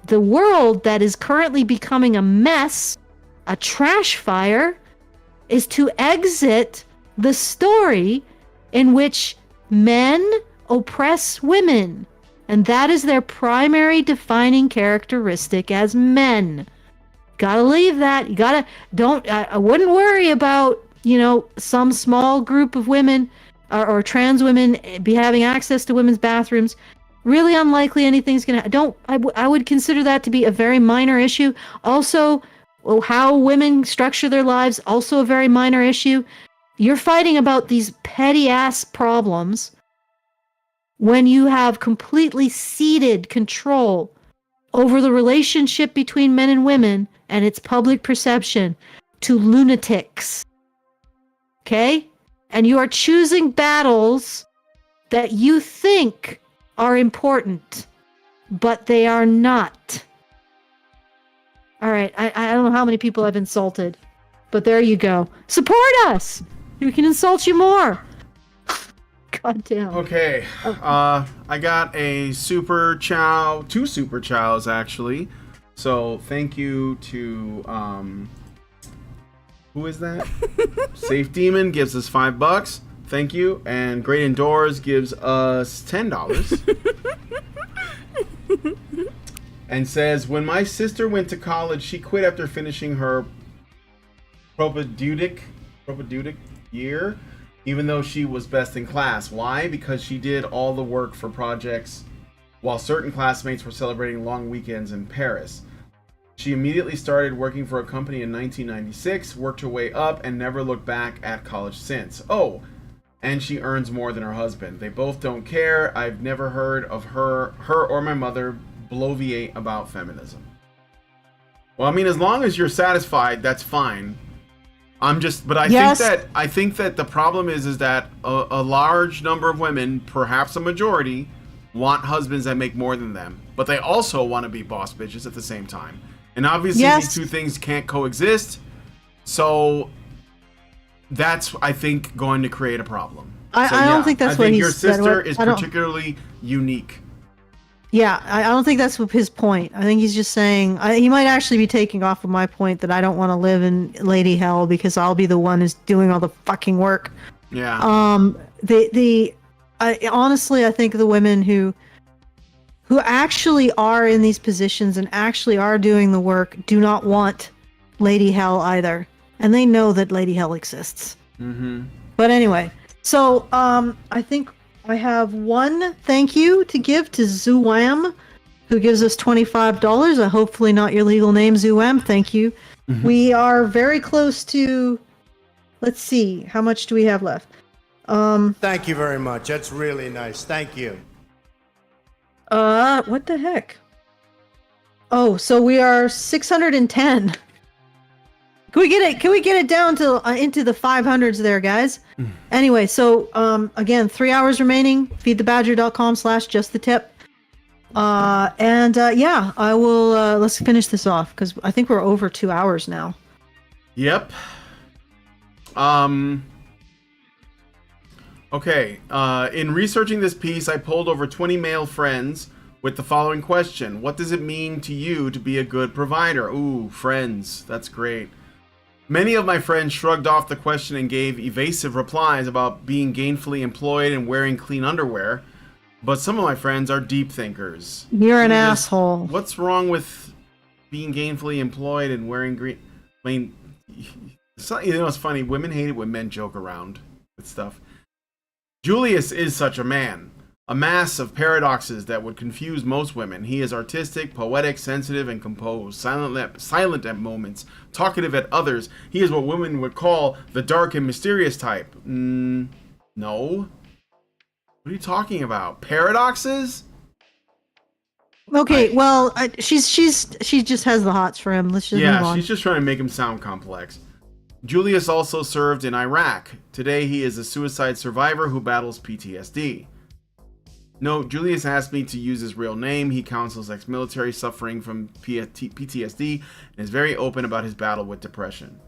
the world that is currently becoming a mess, a trash fire, is to exit the story in which men oppress women. And that is their primary defining characteristic as men. Gotta leave that. You gotta, I wouldn't worry about, some small group of women or trans women be having access to women's bathrooms. Really unlikely anything's gonna, I would consider that to be a very minor issue. Also, how women structure their lives, also a very minor issue. You're fighting about these petty ass problems when you have completely ceded control over the relationship between men and women and its public perception to lunatics. Okay? And you are choosing battles that you think are important, but they are not. All right, I don't know how many people I've insulted, but there you go. Support us! We can insult you more. God damn. Okay. I got a super chow, 2 super chows actually. So thank you to who is that? Safe Demon gives us $5. Thank you. And Great Indoors gives us $10. And says, when my sister went to college, she quit after finishing her propedeutic year. even though she was best in class. Why? Because she did all the work for projects while certain classmates were celebrating long weekends in Paris. She immediately started working for a company in 1996, worked her way up, and never looked back at college since. Oh, and she earns more than her husband. They both don't care. I've never heard of her or my mother bloviate about feminism. Well, I mean, as long as you're satisfied, that's fine. But I think that the problem is that a large number of women, perhaps a majority, want husbands that make more than them, but they also want to be boss bitches at the same time. And obviously these two things can't coexist. So that's, I think, going to create a problem. I don't think that's what he said. Your sister is particularly unique. Yeah, I don't think that's his point. I think he's just saying he might actually be taking off of my point that I don't want to live in lady hell because I'll be the one who's doing all the fucking work. Yeah. Honestly, I think the women who actually are in these positions and actually are doing the work do not want lady hell either, and they know that lady hell exists. Mm-hmm. But anyway, so I think I have one thank you to give to Zuwam, who gives us $25. Hopefully not your legal name, Zuwam. Thank you. Mm-hmm. We are very close to. Let's see, how much do we have left? Thank you very much. That's really nice. Thank you. What the heck? Oh, so we are 610. Can we get it down to into the 500s there, guys? Anyway, so again, 3 hours remaining. Feedthebadger.com/justthetip. Yeah, I will. Let's finish this off because I think we're over 2 hours now. Yep. Okay. In researching this piece, I polled over 20 male friends with the following question: what does it mean to you to be a good provider? Ooh, friends. That's great. Many of my friends shrugged off the question and gave evasive replies about being gainfully employed and wearing clean underwear. But some of my friends are deep thinkers. You're an asshole. What's wrong with being gainfully employed and wearing green? I mean, it's funny. Women hate it when men joke around with stuff. Julius is such a man. A mass of paradoxes that would confuse most women. He is artistic, poetic, sensitive, and composed. Silent at moments, talkative at others. He is what women would call the dark and mysterious type. No. What are you talking about? Paradoxes? Okay, well, she just has the hots for him. Let's just move on. She's just trying to make him sound complex. Julius also served in Iraq. Today he is a suicide survivor who battles PTSD. Note, Julius asked me to use his real name. He counsels ex-military suffering from PTSD and is very open about his battle with depression.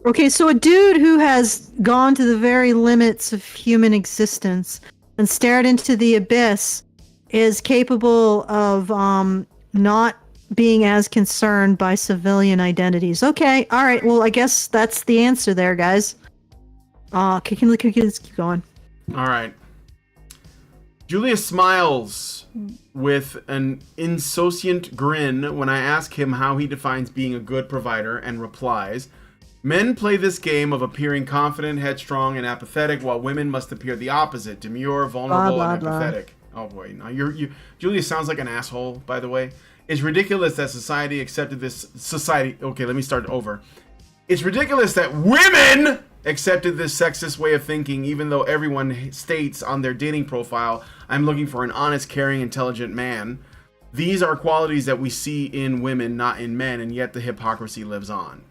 Okay, so a dude who has gone to the very limits of human existence and stared into the abyss is capable of not being as concerned by civilian identities. Okay, all right, well, I guess that's the answer there, guys. Let's keep going. All right. Julius smiles with an insouciant grin when I ask him how he defines being a good provider and replies, men play this game of appearing confident, headstrong, and apathetic, while women must appear the opposite, demure, vulnerable, and empathetic. Oh boy, now Julius sounds like an asshole, by the way. It's ridiculous that society accepted this. Okay, let me start over. It's ridiculous that women accepted this sexist way of thinking, even though everyone states on their dating profile, I'm looking for an honest, caring, intelligent man. These are qualities that we see in women, not in men, and yet the hypocrisy lives on.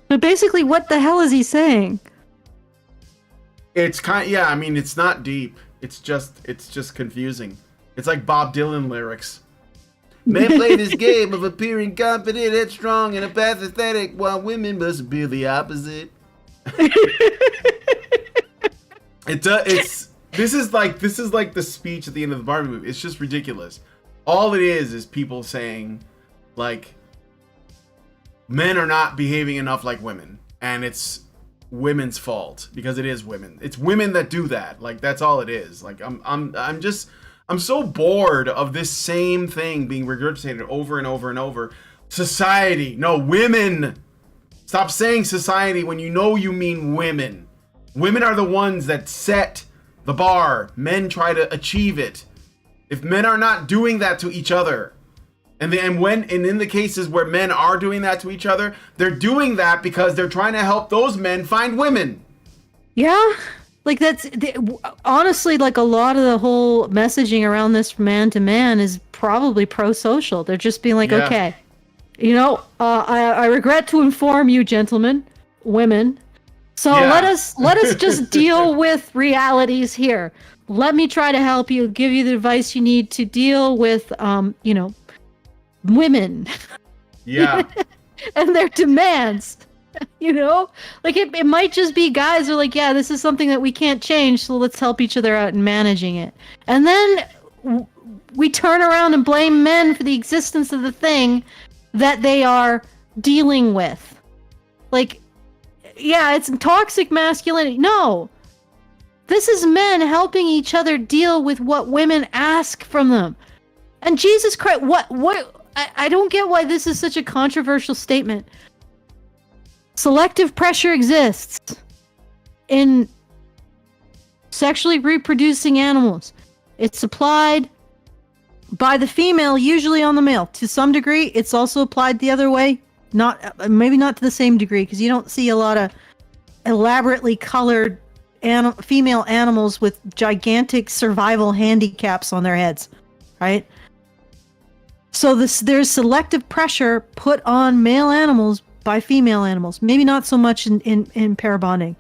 But basically, what the hell is he saying? It's I mean, it's not deep. It's just confusing. It's like Bob Dylan lyrics. Men play this game of appearing confident, headstrong, and apathetic, while women must appear the opposite. This is like the speech at the end of the Barbie movie. It's just ridiculous. All it is people saying, like, men are not behaving enough like women, and it's women's fault because it is women. It's women that do that. Like, that's all it is. Like, I'm so bored of this same thing being regurgitated over and over and over. Society, no, women. Stop saying society when you know you mean women. Women are the ones that set the bar. Men try to achieve it. If men are not doing that to each other, and in the cases where men are doing that to each other, they're doing that because they're trying to help those men find women. Yeah. Like honestly, like a lot of the whole messaging around this from man to man is probably pro-social. They're just being like, okay, I regret to inform you, gentlemen, women. So let us just deal with realities here. Let me try to help you, give you the advice you need to deal with, women. Yeah. And their demands. Like it might just be guys are like, yeah, this is something that we can't change, so let's help each other out in managing it. And then we turn around and blame men for the existence of the thing that they are dealing with. Like, yeah, it's toxic masculinity. No. This is men helping each other deal with what women ask from them. And Jesus Christ, I don't get why this is such a controversial statement. Selective pressure exists in sexually reproducing animals. It's applied by the female, usually on the male. To some degree, it's also applied the other way. Maybe not to the same degree, because you don't see a lot of elaborately colored female animals with gigantic survival handicaps on their heads, right? So there's selective pressure put on male animals by female animals. Maybe not so much in pair bonding.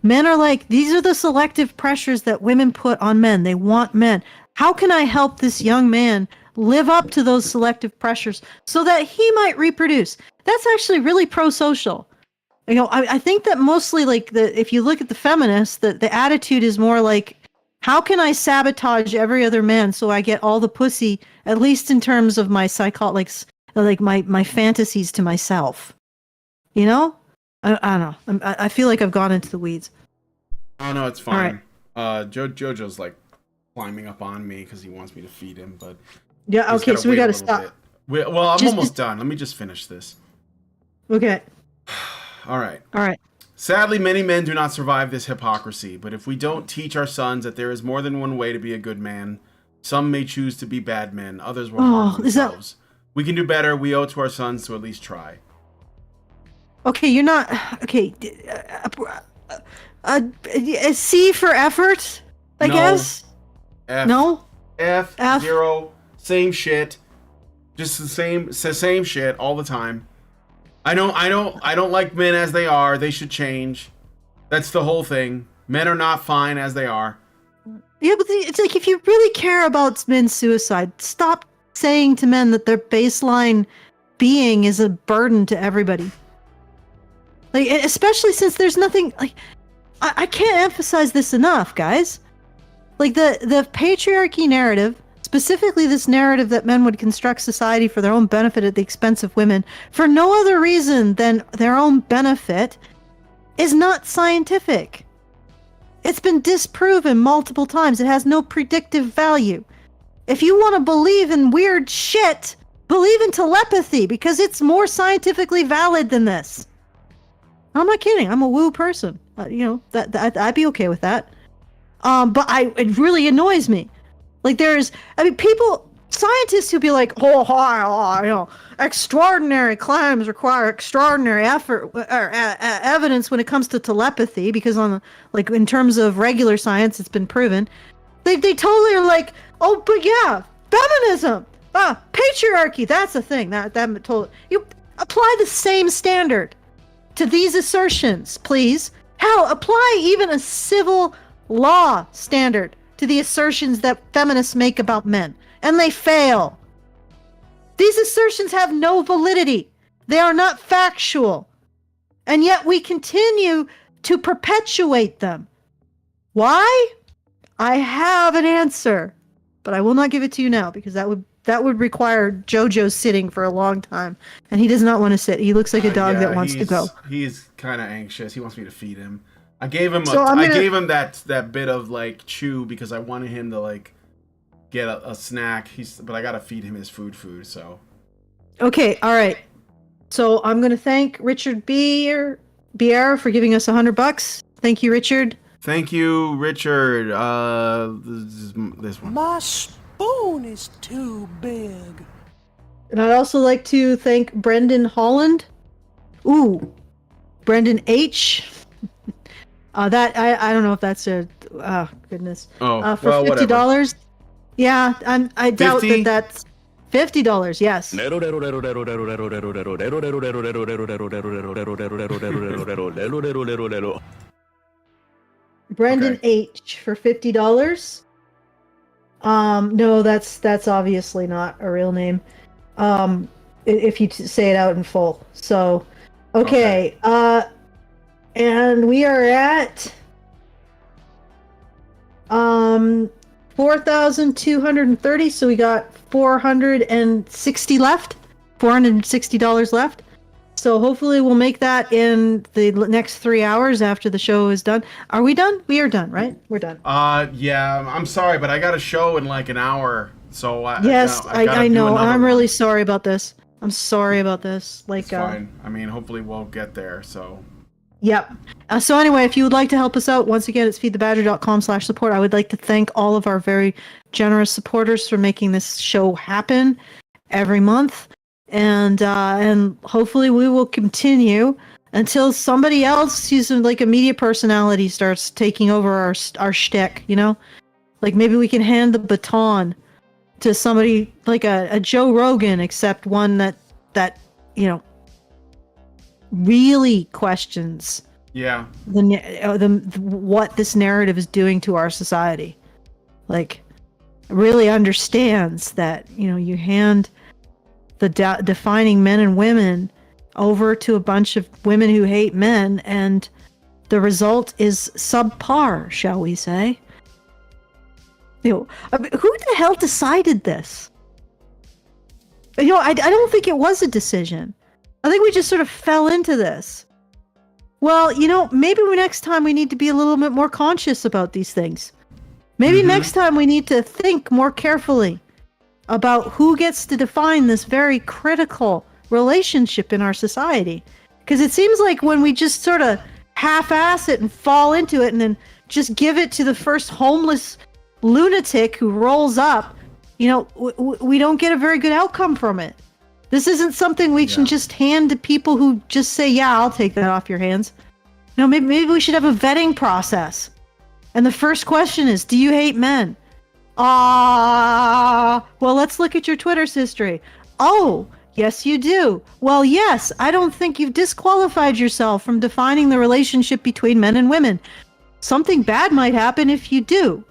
Men are like, these are the selective pressures that women put on men. They want men. How can I help this young man live up to those selective pressures so that he might reproduce? That's actually really pro-social. I think that mostly, like, if you look at the feminists, the attitude is more like, how can I sabotage every other man so I get all the pussy, at least in terms of my like my fantasies to myself? I don't know. I feel like I've gone into the weeds. Oh no, it's fine. All right. Jojo's like climbing up on me because he wants me to feed him, but yeah, okay, so we gotta stop. I'm almost done. Let me just finish this. Okay. All right. Sadly, many men do not survive this hypocrisy, but if we don't teach our sons that there is more than one way to be a good man, some may choose to be bad men, others will harm themselves. We can do better. We owe it to our sons to at least try. Okay, you're not... Okay. A C for effort, I guess? F. No? F. 0. Same shit. Just the same shit all the time. I don't like men as they are. They should change. That's the whole thing. Men are not fine as they are. Yeah, but it's like, if you really care about men's suicide, stop saying to men that their baseline being is a burden to everybody. Like, especially since there's nothing, like, I can't emphasize this enough, guys. Like, the patriarchy narrative, specifically this narrative that men would construct society for their own benefit at the expense of women, for no other reason than their own benefit, is not scientific. It's been disproven multiple times. It has no predictive value. If you want to believe in weird shit, believe in telepathy, because it's more scientifically valid than this. I'm not kidding. I'm a woo person. That I'd be okay with that. But it really annoys me. Like, scientists who be like, extraordinary claims require extraordinary effort or evidence when it comes to telepathy, because in terms of regular science, it's been proven. They totally are like, oh, but yeah, feminism, patriarchy, that's a thing. That totally, you apply the same standard to these assertions, please. Hell, apply even a civil law standard to the assertions that feminists make about men, and they fail. These assertions have no validity. They are not factual. And yet we continue to perpetuate them. Why? I have an answer, but I will not give it to you now, because that would require Jojo sitting for a long time, and he does not want to sit. He looks like a dog that wants to go. He's kind of anxious. He wants me to feed him. I gave him that bit of like chew because I wanted him to like get a snack. But I gotta feed him his food. So. Okay. All right. So I'm gonna thank Richard Bier for giving us $100. Thank you, Richard. Thank you, Richard. This one. My spoon is too big. And I'd also like to thank Brendan Holland. Ooh, Brendan H. That I don't know if that's a goodness. Oh, for well, $50. Yeah, I doubt 50? that's $50. Yes. Brendan H for $50. No, that's obviously not a real name. If you say it out in full. So, okay. And we are at 4,230. So we got 460 left. $460 left. So hopefully we'll make that in the next 3 hours after the show is done. Are we done? We are done, right? We're done. Yeah. I'm sorry, but I got a show in like an hour. So I gotta know. do another I'm really one. sorry about this. I'm sorry about this. Like, It's fine. I mean, hopefully we'll get there. So. Yep. So anyway, if you would like to help us out, once again, it's feedthebadger.com/support. I would like to thank all of our very generous supporters for making this show happen every month. And hopefully we will continue until somebody else who's like a media personality starts taking over our shtick, you know? Like maybe we can hand the baton to somebody like a Joe Rogan, except one that you know, really questions what this narrative is doing to our society. Like really understands that, you know, you hand the defining men and women over to a bunch of women who hate men, and the result is subpar, shall we say. You know, I mean, who the hell decided this? You know, I don't think it was a decision. I think we just sort of fell into this. Well, you know, maybe next time we need to be a little bit more conscious about these things. Maybe next time we need to think more carefully about who gets to define this very critical relationship in our society. Because it seems like when we just sort of half-ass it and fall into it and then just give it to the first homeless lunatic who rolls up, you know, we don't get a very good outcome from it. This isn't something we can just hand to people who just say, yeah, I'll take that off your hands. You know, maybe we should have a vetting process. And the first question is, do you hate men? Well, let's look at your Twitter's history. Oh, yes, you do. Well, yes, I don't think you've disqualified yourself from defining the relationship between men and women. Something bad might happen if you do.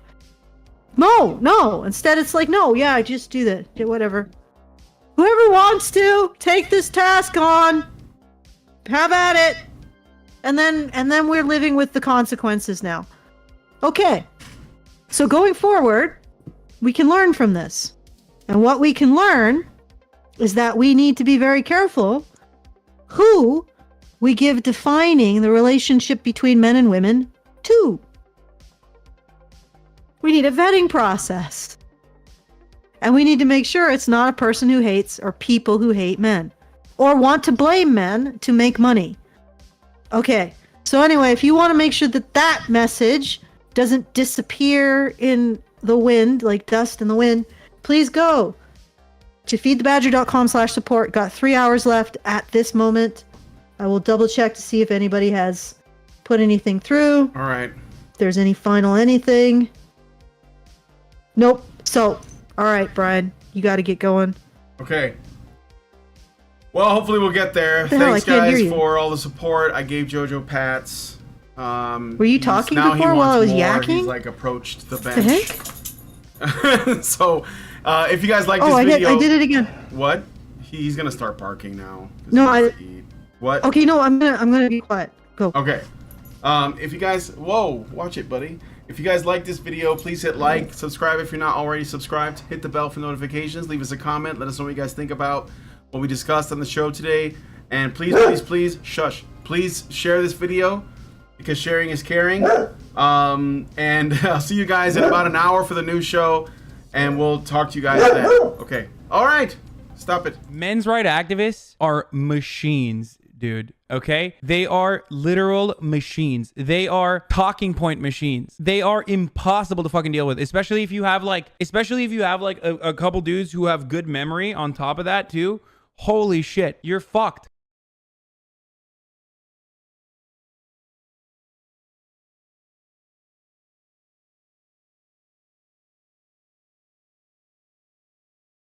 No. Instead, it's like, no, yeah, just do that. Whatever. Whoever wants to, take this task on. Have at it. And then we're living with the consequences now. Okay. So going forward, we can learn from this. And what we can learn is that we need to be very careful who we give defining the relationship between men and women to. We need a vetting process. And we need to make sure it's not a person who hates or people who hate men or want to blame men to make money. Okay. So anyway, if you want to make sure that that message doesn't disappear in the wind, like dust in the wind, please go to feedthebadger.com/support. Got 3 hours left at this moment. I will double check to see if anybody has put anything through. All right. If there's any final anything. Nope. So, all right, Brian, you got to get going. Okay. Well, hopefully we'll get there. The hell, Thanks, I can't hear guys, you. for all the support. I gave JoJo pats. Were you talking now he before while I wants was more. yakking? He's like approached the The bench. So, if you guys like this I video, did it again. What? He's gonna start barking now. No, What? Okay, no, I'm gonna be quiet. Go. Okay. If you guys, watch it, buddy. If you guys like this video, please hit like, subscribe if you're not already subscribed, hit the bell for notifications, leave us a comment, let us know what you guys think about what we discussed on the show today, and please share this video, because sharing is caring. And I'll see you guys in about an hour for the new show, and we'll talk to you guys then. Okay. All right. Stop it. Men's rights activists are machines. dude. Okay? They are literal machines. They are talking point machines. They are impossible to fucking deal with, especially if you have like a couple dudes who have good memory on top of that too. Holy shit, you're fucked.